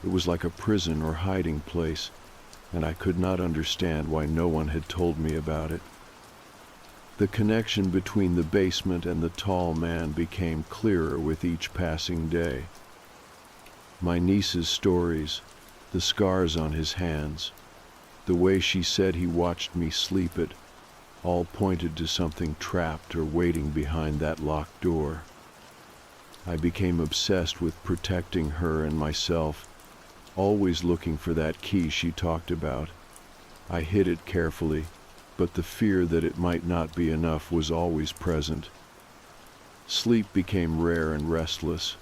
It was like a prison or hiding place, and I could not understand why no one had told me about it. The connection between the basement and the tall man became clearer with each passing day. My niece's stories, the scars on his hands, the way she said he watched me sleep it, all pointed to something trapped or waiting behind that locked door. I became obsessed with protecting her and myself, always looking for that key she talked about. I hid it carefully, but the fear that it might not be enough was always present. Sleep became rare and restless.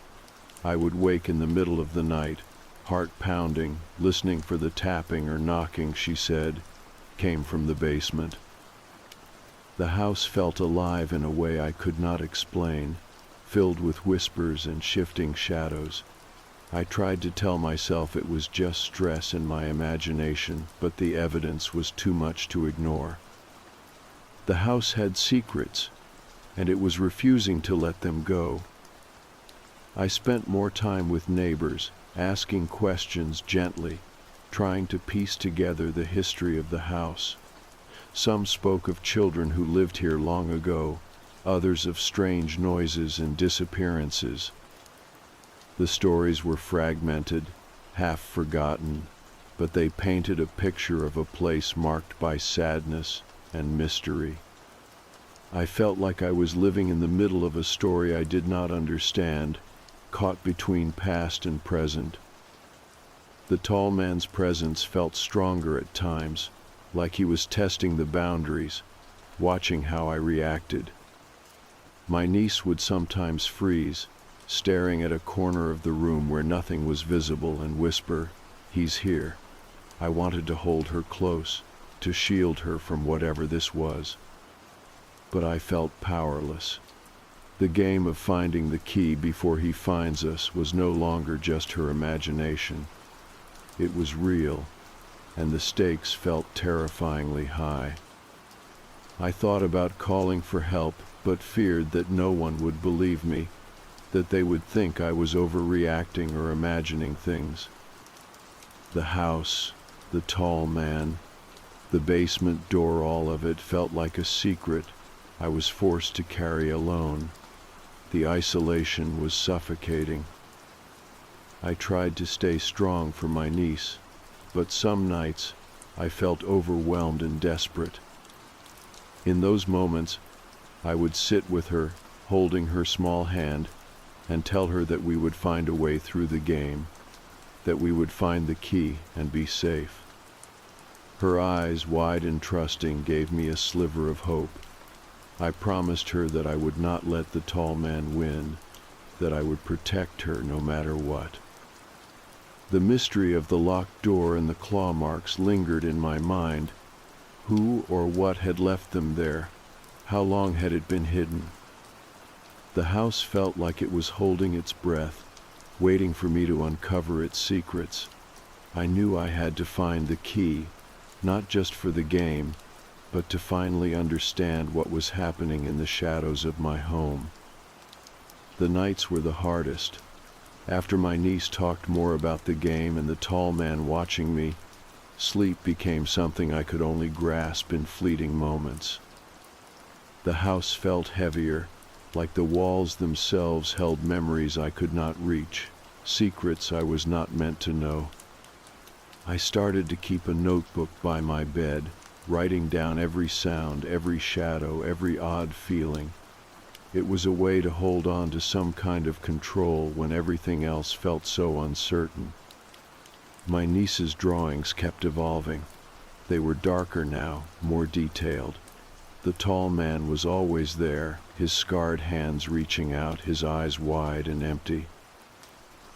I would wake in the middle of the night, heart pounding, listening for the tapping or knocking she said came from the basement. The house felt alive in a way I could not explain, filled with whispers and shifting shadows. I tried to tell myself it was just stress in my imagination, but the evidence was too much to ignore. The house had secrets, and it was refusing to let them go. I spent more time with neighbors, asking questions gently, trying to piece together the history of the house. Some spoke of children who lived here long ago, others of strange noises and disappearances. The stories were fragmented, half forgotten, but they painted a picture of a place marked by sadness and mystery. I felt like I was living in the middle of a story I did not understand, caught between past and present. The tall man's presence felt stronger at times, like he was testing the boundaries, watching how I reacted. My niece would sometimes freeze, staring at a corner of the room where nothing was visible, and whisper, "He's here." I wanted to hold her close, to shield her from whatever this was. But I felt powerless. The game of finding the key before he finds us was no longer just her imagination. It was real, and the stakes felt terrifyingly high. I thought about calling for help, but feared that no one would believe me, that they would think I was overreacting or imagining things. The house, the tall man, the basement door, all of it felt like a secret I was forced to carry alone. The isolation was suffocating. I tried to stay strong for my niece, but some nights I felt overwhelmed and desperate. In those moments, I would sit with her, holding her small hand, and tell her that we would find a way through the game, that we would find the key and be safe. Her eyes, wide and trusting, gave me a sliver of hope. I promised her that I would not let the tall man win, that I would protect her no matter what. The mystery of the locked door and the claw marks lingered in my mind. Who or what had left them there? How long had it been hidden? The house felt like it was holding its breath, waiting for me to uncover its secrets. I knew I had to find the key, not just for the game, but to finally understand what was happening in the shadows of my home. The nights were the hardest. After my niece talked more about the game and the tall man watching me, sleep became something I could only grasp in fleeting moments. The house felt heavier, like the walls themselves held memories I could not reach, secrets I was not meant to know. I started to keep a notebook by my bed, writing down every sound, every shadow, every odd feeling. It was a way to hold on to some kind of control when everything else felt so uncertain. My niece's drawings kept evolving. They were darker now, more detailed. The tall man was always there, his scarred hands reaching out, his eyes wide and empty.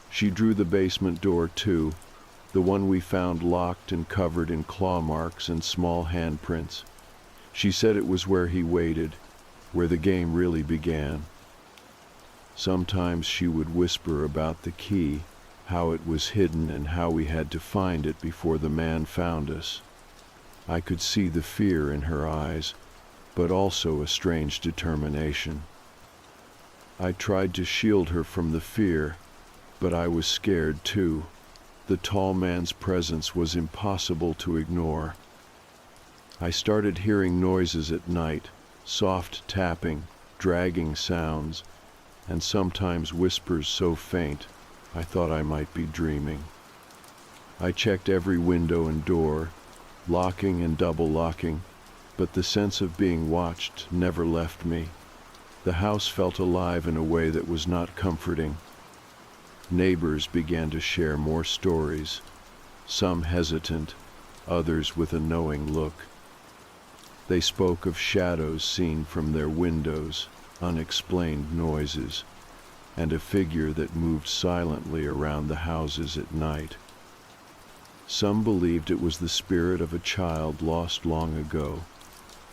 She drew the basement door too, the one we found locked and covered in claw marks and small handprints. She said it was where he waited, where the game really began. Sometimes she would whisper about the key, how it was hidden and how we had to find it before the man found us. I could see the fear in her eyes, but also a strange determination. I tried to shield her from the fear, but I was scared too. The tall man's presence was impossible to ignore. I started hearing noises at night, soft tapping, dragging sounds, and sometimes whispers so faint I thought I might be dreaming. I checked every window and door, locking and double locking, but the sense of being watched never left me. The house felt alive in a way that was not comforting. Neighbors began to share more stories, some hesitant, others with a knowing look. They spoke of shadows seen from their windows, unexplained noises, and a figure that moved silently around the houses at night. Some believed it was the spirit of a child lost long ago.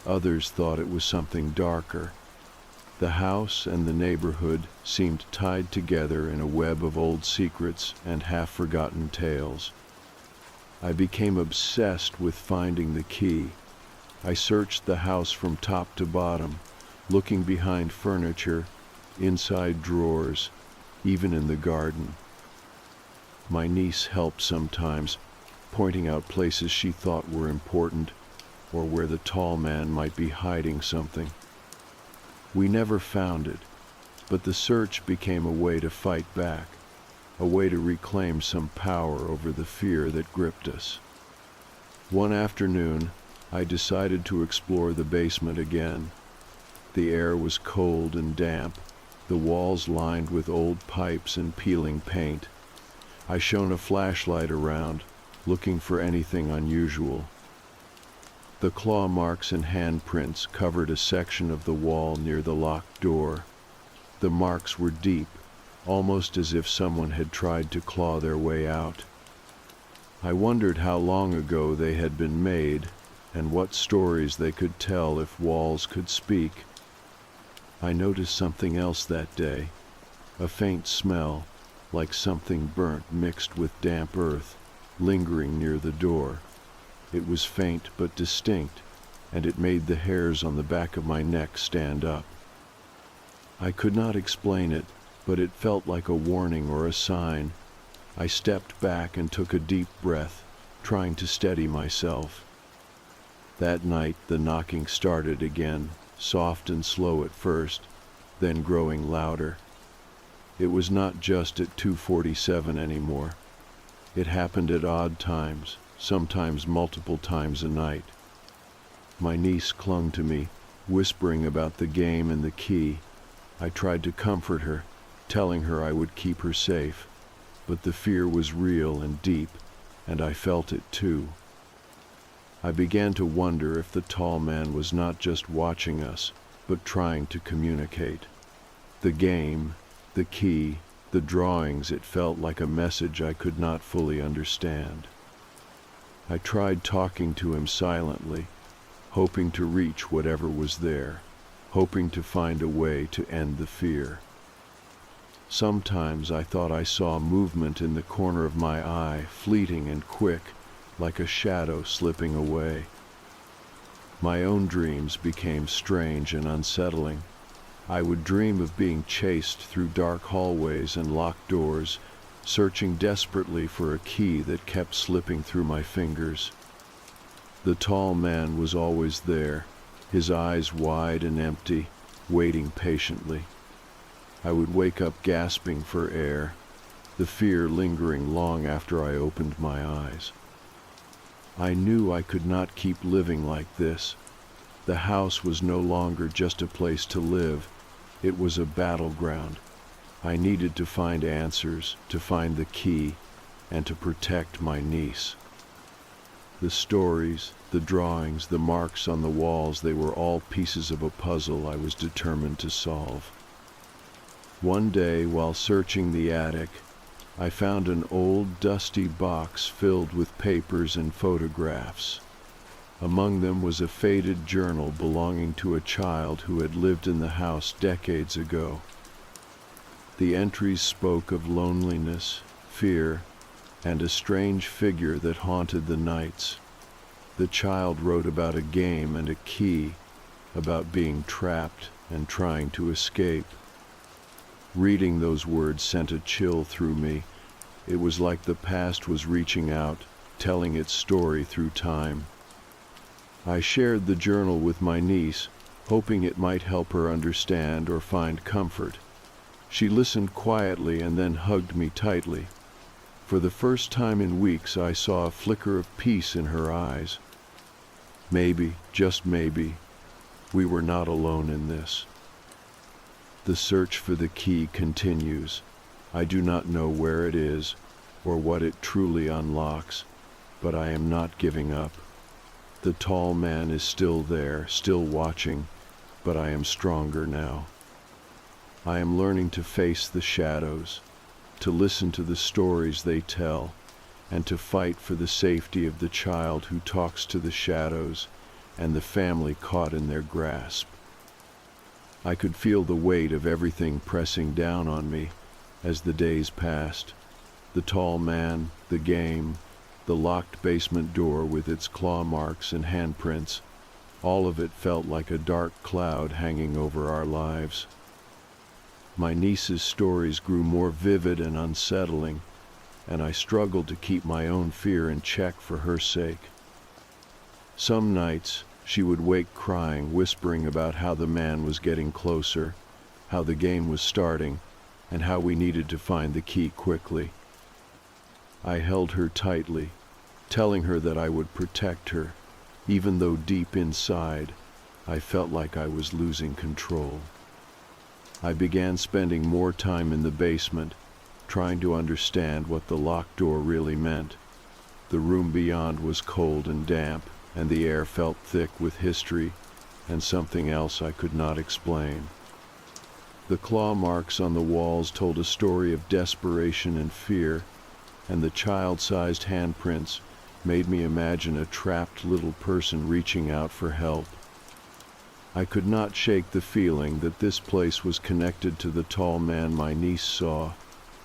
Others thought it was something darker. The house and the neighborhood seemed tied together in a web of old secrets and half-forgotten tales. I became obsessed with finding the key. I searched the house from top to bottom, looking behind furniture, inside drawers, even in the garden. My niece helped sometimes, pointing out places she thought were important, or where the tall man might be hiding something. We never found it, but the search became a way to fight back, a way to reclaim some power over the fear that gripped us. One afternoon, I decided to explore the basement again. The air was cold and damp, the walls lined with old pipes and peeling paint. I shone a flashlight around, looking for anything unusual. The claw marks and handprints covered a section of the wall near the locked door. The marks were deep, almost as if someone had tried to claw their way out. I wondered how long ago they had been made, and what stories they could tell if walls could speak. I noticed something else that day, a faint smell, like something burnt mixed with damp earth, lingering near the door. It was faint but distinct, and it made the hairs on the back of my neck stand up. I could not explain it, but it felt like a warning or a sign. I stepped back and took a deep breath, trying to steady myself. That night the knocking started again, soft and slow at first, then growing louder. It was not just at 2:47 anymore. It happened at odd times, sometimes multiple times a night. My niece clung to me, whispering about the game and the key. I tried to comfort her, telling her I would keep her safe, but the fear was real and deep, and I felt it too. I began to wonder if the tall man was not just watching us, but trying to communicate. The game, the key, the drawings, it felt like a message I could not fully understand. I tried talking to him silently, hoping to reach whatever was there, hoping to find a way to end the fear. Sometimes I thought I saw movement in the corner of my eye, fleeting and quick, like a shadow slipping away. My own dreams became strange and unsettling. I would dream of being chased through dark hallways and locked doors, searching desperately for a key that kept slipping through my fingers. The tall man was always there, his eyes wide and empty, waiting patiently. I would wake up gasping for air, the fear lingering long after I opened my eyes. I knew I could not keep living like this. The house was no longer just a place to live. It was a battleground. I needed to find answers, to find the key, and to protect my niece. The stories, the drawings, the marks on the walls, they were all pieces of a puzzle I was determined to solve. One day, while searching the attic, I found an old, dusty box filled with papers and photographs. Among them was a faded journal belonging to a child who had lived in the house decades ago. The entries spoke of loneliness, fear, and a strange figure that haunted the nights. The child wrote about a game and a key, about being trapped and trying to escape. Reading those words sent a chill through me. It was like the past was reaching out, telling its story through time. I shared the journal with my niece, hoping it might help her understand or find comfort. She listened quietly and then hugged me tightly. For the first time in weeks, I saw a flicker of peace in her eyes. Maybe, just maybe, we were not alone in this. The search for the key continues. I do not know where it is or what it truly unlocks, but I am not giving up. The tall man is still there, still watching, but I am stronger now. I am learning to face the shadows, to listen to the stories they tell, and to fight for the safety of the child who talks to the shadows and the family caught in their grasp. I could feel the weight of everything pressing down on me as the days passed. The tall man, the game, the locked basement door with its claw marks and handprints, all of it felt like a dark cloud hanging over our lives. My niece's stories grew more vivid and unsettling, and I struggled to keep my own fear in check for her sake. Some nights, She would wake crying, whispering about how the man was getting closer, how the game was starting, and how we needed to find the key quickly. I held her tightly, telling her that I would protect her, even though deep inside, I felt like I was losing control. I began spending more time in the basement, trying to understand what the locked door really meant. The room beyond was cold and damp, and the air felt thick with history and something else I could not explain. The claw marks on the walls told a story of desperation and fear, and the child-sized handprints made me imagine a trapped little person reaching out for help. I could not shake the feeling that this place was connected to the tall man my niece saw,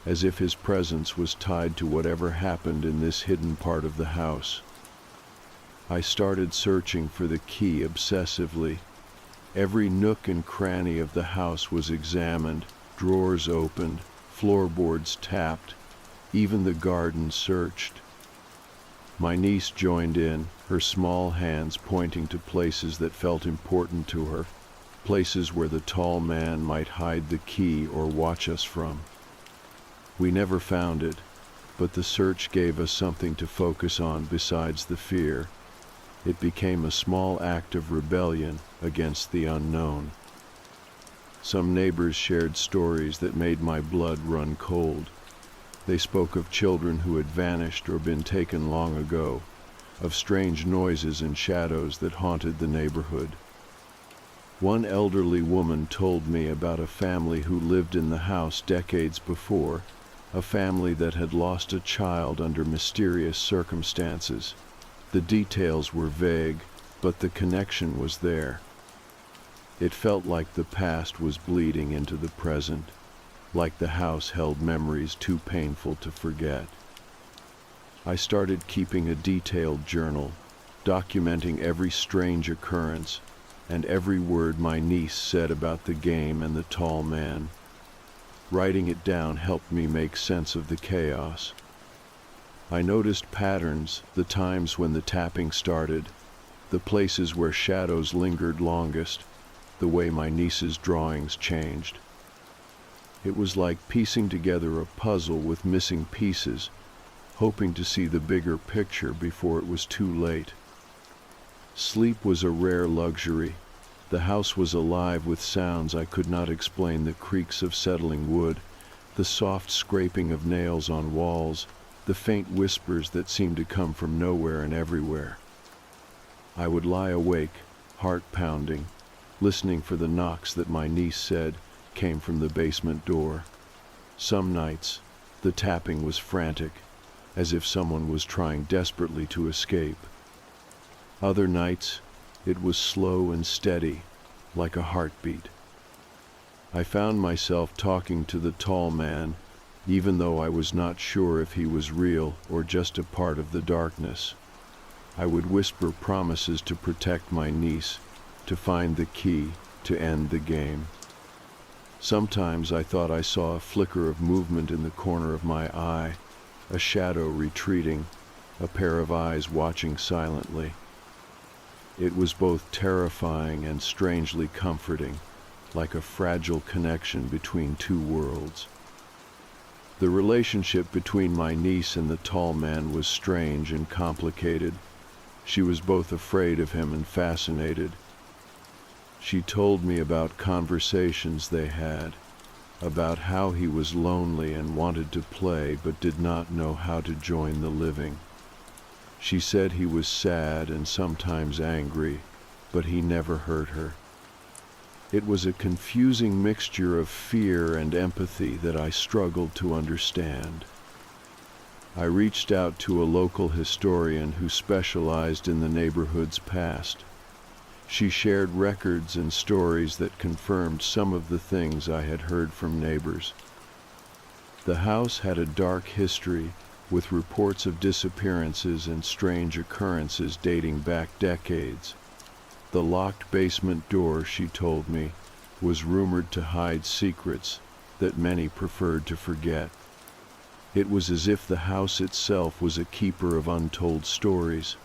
as if his presence was tied to whatever happened in this hidden part of the house. I started searching for the key obsessively. Every nook and cranny of the house was examined, drawers opened, floorboards tapped, even the garden searched. My niece joined in, her small hands pointing to places that felt important to her, places where the tall man might hide the key or watch us from. We never found it, but the search gave us something to focus on besides the fear. It became a small act of rebellion against the unknown. Some neighbors shared stories that made my blood run cold. They spoke of children who had vanished or been taken long ago, of strange noises and shadows that haunted the neighborhood. One elderly woman told me about a family who lived in the house decades before, a family that had lost a child under mysterious circumstances. The details were vague, but the connection was there. It felt like the past was bleeding into the present, like the house held memories too painful to forget. I started keeping a detailed journal, documenting every strange occurrence and every word my niece said about the game and the tall man. Writing it down helped me make sense of the chaos. I noticed patterns, the times when the tapping started, the places where shadows lingered longest, the way my niece's drawings changed. It was like piecing together a puzzle with missing pieces, hoping to see the bigger picture before it was too late. Sleep was a rare luxury. The house was alive with sounds I could not explain, the creaks of settling wood, the soft scraping of nails on walls, the faint whispers that seemed to come from nowhere and everywhere. I would lie awake, heart pounding, listening for the knocks that my niece said came from the basement door. Some nights, the tapping was frantic, as if someone was trying desperately to escape. Other nights, it was slow and steady, like a heartbeat. I found myself talking to the tall man, even though I was not sure if he was real or just a part of the darkness. I would whisper promises to protect my niece, to find the key, to end the game. Sometimes I thought I saw a flicker of movement in the corner of my eye, a shadow retreating, a pair of eyes watching silently. It was both terrifying and strangely comforting, like a fragile connection between two worlds. The relationship between my niece and the tall man was strange and complicated. She was both afraid of him and fascinated. She told me about conversations they had, about how he was lonely and wanted to play but did not know how to join the living. She said he was sad and sometimes angry, but he never hurt her. It was a confusing mixture of fear and empathy that I struggled to understand. I reached out to a local historian who specialized in the neighborhood's past. She shared records and stories that confirmed some of the things I had heard from neighbors. The house had a dark history, with reports of disappearances and strange occurrences dating back decades. The locked basement door, she told me, was rumored to hide secrets that many preferred to forget. It was as if the house itself was a keeper of untold stories.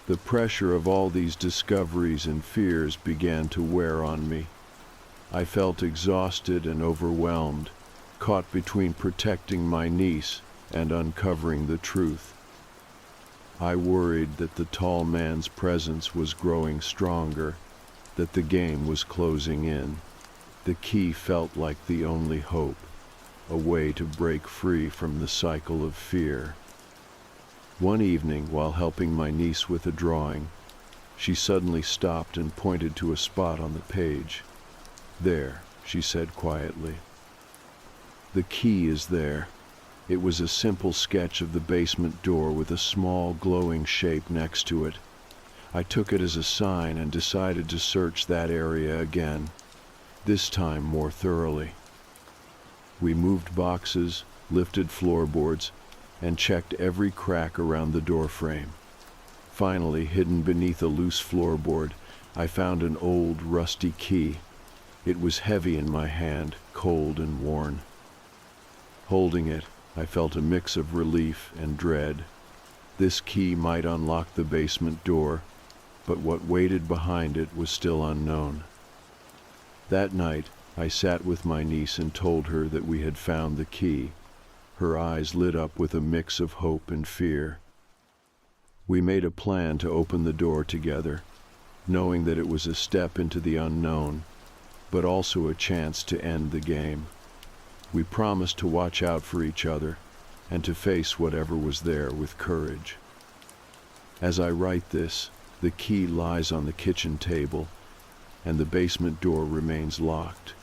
The pressure of all these discoveries and fears began to wear on me. I felt exhausted and overwhelmed, caught between protecting my niece and uncovering the truth. I worried that the tall man's presence was growing stronger, that the game was closing in. The key felt like the only hope, a way to break free from the cycle of fear. One evening, while helping my niece with a drawing, she suddenly stopped and pointed to a spot on the page. "There," she said quietly. "The key is there." It was a simple sketch of the basement door with a small glowing shape next to it. I took it as a sign and decided to search that area again, this time more thoroughly. We moved boxes, lifted floorboards, and checked every crack around the doorframe. Finally, hidden beneath a loose floorboard, I found an old, rusty key. It was heavy in my hand, cold and worn. Holding it, I felt a mix of relief and dread. This key might unlock the basement door, but what waited behind it was still unknown. That night, I sat with my niece and told her that we had found the key. Her eyes lit up with a mix of hope and fear. We made a plan to open the door together, knowing that it was a step into the unknown, but also a chance to end the game. We promised to watch out for each other and to face whatever was there with courage. As I write this, the key lies on the kitchen table, and the basement door remains locked.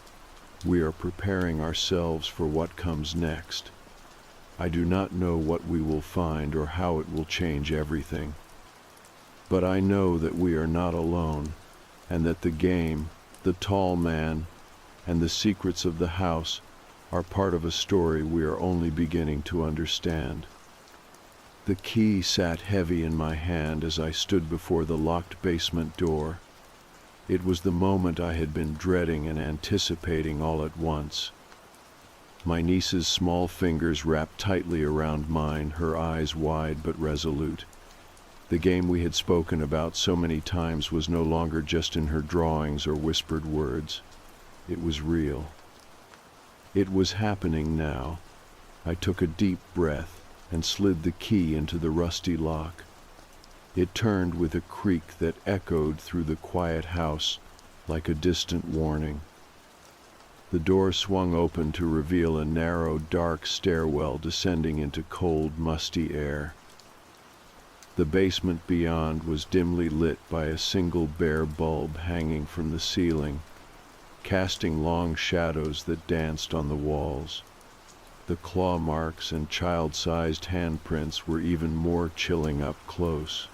We are preparing ourselves for what comes next. I do not know what we will find or how it will change everything. But I know that we are not alone, and that the game, the tall man, and the secrets of the house are part of a story we are only beginning to understand. The key sat heavy in my hand as I stood before the locked basement door. It was the moment I had been dreading and anticipating all at once. My niece's small fingers wrapped tightly around mine, her eyes wide but resolute. The game we had spoken about so many times was no longer just in her drawings or whispered words. It was real. It was happening now. I took a deep breath and slid the key into the rusty lock. It turned with a creak that echoed through the quiet house like a distant warning. The door swung open to reveal a narrow, dark stairwell descending into cold, musty air. The basement beyond was dimly lit by a single bare bulb hanging from the ceiling, casting long shadows that danced on the walls. The claw marks and child-sized handprints were even more chilling up close.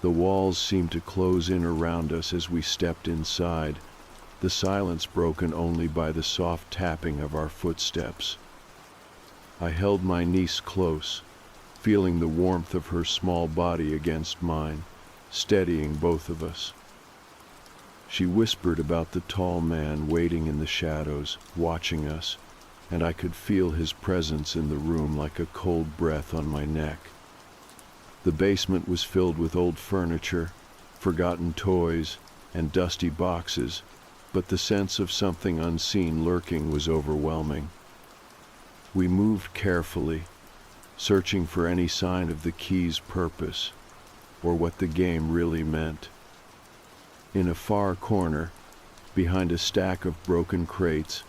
The walls seemed to close in around us as we stepped inside, the silence broken only by the soft tapping of our footsteps. I held my niece close, feeling the warmth of her small body against mine, steadying both of us. She whispered about the tall man waiting in the shadows, watching us, and I could feel his presence in the room like a cold breath on my neck. The basement was filled with old furniture, forgotten toys, and dusty boxes, but the sense of something unseen lurking was overwhelming. We moved carefully, searching for any sign of the key's purpose, or what the game really meant. In a far corner, behind a stack of broken crates,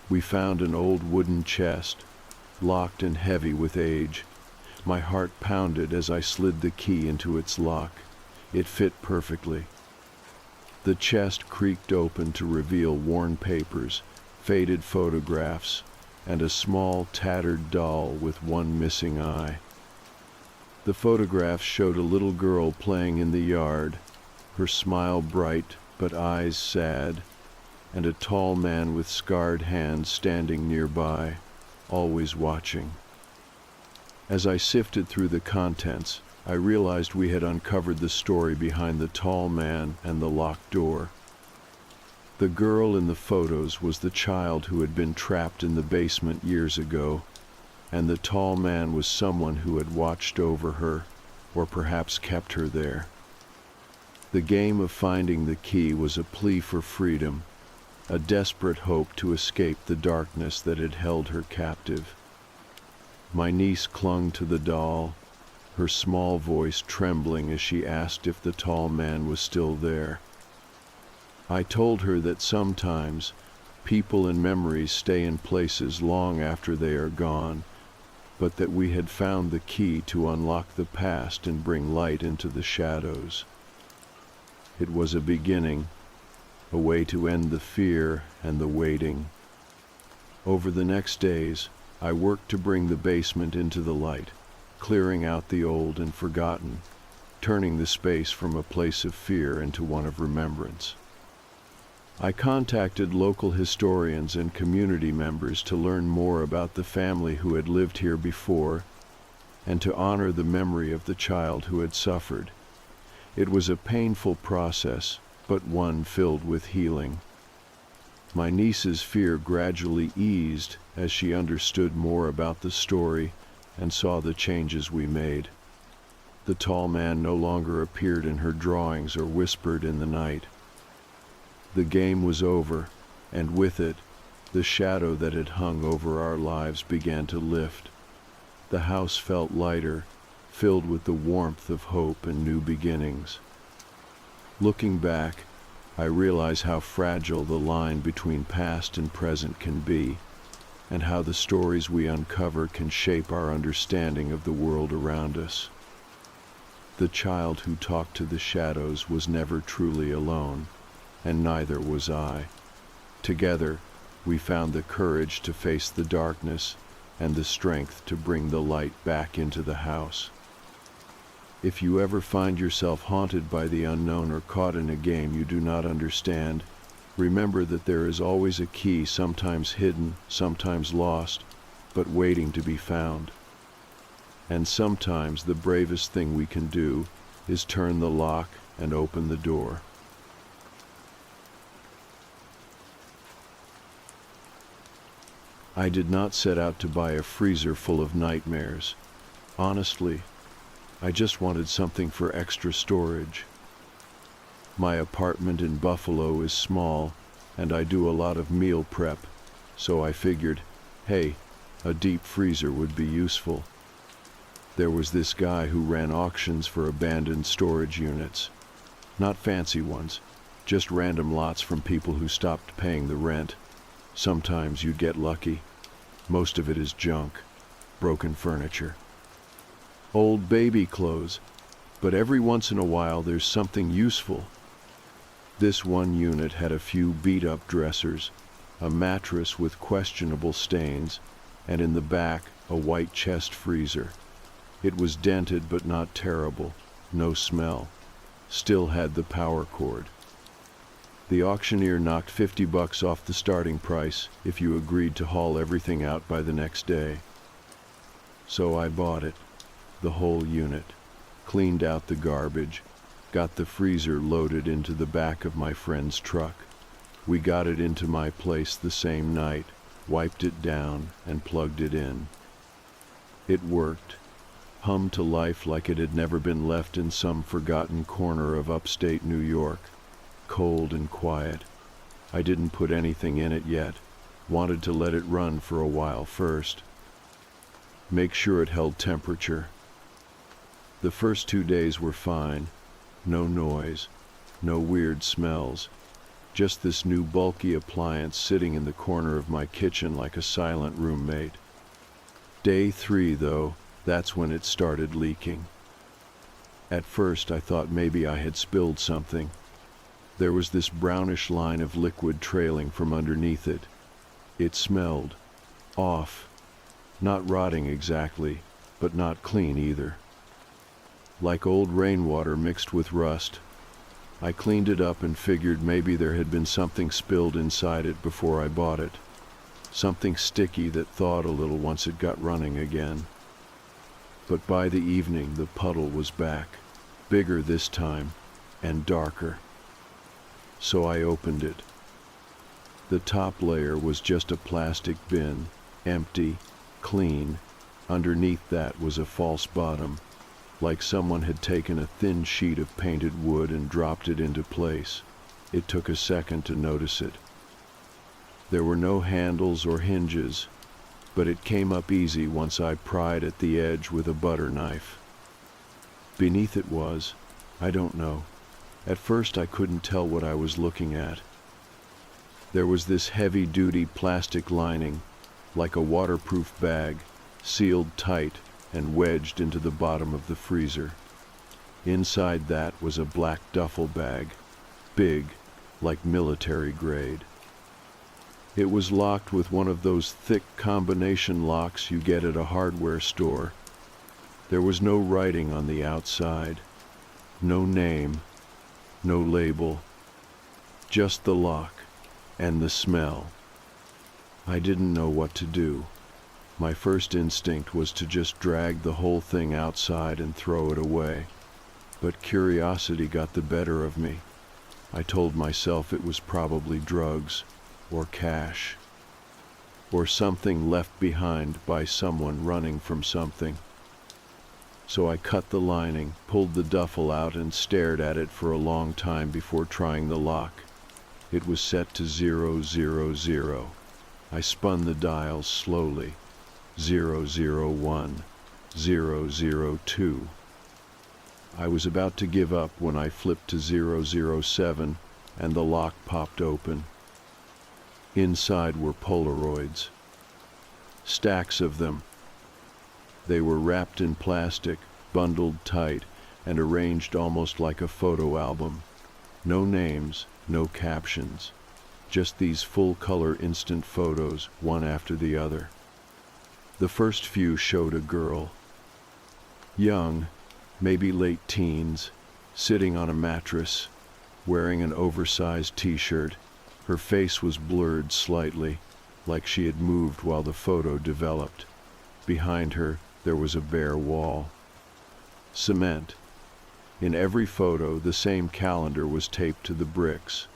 we found an old wooden chest, locked and heavy with age. My heart pounded as I slid the key into its lock. It fit perfectly. The chest creaked open to reveal worn papers, faded photographs, and a small, tattered doll with one missing eye. The photographs showed a little girl playing in the yard, her smile bright but eyes sad, and a tall man with scarred hands standing nearby, always watching. As I sifted through the contents, I realized we had uncovered the story behind the tall man and the locked door. The girl in the photos was the child who had been trapped in the basement years ago, and the tall man was someone who had watched over her, or perhaps kept her there. The game of finding the key was a plea for freedom, a desperate hope to escape the darkness that had held her captive. My niece clung to the doll, her small voice trembling as she asked if the tall man was still there. I told her that sometimes people and memories stay in places long after they are gone, but that we had found the key to unlock the past and bring light into the shadows. It was a beginning, a way to end the fear and the waiting. Over the next days, I worked to bring the basement into the light, clearing out the old and forgotten, turning the space from a place of fear into one of remembrance. I contacted local historians and community members to learn more about the family who had lived here before and to honor the memory of the child who had suffered. It was a painful process, but one filled with healing. My niece's fear gradually eased as she understood more about the story and saw the changes we made. The tall man no longer appeared in her drawings or whispered in the night. The game was over, and with it, the shadow that had hung over our lives began to lift. The house felt lighter, filled with the warmth of hope and new beginnings. Looking back, I realize how fragile the line between past and present can be, and how the stories we uncover can shape our understanding of the world around us. The child who talked to the shadows was never truly alone, and neither was I. Together, we found the courage to face the darkness and the strength to bring the light back into the house. If you ever find yourself haunted by the unknown or caught in a game you do not understand, remember that there is always a key, sometimes hidden, sometimes lost, but waiting to be found. And sometimes the bravest thing we can do is turn the lock and open the door. I did not set out to buy a freezer full of nightmares. Honestly, I just wanted something for extra storage. My apartment in Buffalo is small, and I do a lot of meal prep, so I figured, hey, a deep freezer would be useful. There was this guy who ran auctions for abandoned storage units. Not fancy ones, just random lots from people who stopped paying the rent. Sometimes you'd get lucky. Most of it is junk, broken furniture, old baby clothes, but every once in a while there's something useful. This one unit had a few beat-up dressers, a mattress with questionable stains, and in the back, a white chest freezer. It was dented but not terrible, no smell, still had the power cord. The auctioneer knocked $50 off the starting price if you agreed to haul everything out by the next day. So I bought it, the whole unit, cleaned out the garbage, got the freezer loaded into the back of my friend's truck. We got it into my place the same night, wiped it down, and plugged it in. It worked, hummed to life like it had never been left in some forgotten corner of upstate New York. Cold and quiet. I didn't put anything in it yet. Wanted to let it run for a while first. Make sure it held temperature. The first 2 days were fine. No noise, no weird smells. Just this new bulky appliance sitting in the corner of my kitchen like a silent roommate. Day 3, though, that's when it started leaking. At first I thought maybe I had spilled something. There was this brownish line of liquid trailing from underneath it. It smelled off, not rotting exactly, but not clean either. Like old rainwater mixed with rust. I cleaned it up and figured maybe there had been something spilled inside it before I bought it. Something sticky that thawed a little once it got running again. But by the evening the puddle was back, bigger this time, and darker. So I opened it. The top layer was just a plastic bin, empty, clean. Underneath that was a false bottom, like someone had taken a thin sheet of painted wood and dropped it into place. It took a second to notice it. There were no handles or hinges, but it came up easy once I pried at the edge with a butter knife. Beneath it was, I don't know. At first I couldn't tell what I was looking at. There was this heavy-duty plastic lining, like a waterproof bag, sealed tight and wedged into the bottom of the freezer. Inside that was a black duffel bag, big, like military grade. It was locked with one of those thick combination locks you get at a hardware store. There was no writing on the outside, no name, no label, just the lock and the smell. I didn't know what to do. My first instinct was to just drag the whole thing outside and throw it away. But curiosity got the better of me. I told myself it was probably drugs, or cash, or something left behind by someone running from something. So I cut the lining, pulled the duffel out, and stared at it for a long time before trying the lock. It was set to 000. I spun the dials slowly. 001, 002. I was about to give up when I flipped to 007 and the lock popped open. Inside were Polaroids. Stacks of them. They were wrapped in plastic, bundled tight, and arranged almost like a photo album. No names, no captions. Just these full-color instant photos, one after the other. The first few showed a girl. Young, maybe late teens, sitting on a mattress, wearing an oversized t-shirt. Her face was blurred slightly, like she had moved while the photo developed. Behind her, there was a bare wall. Cement. In every photo, the same calendar was taped to the bricks.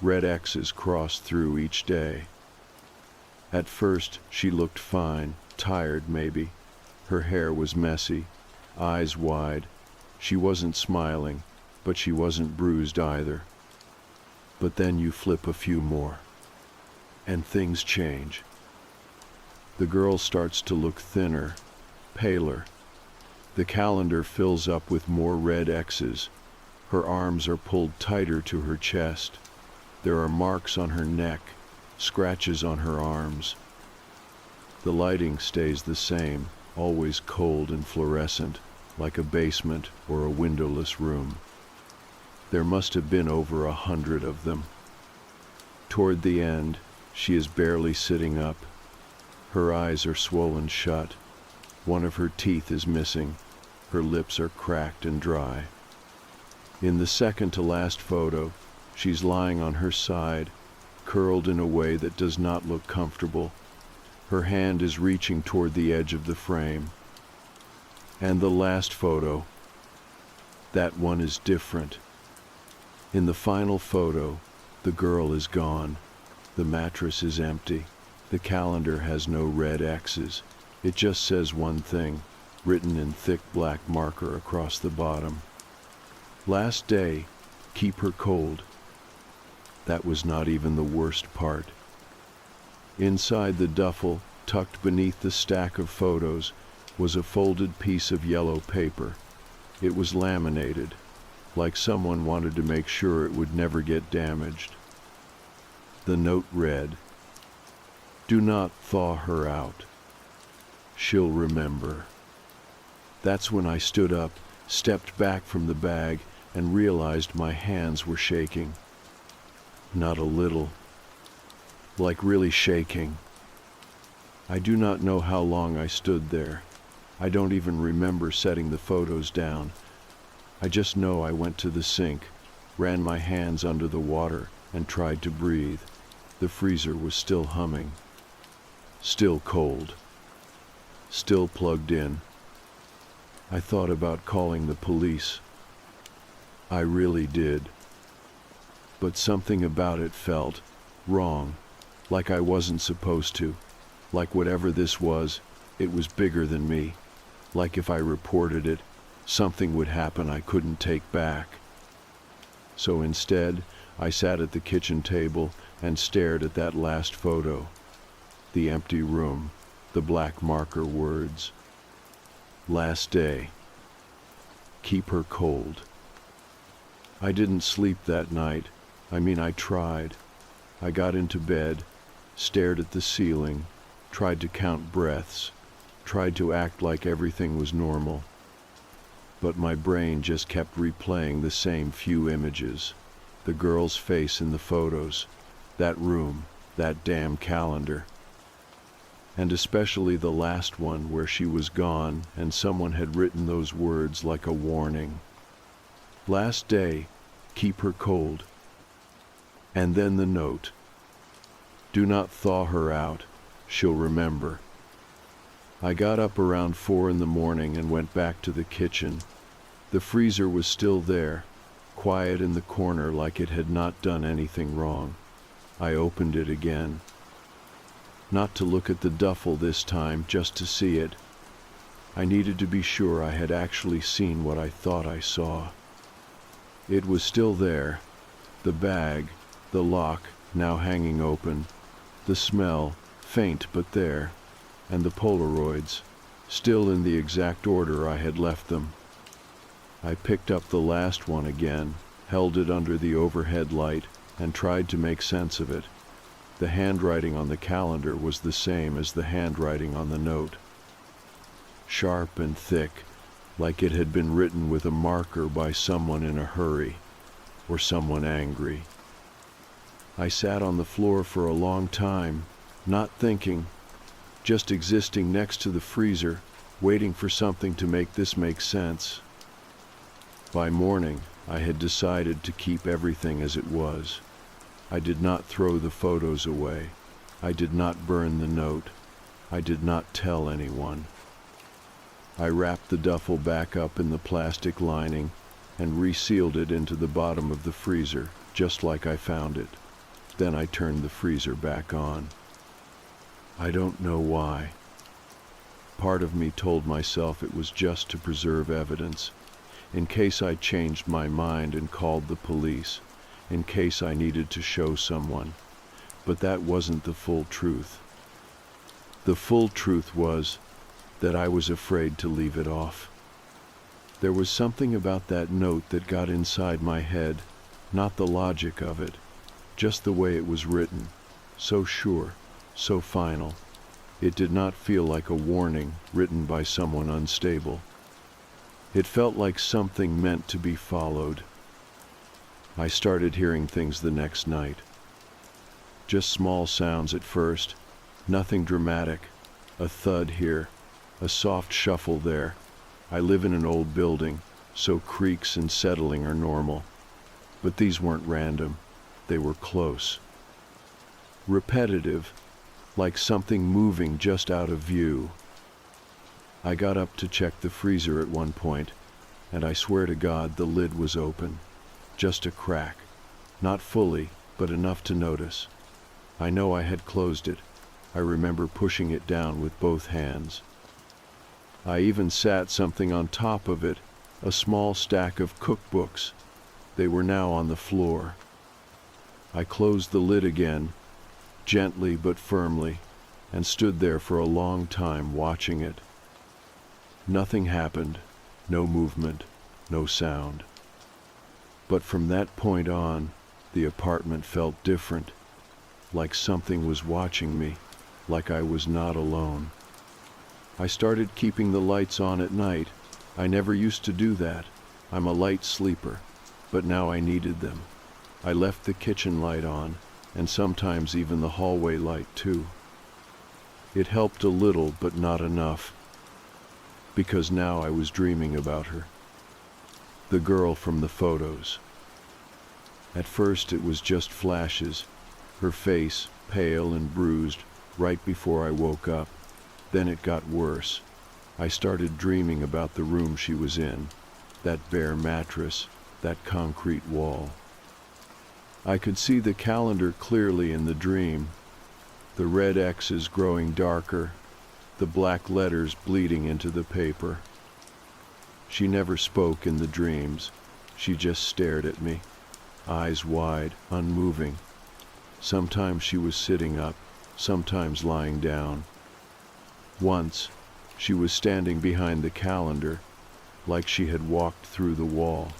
Red X's crossed through each day. At first, she looked fine, tired maybe. Her hair was messy, eyes wide. She wasn't smiling, but she wasn't bruised either. But then you flip a few more, and things change. The girl starts to look thinner, paler. The calendar fills up with more red X's. Her arms are pulled tighter to her chest. There are marks on her neck, scratches on her arms. The lighting stays the same, always cold and fluorescent, like a basement or a windowless room. There must have been over 100 of them. Toward the end, she is barely sitting up. Her eyes are swollen shut. One of her teeth is missing. Her lips are cracked and dry. In the second to last photo, she's lying on her side, curled in a way that does not look comfortable. Her hand is reaching toward the edge of the frame. And the last photo, that one is different. In the final photo, the girl is gone. The mattress is empty. The calendar has no red X's. It just says one thing, written in thick black marker across the bottom. Last day, keep her cold. That was not even the worst part. Inside the duffel, tucked beneath the stack of photos, was a folded piece of yellow paper. It was laminated, like someone wanted to make sure it would never get damaged. The note read, "Do not thaw her out. She'll remember." That's when I stood up, stepped back from the bag, and realized my hands were shaking. Not a little. Like really shaking. I do not know how long I stood there. I don't even remember setting the photos down. I just know I went to the sink, ran my hands under the water, and tried to breathe. The freezer was still humming. Still cold. Still plugged in. I thought about calling the police. I really did. But something about it felt wrong, like I wasn't supposed to. Like whatever this was, it was bigger than me. Like if I reported it, something would happen I couldn't take back. So instead, I sat at the kitchen table and stared at that last photo. The empty room, the black marker words. Last day. Keep her cold. I didn't sleep that night. I tried. I got into bed, stared at the ceiling, tried to count breaths, tried to act like everything was normal. But my brain just kept replaying the same few images. The girl's face in the photos, that room, that damn calendar. And especially the last one where she was gone and someone had written those words like a warning. Last day, keep her cold. And then the note. Do not thaw her out, she'll remember. I got up around 4 in the morning and went back to the kitchen. The freezer was still there, quiet in the corner like it had not done anything wrong. I opened it again. Not to look at the duffel this time, just to see it. I needed to be sure I had actually seen what I thought I saw. It was still there, the bag, the lock now hanging open, the smell, faint but there, and the Polaroids, still in the exact order I had left them. I picked up the last one again, held it under the overhead light, and tried to make sense of it. The handwriting on the calendar was the same as the handwriting on the note. Sharp and thick, like it had been written with a marker by someone in a hurry, or someone angry. I sat on the floor for a long time, not thinking, just existing next to the freezer, waiting for something to make this make sense. By morning, I had decided to keep everything as it was. I did not throw the photos away. I did not burn the note. I did not tell anyone. I wrapped the duffel back up in the plastic lining and resealed it into the bottom of the freezer, just like I found it. Then I turned the freezer back on. I don't know why. Part of me told myself it was just to preserve evidence, in case I changed my mind and called the police, in case I needed to show someone. But that wasn't the full truth. The full truth was that I was afraid to leave it off. There was something about that note that got inside my head, not the logic of it, just the way it was written, so sure, so final. It did not feel like a warning written by someone unstable. It felt like something meant to be followed. I started hearing things the next night. Just small sounds at first, nothing dramatic. A thud here, a soft shuffle there. I live in an old building, so creaks and settling are normal. But these weren't random. They were close. Repetitive, like something moving just out of view. I got up to check the freezer at one point, and I swear to God the lid was open. Just a crack. Not fully, but enough to notice. I know I had closed it. I remember pushing it down with both hands. I even sat something on top of it, a small stack of cookbooks. They were now on the floor. I closed the lid again, gently but firmly, and stood there for a long time watching it. Nothing happened, no movement, no sound. But from that point on, the apartment felt different, like something was watching me, like I was not alone. I started keeping the lights on at night. I never used to do that. I'm a light sleeper, but now I needed them. I left the kitchen light on, and sometimes even the hallway light too. It helped a little, but not enough, because now I was dreaming about her. The girl from the photos. At first it was just flashes, her face, pale and bruised, right before I woke up. Then it got worse. I started dreaming about the room she was in, that bare mattress, that concrete wall. I could see the calendar clearly in the dream, the red X's growing darker, the black letters bleeding into the paper. She never spoke in the dreams. She just stared at me, eyes wide, unmoving. Sometimes she was sitting up, sometimes lying down. Once, she was standing behind the calendar, like she had walked through the wall.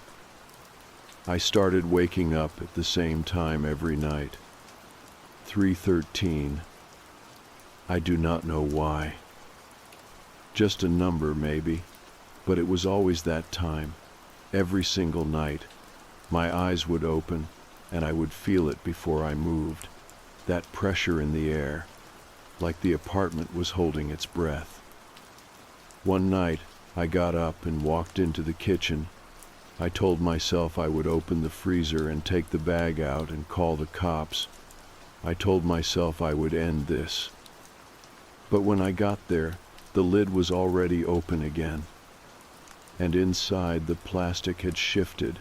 I started waking up at the same time every night. 3:13. I do not know why. Just a number, maybe, but it was always that time. Every single night, my eyes would open, and I would feel it before I moved. That pressure in the air, like the apartment was holding its breath. One night, I got up and walked into the kitchen. I told myself I would open the freezer and take the bag out and call the cops. I told myself I would end this. But when I got there, the lid was already open again. And inside, the plastic had shifted.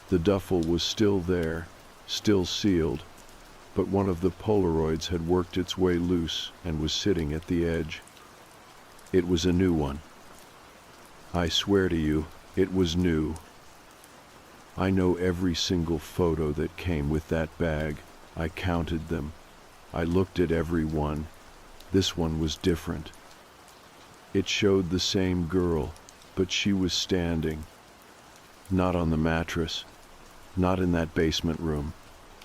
The duffel was still there, still sealed, but one of the Polaroids had worked its way loose and was sitting at the edge. It was a new one. I swear to you, it was new. I know every single photo that came with that bag. I counted them. I looked at every one. This one was different. It showed the same girl, but she was standing. Not on the mattress, not in that basement room.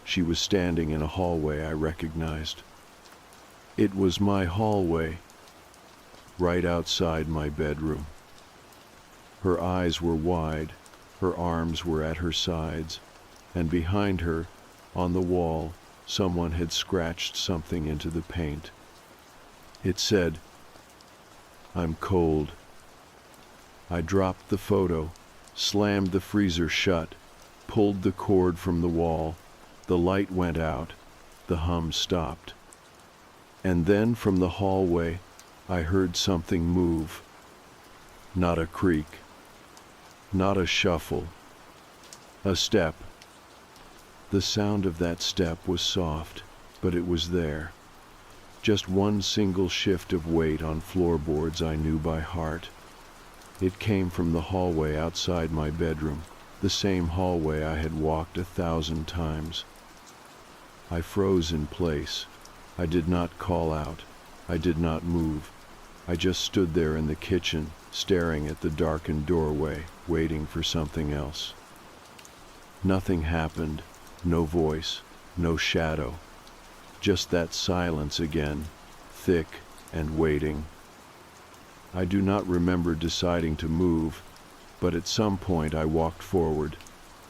She was standing in a hallway I recognized. It was my hallway, right outside my bedroom. Her eyes were wide, her arms were at her sides, and behind her, on the wall, someone had scratched something into the paint. It said, "I'm cold." I dropped the photo, slammed the freezer shut, pulled the cord from the wall. The light went out, the hum stopped. And then from the hallway, I heard something move. Not a creak, not a shuffle, a step. The sound of that step was soft, but it was there. Just one single shift of weight on floorboards I knew by heart. It came from the hallway outside my bedroom, the same hallway I had walked 1,000 times. I froze in place. I did not call out. I did not move. I just stood there in the kitchen, staring at the darkened doorway, waiting for something else. Nothing happened. No voice, no shadow. Just that silence again, thick and waiting. I do not remember deciding to move, but at some point I walked forward,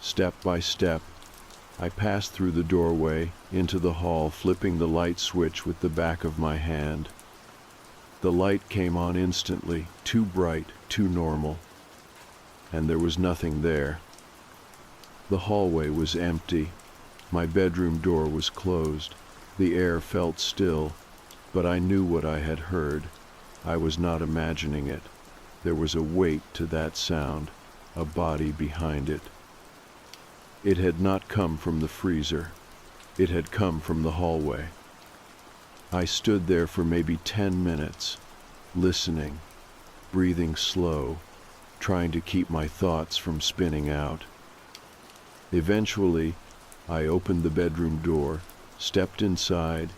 step by step. I passed through the doorway, into the hall, flipping the light switch with the back of my hand. The light came on instantly, too bright, too normal. And there was nothing there. The hallway was empty. My bedroom door was closed. The air felt still, but I knew what I had heard. I was not imagining it. There was a weight to that sound, a body behind it. It had not come from the freezer. It had come from the hallway. I stood there for maybe 10 minutes, listening, breathing slow, trying to keep my thoughts from spinning out. Eventually, I opened the bedroom door, stepped inside,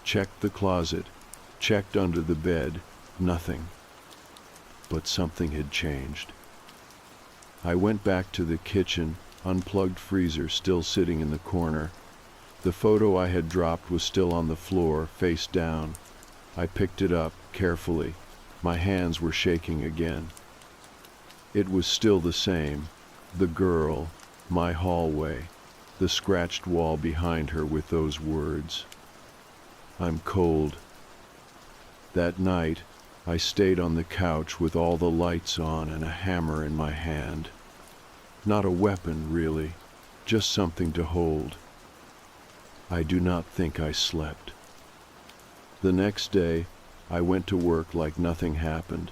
checked the closet, checked under the bed, nothing. But something had changed. I went back to the kitchen, unplugged freezer still sitting in the corner. The photo I had dropped was still on the floor, face down. I picked it up carefully. My hands were shaking again. It was still the same. The girl, my hallway, the scratched wall behind her with those words. "I'm cold." That night, I stayed on the couch with all the lights on and a hammer in my hand. Not a weapon, really, just something to hold. I do not think I slept. The next day, I went to work like nothing happened.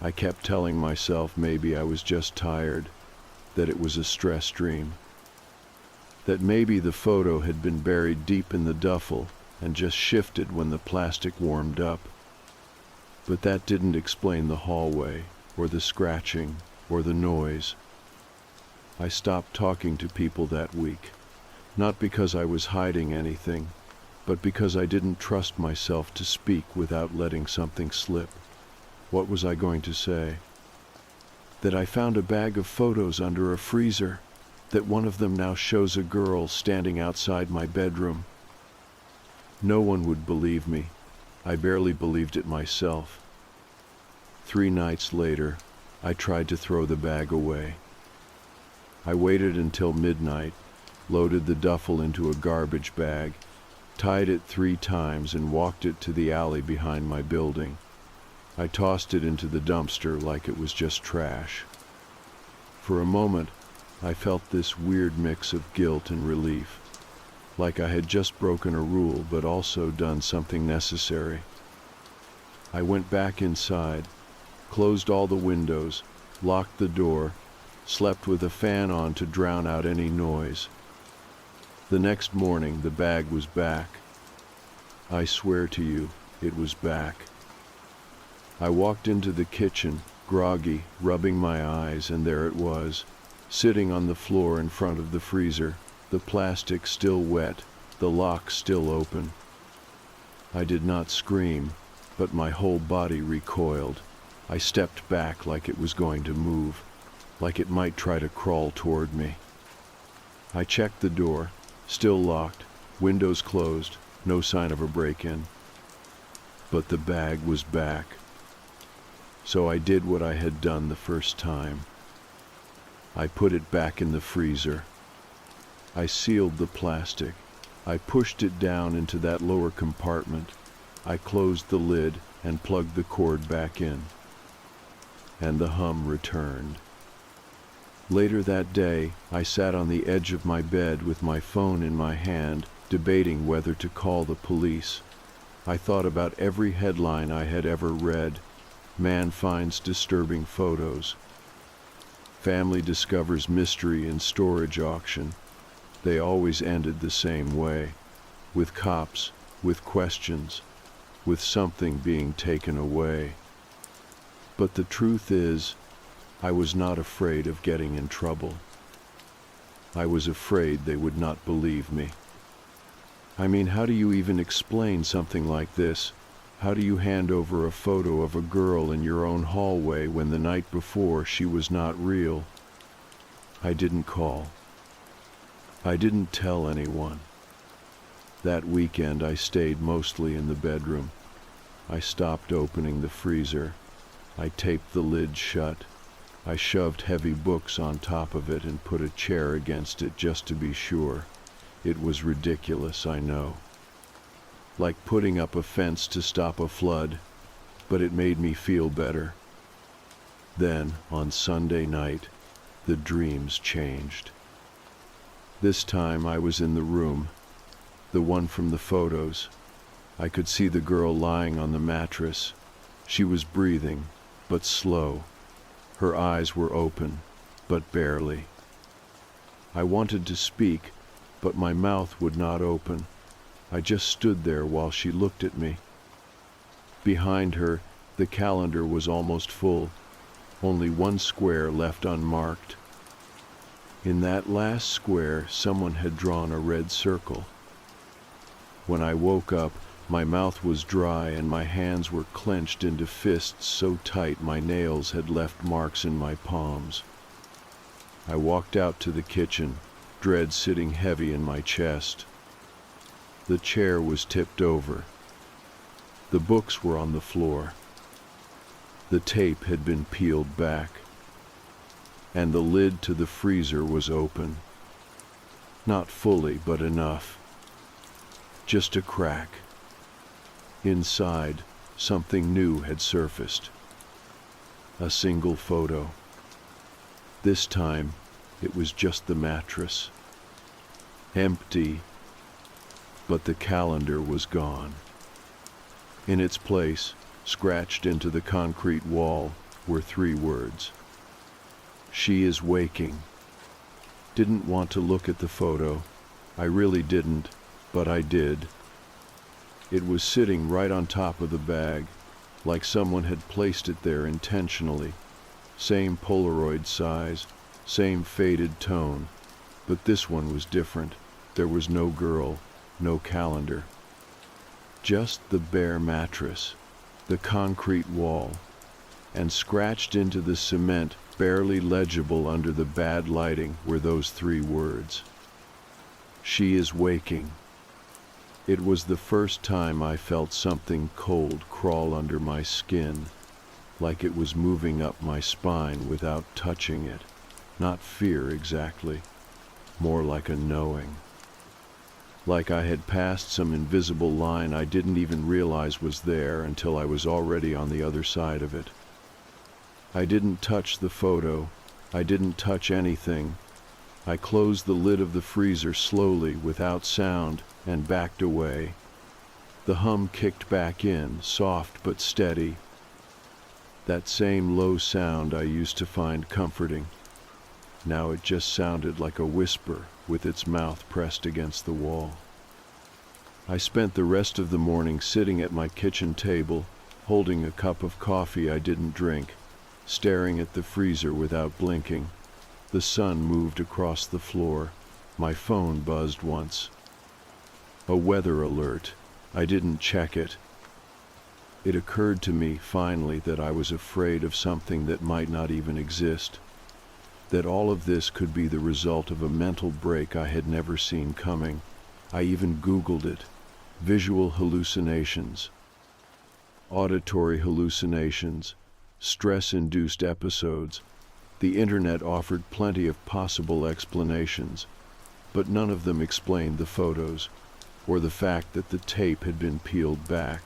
I kept telling myself maybe I was just tired, that it was a stress dream, that maybe the photo had been buried deep in the duffel and just shifted when the plastic warmed up. But that didn't explain the hallway, or the scratching, or the noise. I stopped talking to people that week, not because I was hiding anything, but because I didn't trust myself to speak without letting something slip. What was I going to say? That I found a bag of photos under a freezer, that one of them now shows a girl standing outside my bedroom. No one would believe me. I barely believed it myself. 3 nights later, I tried to throw the bag away. I waited until midnight, loaded the duffel into a garbage bag, tied it 3 times and walked it to the alley behind my building. I tossed it into the dumpster like it was just trash. For a moment, I felt this weird mix of guilt and relief, like I had just broken a rule but also done something necessary. I went back inside, closed all the windows, locked the door, slept with a fan on to drown out any noise. The next morning, the bag was back. I swear to you, it was back. I walked into the kitchen, groggy, rubbing my eyes, and there it was, sitting on the floor in front of the freezer, the plastic still wet, the lock still open. I did not scream, but my whole body recoiled. I stepped back like it was going to move, like it might try to crawl toward me. I checked the door, still locked, windows closed, no sign of a break-in. But the bag was back. So I did what I had done the first time. I put it back in the freezer. I sealed the plastic. I pushed it down into that lower compartment. I closed the lid and plugged the cord back in. And the hum returned. Later that day, I sat on the edge of my bed with my phone in my hand, debating whether to call the police. I thought about every headline I had ever read. Man finds disturbing photos. Family discovers mystery in storage auction. They always ended the same way, with cops, with questions, with something being taken away. But the truth is, I was not afraid of getting in trouble. I was afraid they would not believe me. I mean, how do you even explain something like this? How do you hand over a photo of a girl in your own hallway when the night before she was not real? I didn't call. I didn't tell anyone. That weekend I stayed mostly in the bedroom. I stopped opening the freezer. I taped the lid shut. I shoved heavy books on top of it and put a chair against it just to be sure. It was ridiculous, I know. Like putting up a fence to stop a flood, but it made me feel better. Then, on Sunday night, the dreams changed. This time I was in the room, the one from the photos. I could see the girl lying on the mattress. She was breathing, but slow. Her eyes were open, but barely. I wanted to speak, but my mouth would not open. I just stood there while she looked at me. Behind her, the calendar was almost full, only one square left unmarked. In that last square, someone had drawn a red circle. When I woke up, my mouth was dry and my hands were clenched into fists so tight my nails had left marks in my palms. I walked out to the kitchen, dread sitting heavy in my chest. The chair was tipped over. The books were on the floor. The tape had been peeled back. And the lid to the freezer was open. Not fully, but enough. Just a crack. Inside, something new had surfaced. A single photo. This time, it was just the mattress. Empty, but the calendar was gone. In its place, scratched into the concrete wall, were 3 words. She is waking. Didn't want to look at the photo. I really didn't, but I did. It was sitting right on top of the bag, like someone had placed it there intentionally, Same Polaroid size, same faded tone, but this one was different. There was no girl, no calendar. Just the bare mattress, the concrete wall, and scratched into the cement, barely legible under the bad lighting, were those 3 words. She is waking. It was the first time I felt something cold crawl under my skin, like it was moving up my spine without touching it. Not fear exactly, more like a knowing. Like I had passed some invisible line I didn't even realize was there until I was already on the other side of it. I didn't touch the photo. I didn't touch anything. I closed the lid of the freezer slowly, without sound, and backed away. The hum kicked back in, soft but steady. That same low sound I used to find comforting. Now it just sounded like a whisper, with its mouth pressed against the wall. I spent the rest of the morning sitting at my kitchen table, holding a cup of coffee I didn't drink, staring at the freezer without blinking. The sun moved across the floor. My phone buzzed once. A weather alert. I didn't check it. It occurred to me, finally, that I was afraid of something that might not even exist. That all of this could be the result of a mental break I had never seen coming. I even Googled it. Visual hallucinations, auditory hallucinations, stress-induced episodes. The internet offered plenty of possible explanations, but none of them explained the photos, or the fact that the tape had been peeled back,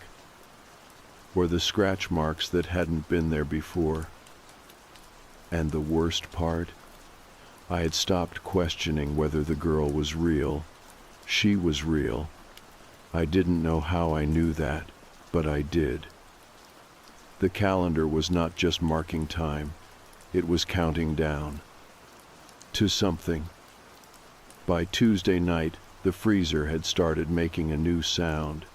or the scratch marks that hadn't been there before. And the worst part? I had stopped questioning whether the girl was real. She was real. I didn't know how I knew that, but I did. The calendar was not just marking time. It was counting down to something. By Tuesday night, the freezer had started making a new sound.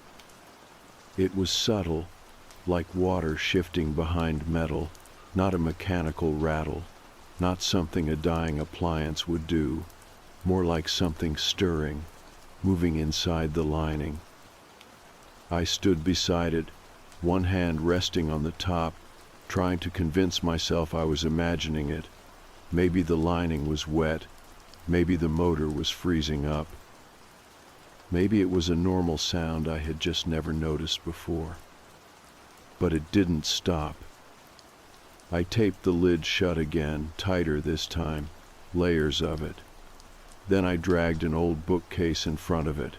It was subtle, like water shifting behind metal, not a mechanical rattle, not something a dying appliance would do, more like something stirring, moving inside the lining. I stood beside it, one hand resting on the top, trying to convince myself I was imagining it. Maybe the lining was wet. Maybe the motor was freezing up. Maybe it was a normal sound I had just never noticed before. But it didn't stop. I taped the lid shut again, tighter this time, layers of it. Then I dragged an old bookcase in front of it.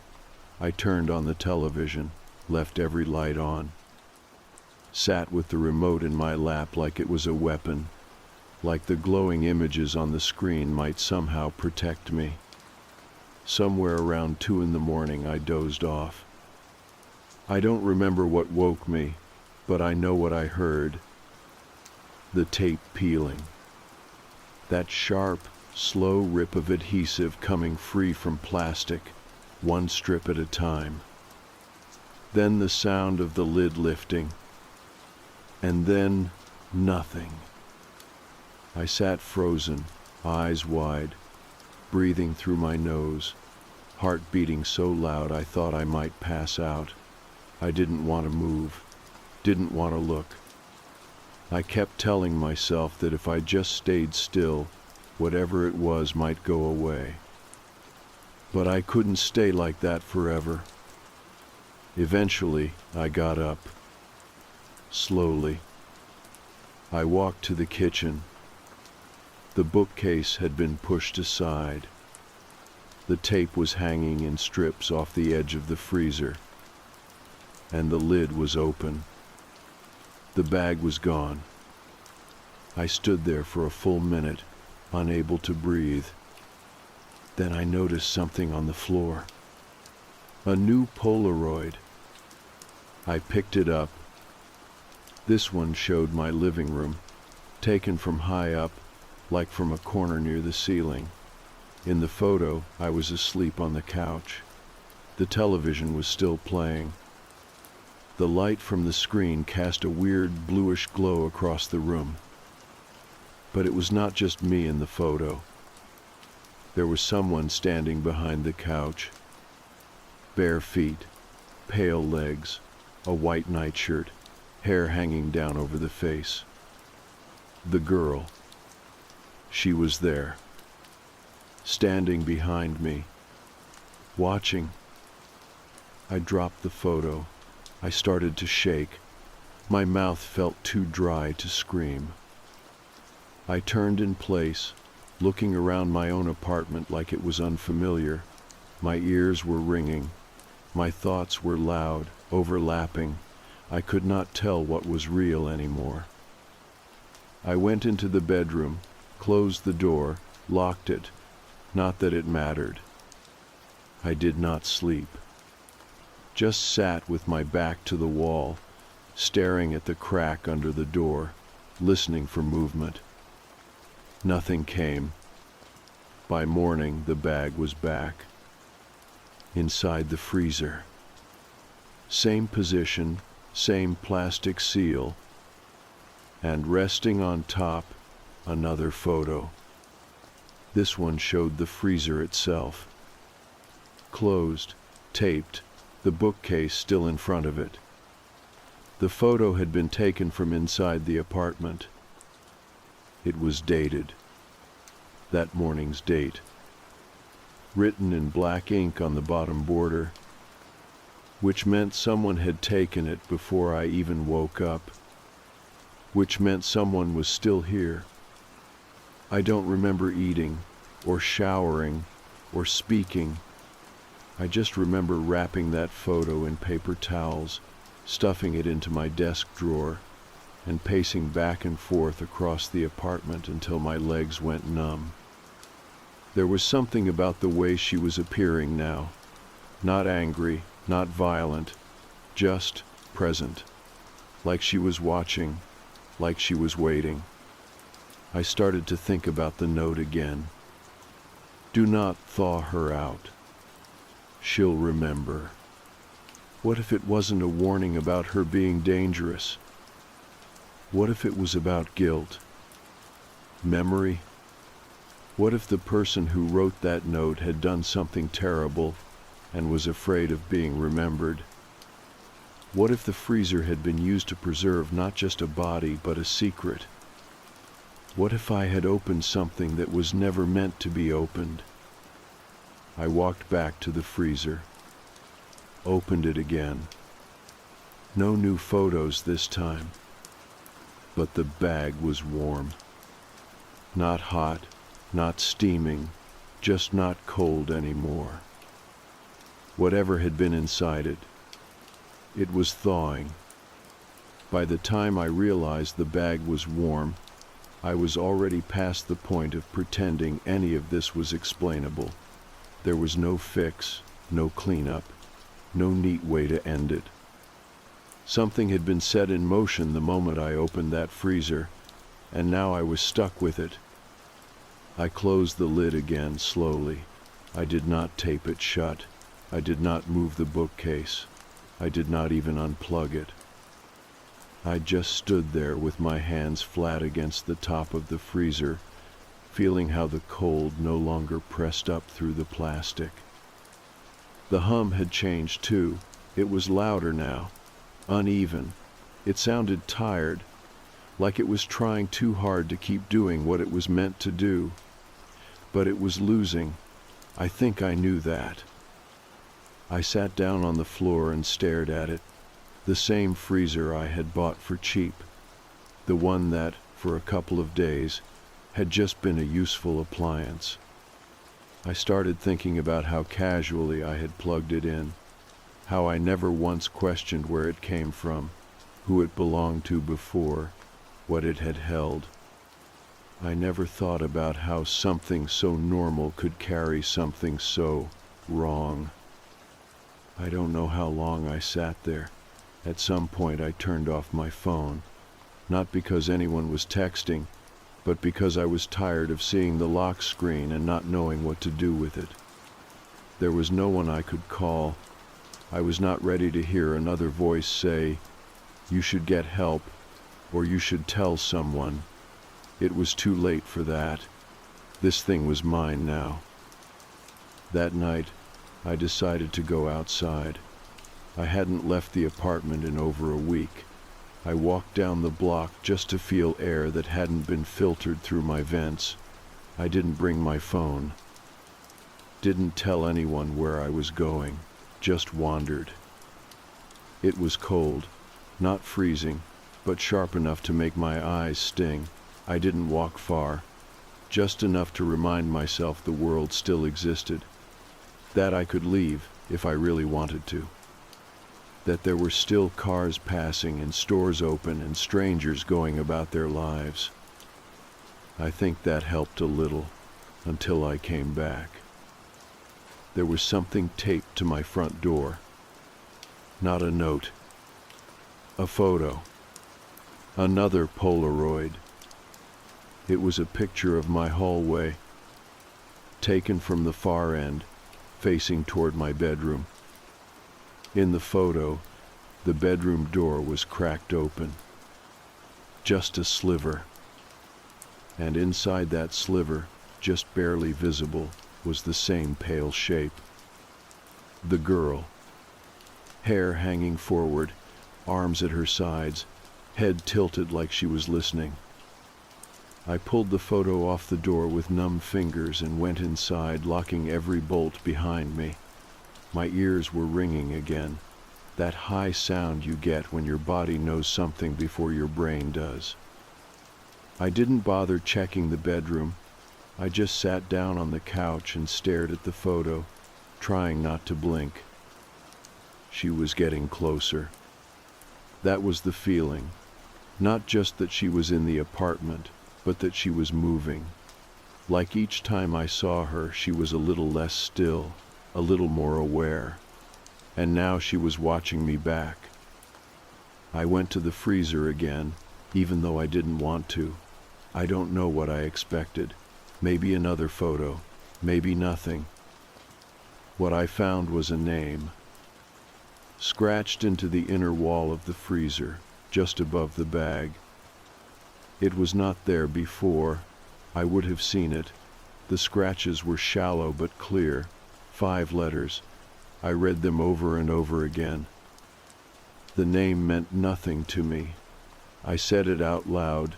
I turned on the television, left every light on. Sat with the remote in my lap like it was a weapon, like the glowing images on the screen might somehow protect me. Somewhere around 2 a.m, I dozed off. I don't remember what woke me, but I know what I heard. The tape peeling. That sharp, slow rip of adhesive coming free from plastic, one strip at a time. Then the sound of the lid lifting. And then nothing. I sat frozen, eyes wide, breathing through my nose, heart beating so loud I thought I might pass out. I didn't want to move, didn't want to look. I kept telling myself that if I just stayed still, whatever it was might go away. But I couldn't stay like that forever. Eventually, I got up. Slowly. I walked to the kitchen. The bookcase had been pushed aside. The tape was hanging in strips off the edge of the freezer, and the lid was open. The bag was gone. I stood there for a full minute, unable to breathe. Then I noticed something on the floor. A new Polaroid. I picked it up. This one showed my living room, taken from high up, like from a corner near the ceiling. In the photo, I was asleep on the couch. The television was still playing. The light from the screen cast a weird bluish glow across the room. But it was not just me in the photo. There was someone standing behind the couch. Bare feet, pale legs, a white nightshirt, hair hanging down over the face. The girl. She was there, standing behind me, watching. I dropped the photo. I started to shake. My mouth felt too dry to scream. I turned in place, looking around my own apartment like it was unfamiliar. My ears were ringing. My thoughts were loud, overlapping. I could not tell what was real anymore. I went into the bedroom, closed the door, locked it. Not that it mattered. I did not sleep. Just sat with my back to the wall, staring at the crack under the door, listening for movement. Nothing came. By morning, the bag was back. Inside the freezer. Same position, same plastic seal, and resting on top, another photo. This one showed the freezer itself. Closed, taped, the bookcase still in front of it. The photo had been taken from inside the apartment. It was dated. That morning's date. Written in black ink on the bottom border, which meant someone had taken it before I even woke up, which meant someone was still here. I don't remember eating, or showering, or speaking. I just remember wrapping that photo in paper towels, stuffing it into my desk drawer, and pacing back and forth across the apartment until my legs went numb. There was something about the way she was appearing now. Not angry, not violent, just present. Like she was watching, like she was waiting. I started to think about the note again. Do not thaw her out. She'll remember. What if it wasn't a warning about her being dangerous? What if it was about guilt? Memory? What if the person who wrote that note had done something terrible and was afraid of being remembered? What if the freezer had been used to preserve not just a body but a secret? What if I had opened something that was never meant to be opened? I walked back to the freezer, opened it again. No new photos this time, but the bag was warm. Not hot, not steaming, just not cold anymore. Whatever had been inside it, it was thawing. By the time I realized the bag was warm, I was already past the point of pretending any of this was explainable. There was no fix, no cleanup, no neat way to end it. Something had been set in motion the moment I opened that freezer, and now I was stuck with it. I closed the lid again slowly. I did not tape it shut. I did not move the bookcase. I did not even unplug it. I just stood there with my hands flat against the top of the freezer, feeling how the cold no longer pressed up through the plastic. The hum had changed too. It was louder now, uneven. It sounded tired, like it was trying too hard to keep doing what it was meant to do. But it was losing. I think I knew that. I sat down on the floor and stared at it. The same freezer I had bought for cheap. The one that, for a couple of days, had just been a useful appliance. I started thinking about how casually I had plugged it in, how I never once questioned where it came from, who it belonged to before, what it had held. I never thought about how something so normal could carry something so wrong. I don't know how long I sat there. At some point I turned off my phone, not because anyone was texting, but because I was tired of seeing the lock screen and not knowing what to do with it. There was no one I could call. I was not ready to hear another voice say, "You should get help," or "You should tell someone." It was too late for that. This thing was mine now. That night, I decided to go outside. I hadn't left the apartment in over a week. I walked down the block just to feel air that hadn't been filtered through my vents. I didn't bring my phone. Didn't tell anyone where I was going. Just wandered. It was cold, not freezing, but sharp enough to make my eyes sting. I didn't walk far, just enough to remind myself the world still existed, that I could leave if I really wanted to, that there were still cars passing and stores open and strangers going about their lives. I think that helped a little until I came back. There was something taped to my front door. Not a note. A photo. Another Polaroid. It was a picture of my hallway, taken from the far end, facing toward my bedroom. In the photo, the bedroom door was cracked open. Just a sliver. And inside that sliver, just barely visible, was the same pale shape. The girl. Hair hanging forward, arms at her sides, head tilted like she was listening. I pulled the photo off the door with numb fingers and went inside, locking every bolt behind me. My ears were ringing again, that high sound you get when your body knows something before your brain does. I didn't bother checking the bedroom. I just sat down on the couch and stared at the photo, trying not to blink. She was getting closer. That was the feeling. Not just that she was in the apartment, but that she was moving. Like each time I saw her, she was a little less still, a little more aware. And now she was watching me back. I went to the freezer again, even though I didn't want to. I don't know what I expected. Maybe another photo, maybe nothing. What I found was a name, scratched into the inner wall of the freezer, just above the bag. It was not there before. I would have seen it. The scratches were shallow but clear. 5 letters. I read them over and over again. The name meant nothing to me. I said it out loud,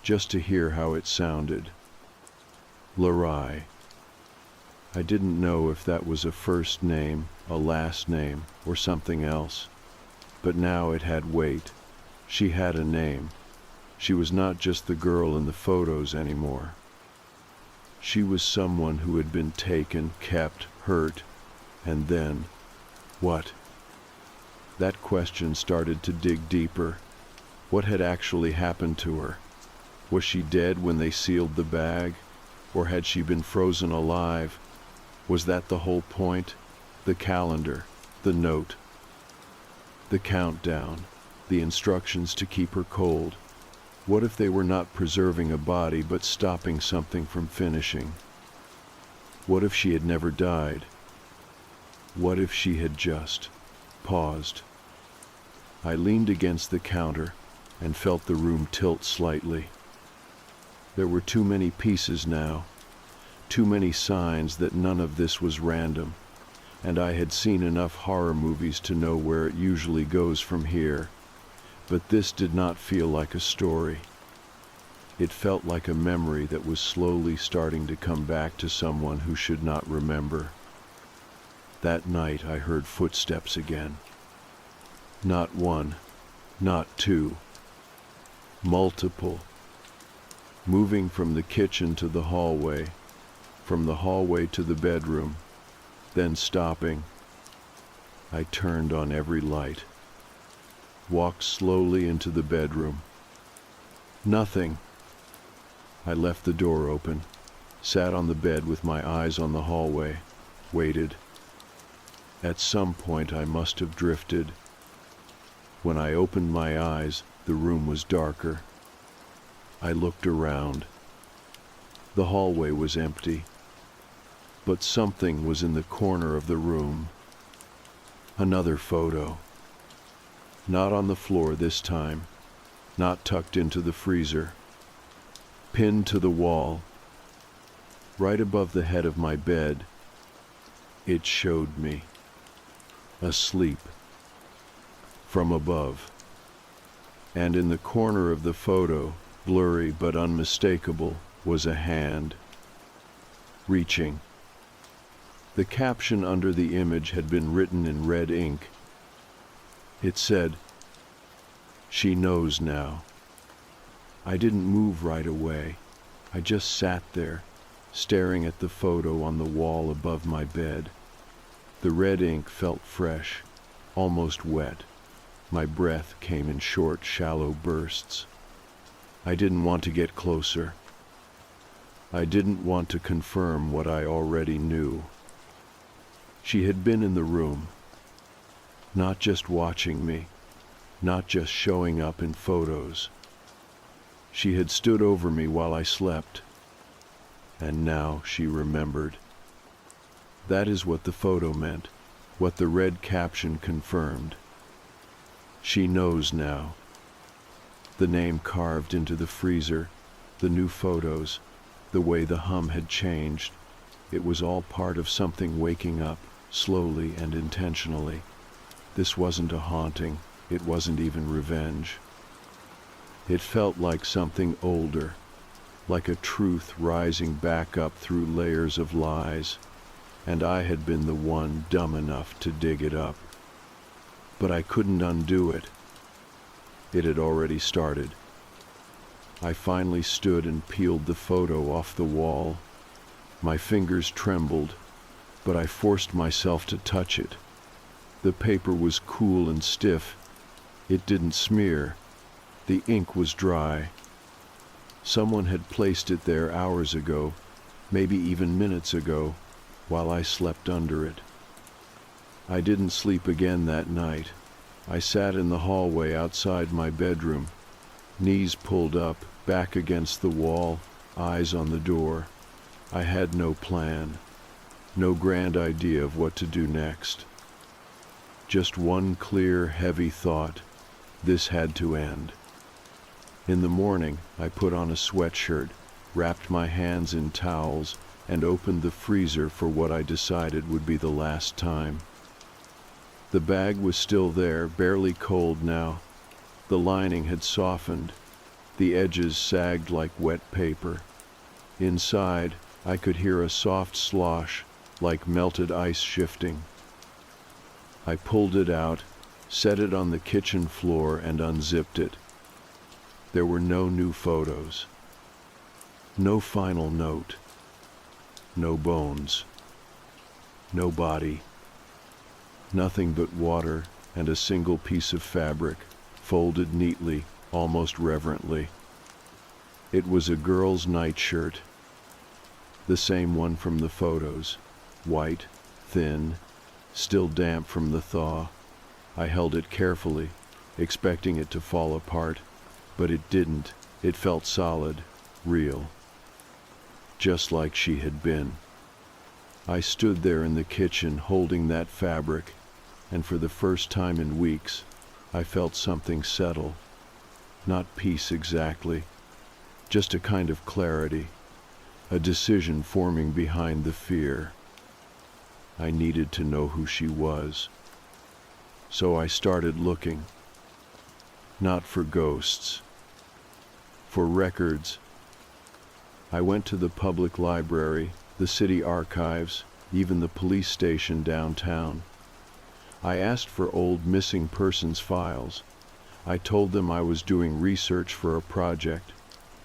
just to hear how it sounded. Larai. I didn't know if that was a first name, a last name, or something else. But now it had weight. She had a name. She was not just the girl in the photos anymore. She was someone who had been taken, kept, hurt, and then, what? That question started to dig deeper. What had actually happened to her? Was she dead when they sealed the bag? Or had she been frozen alive? Was that the whole point? The calendar, the note, the countdown, the instructions to keep her cold. What if they were not preserving a body but stopping something from finishing? What if she had never died? What if she had just paused? I leaned against the counter and felt the room tilt slightly. There were too many pieces now, too many signs that none of this was random, and I had seen enough horror movies to know where it usually goes from here. But this did not feel like a story. It felt like a memory that was slowly starting to come back to someone who should not remember. That night I heard footsteps again. Not one, not two, multiple. Moving from the kitchen to the hallway, from the hallway to the bedroom, then stopping. I turned on every light. Walked slowly into the bedroom. Nothing. I left the door open, sat on the bed with my eyes on the hallway, waited. At some point I must have drifted. When I opened my eyes, the room was darker. I looked around. The hallway was empty, but something was in the corner of the room. Another photo. Not on the floor this time, not tucked into the freezer. pinned to the wall, right above the head of my bed. It showed me, asleep, from above. And in the corner of the photo, blurry but unmistakable, was a hand, reaching. The caption under the image had been written in red ink. It said, "She knows now." I didn't move right away. I just sat there, staring at the photo on the wall above my bed. The red ink felt fresh, almost wet. My breath came in short, shallow bursts. I didn't want to get closer. I didn't want to confirm what I already knew. She had been in the room, not just watching me, not just showing up in photos. She had stood over me while I slept, and now she remembered. That is what the photo meant, what the red caption confirmed. She knows now. The name carved into the freezer, the new photos, the way the hum had changed. It was all part of something waking up, slowly and intentionally. This wasn't a haunting. It wasn't even revenge. It felt like something older, like a truth rising back up through layers of lies, and I had been the one dumb enough to dig it up. But I couldn't undo it. It had already started. I finally stood and peeled the photo off the wall. My fingers trembled, but I forced myself to touch it. The paper was cool and stiff. It didn't smear. The ink was dry. Someone had placed it there hours ago, maybe even minutes ago, while I slept under it. I didn't sleep again that night. I sat in the hallway outside my bedroom, knees pulled up, back against the wall, eyes on the door. I had no plan, no grand idea of what to do next. Just one clear, heavy thought: this had to end. In the morning, I put on a sweatshirt, wrapped my hands in towels, and opened the freezer for what I decided would be the last time. The bag was still there, barely cold now. The lining had softened. The edges sagged like wet paper. Inside, I could hear a soft slosh, like melted ice shifting. I pulled it out, set it on the kitchen floor, and unzipped it. There were no new photos. No final note. No bones. No body. Nothing but water and a single piece of fabric, folded neatly, almost reverently. It was a girl's nightshirt, the same one from the photos, white, thin, still damp from the thaw. I held it carefully, expecting it to fall apart, but it didn't. It felt solid, real, just like she had been. I stood there in the kitchen holding that fabric, and for the first time in weeks, I felt something settle. Not peace exactly, just a kind of clarity, a decision forming behind the fear. I needed to know who she was. So I started looking, not for ghosts, for records. I went to the public library, the city archives, even the police station downtown. I asked for old missing persons files. I told them I was doing research for a project.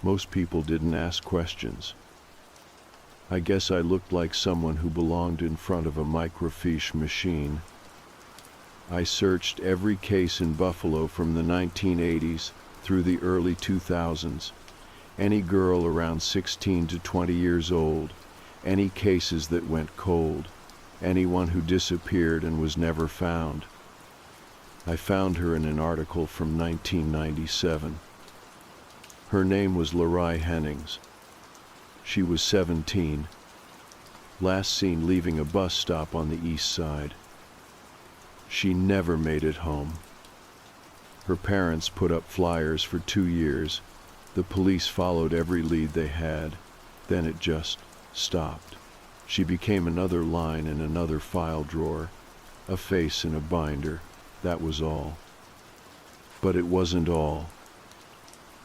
Most people didn't ask questions. I guess I looked like someone who belonged in front of a microfiche machine. I searched every case in Buffalo from the 1980s through the early 2000s. Any girl around 16 to 20 years old, any cases that went cold, anyone who disappeared and was never found. I found her in an article from 1997. Her name was Lori Hennings. She was 17, last seen leaving a bus stop on the east side. She never made it home. Her parents put up flyers for 2 years, The police followed every lead they had. Then it just stopped. She became another line in another file drawer, a face in a binder. That was all. But it wasn't all.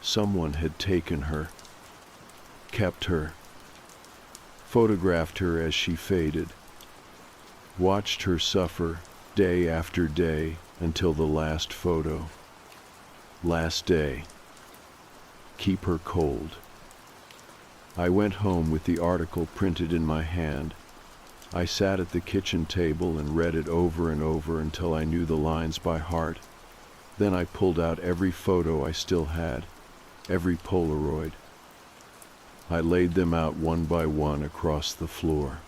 Someone had taken her, kept her, photographed her as she faded, watched her suffer day after day until the last photo. Last day. Keep her cold. I went home with the article printed in my hand. I sat at the kitchen table and read it over and over until I knew the lines by heart. Then I pulled out every photo I still had, every Polaroid. I laid them out one by one across the floor.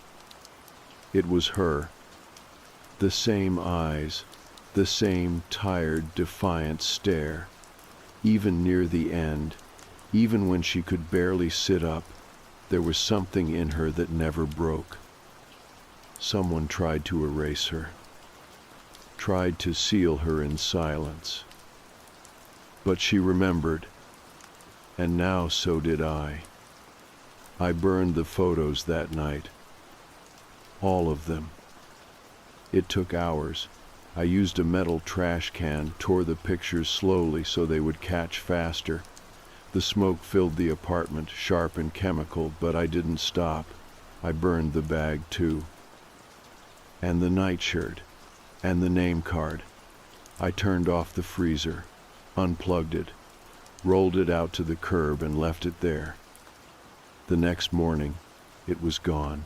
It was her. The same eyes, the same tired, defiant stare. Even near the end, even when she could barely sit up, there was something in her that never broke. Someone tried to erase her, tried to seal her in silence. But she remembered, and now so did I. I burned the photos that night. All of them. It took hours. I used a metal trash can, tore the pictures slowly so they would catch faster. The smoke filled the apartment, sharp and chemical, but I didn't stop. I burned the bag too. And the nightshirt, and the name card. I turned off the freezer, unplugged it, rolled it out to the curb and left it there. The next morning, it was gone.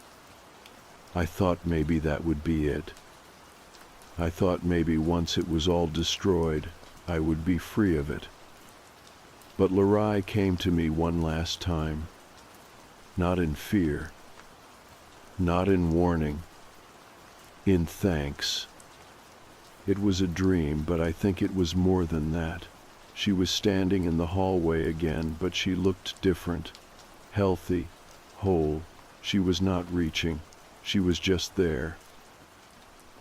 I thought maybe that would be it. I thought maybe once it was all destroyed, I would be free of it. But Larai came to me one last time, not in fear, not in warning, in thanks. It was a dream, but I think it was more than that. She was standing in the hallway again, but she looked different, healthy, whole. She was not reaching. She was just there,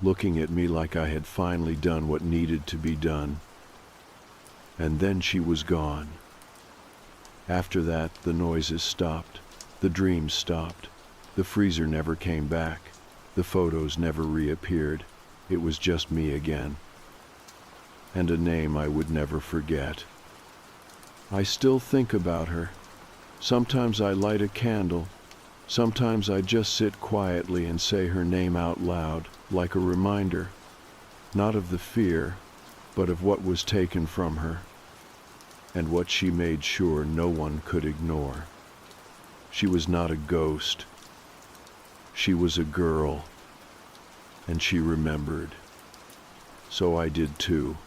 looking at me like I had finally done what needed to be done. And then she was gone. After that, the noises stopped. The dreams stopped. The freezer never came back. The photos never reappeared. It was just me again. And a name I would never forget. I still think about her. Sometimes I light a candle. Sometimes I just sit quietly and say her name out loud, like a reminder, not of the fear, but of what was taken from her, and what she made sure no one could ignore. She was not a ghost. She was a girl, and she remembered. So I did too.